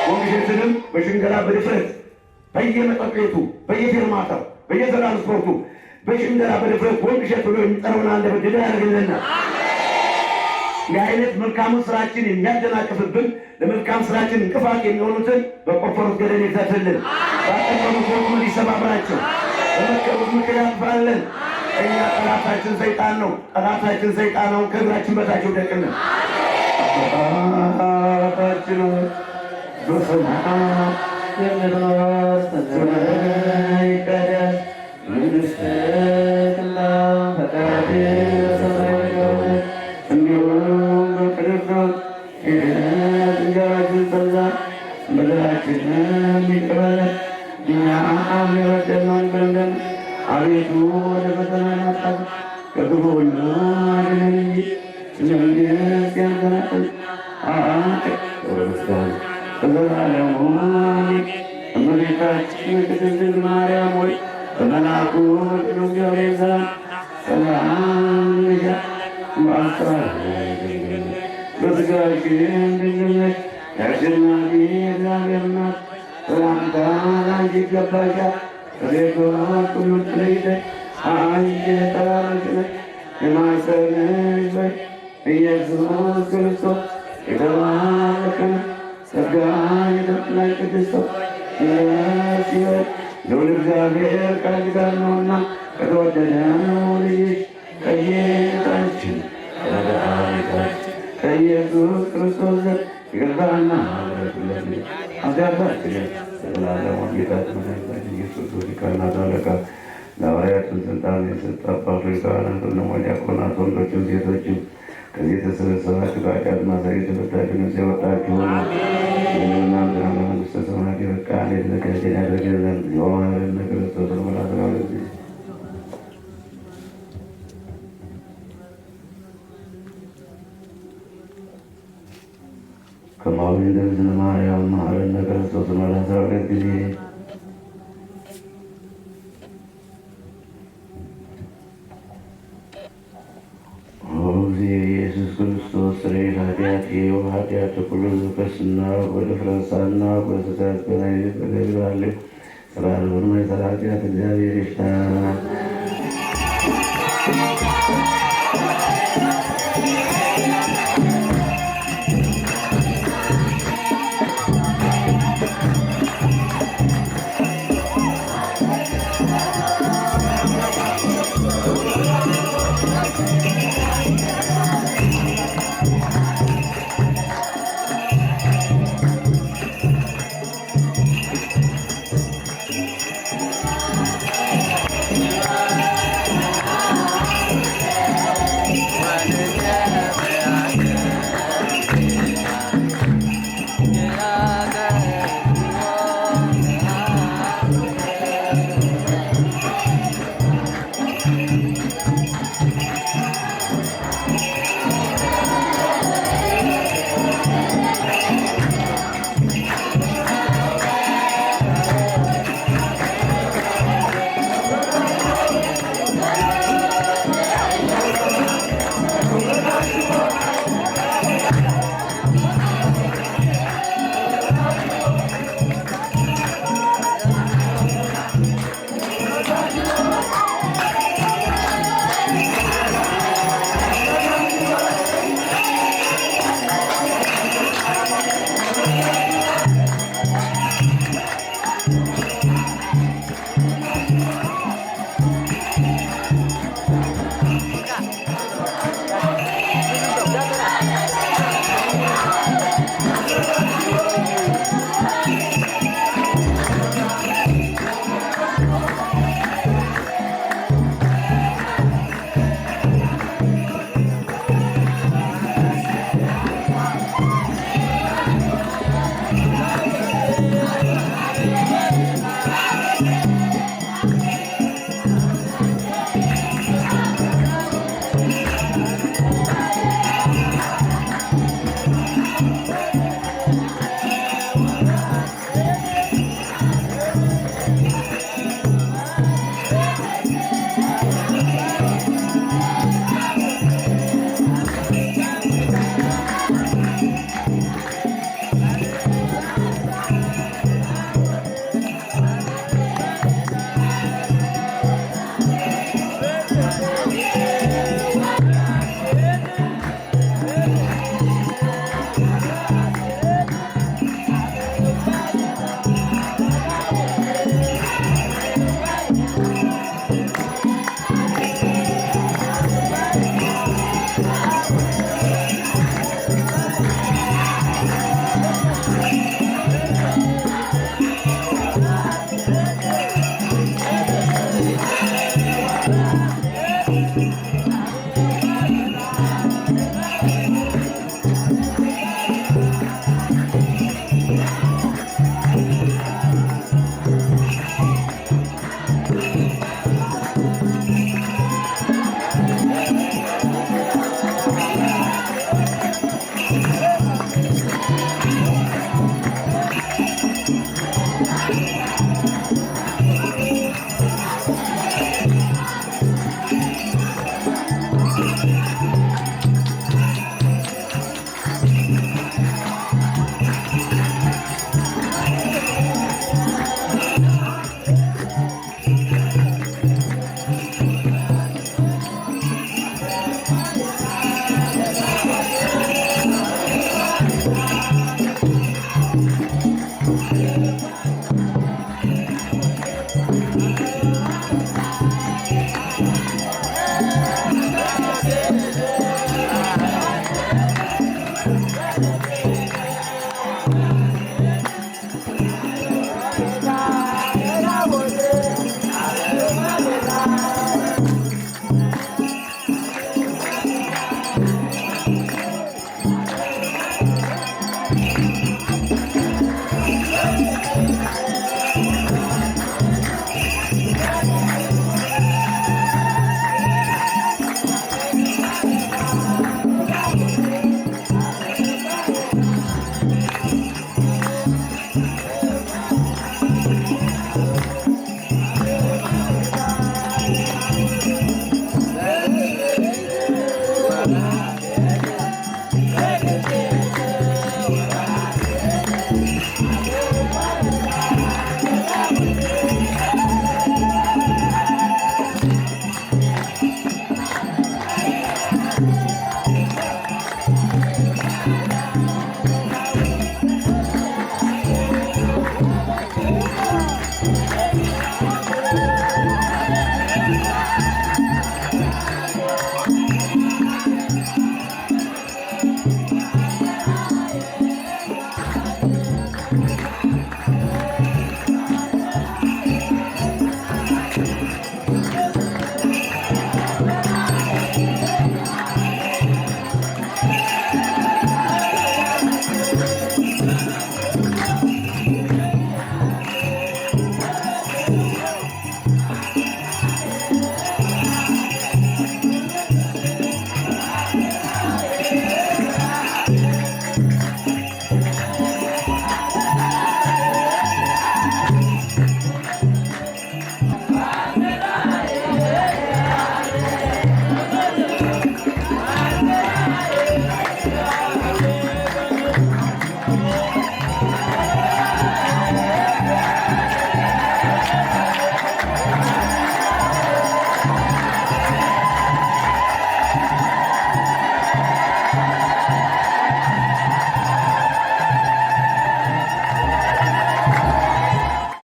ወንጌልንም በሽንገላ በድፍረት በየመጠጥ ቤቱ በየፌርማታው በየትራንስፖርቱ በሽንገላ በድፍረት ወንጌል ብሎ የሚጠራውን አንደበት ድል ያደርግልና የአይነት መልካሙን ስራችን የሚያደናቅፍብን ለመልካም ስራችን እንቅፋት የሚሆኑትን በቆፈሩት ገደል ይክተትልን። ባጠመዱት ወጥመድ ይሰባብራቸው። በመከሩት ምክር ያጥፋልን። እኛ ጠላታችን ሰይጣን ነው። ጠላታችን ሰይጣን ነው። ከእግራችን በታች ወደቅልን። አባታችን በሰማያት የምትኖር ስምህ ይቀደስ፣ መንግሥትህ ትምጣ፣ ፈቃድህ በሰማይ እንደሆነች እንዲሁም በምድር የዕለት እንጀራችንን ስጠን፣ በደላችንን ይቅር በለን እኛም የበደልነውን ይቅር እንደምን፣ አቤቱ ወደ ፈተና አታግባን ከክፉ ሁሉ አድነን እንጂ መንግሥት ያንተ ናትና ክብር ምስጋና ለዘላለሙ አሜን። እመቤታችን ቅድስት ድንግል ማርያም ሆይ በመልአኩ ቅዱስ ገብርኤል ሰላም እንልሻለን። በሥጋሽም ድንግል ነሽ፣ የአሸናፊ እግዚአብሔር እናት ሰላምታ ላንቺ ይገባሻል። ከሴቶች ሁሉ ተለይተሽ አንቺ የተባረክሽ ነሽ፣ የማኅፀንሽ ፍሬ ኢየሱስ ክርስቶስ የተባረከ ነው። ጸጋን የተመላሽ ቅድስት ሆይ ልዑል እግዚአብሔር ከአንቺ ጋር ነውና ከተወደደው ልጅሽ ከጌታችን ከመድኃኒታችን ከኢየሱስ ክርስቶስ ዘንድ ይቅርታና ምሕረት ኃጢአታችንን ለዘላለሙ ጌታችን መድኃኒታችን ኢየሱስ ክርስቶስ ሊቃናት አለቃ ለሐዋርያትን ስልጣን የሰጠ አባቶች ካህናት፣ ወንድሞች፣ ዲያቆናት፣ ወንዶችም ሴቶችም ከዚህ የተሰበሰባችሁ ከኃጢአት ማሰሪያ የተፈታችሁ ነፃ የወጣችሁ ይህንና እንትና ለመንግሥተ ሰማያት የበቃን የተዘጋጀን ያደርገን ዘንድ የማረን ክርስቶስ መላስራ ጊዜ ከማዊ እንደዝነ ማርያም ማረን ክርስቶስ መላስራ ጊዜ ኢየሱስ ክርስቶስ ስርየተ ኃጢአት ኃጢአት ኩሉ ዝከስና ወድፍረሳና ወስህተት በላይ በገብራለ ስራውን ማይሰራ ኃጢአት እግዚአብሔር ይፍታ።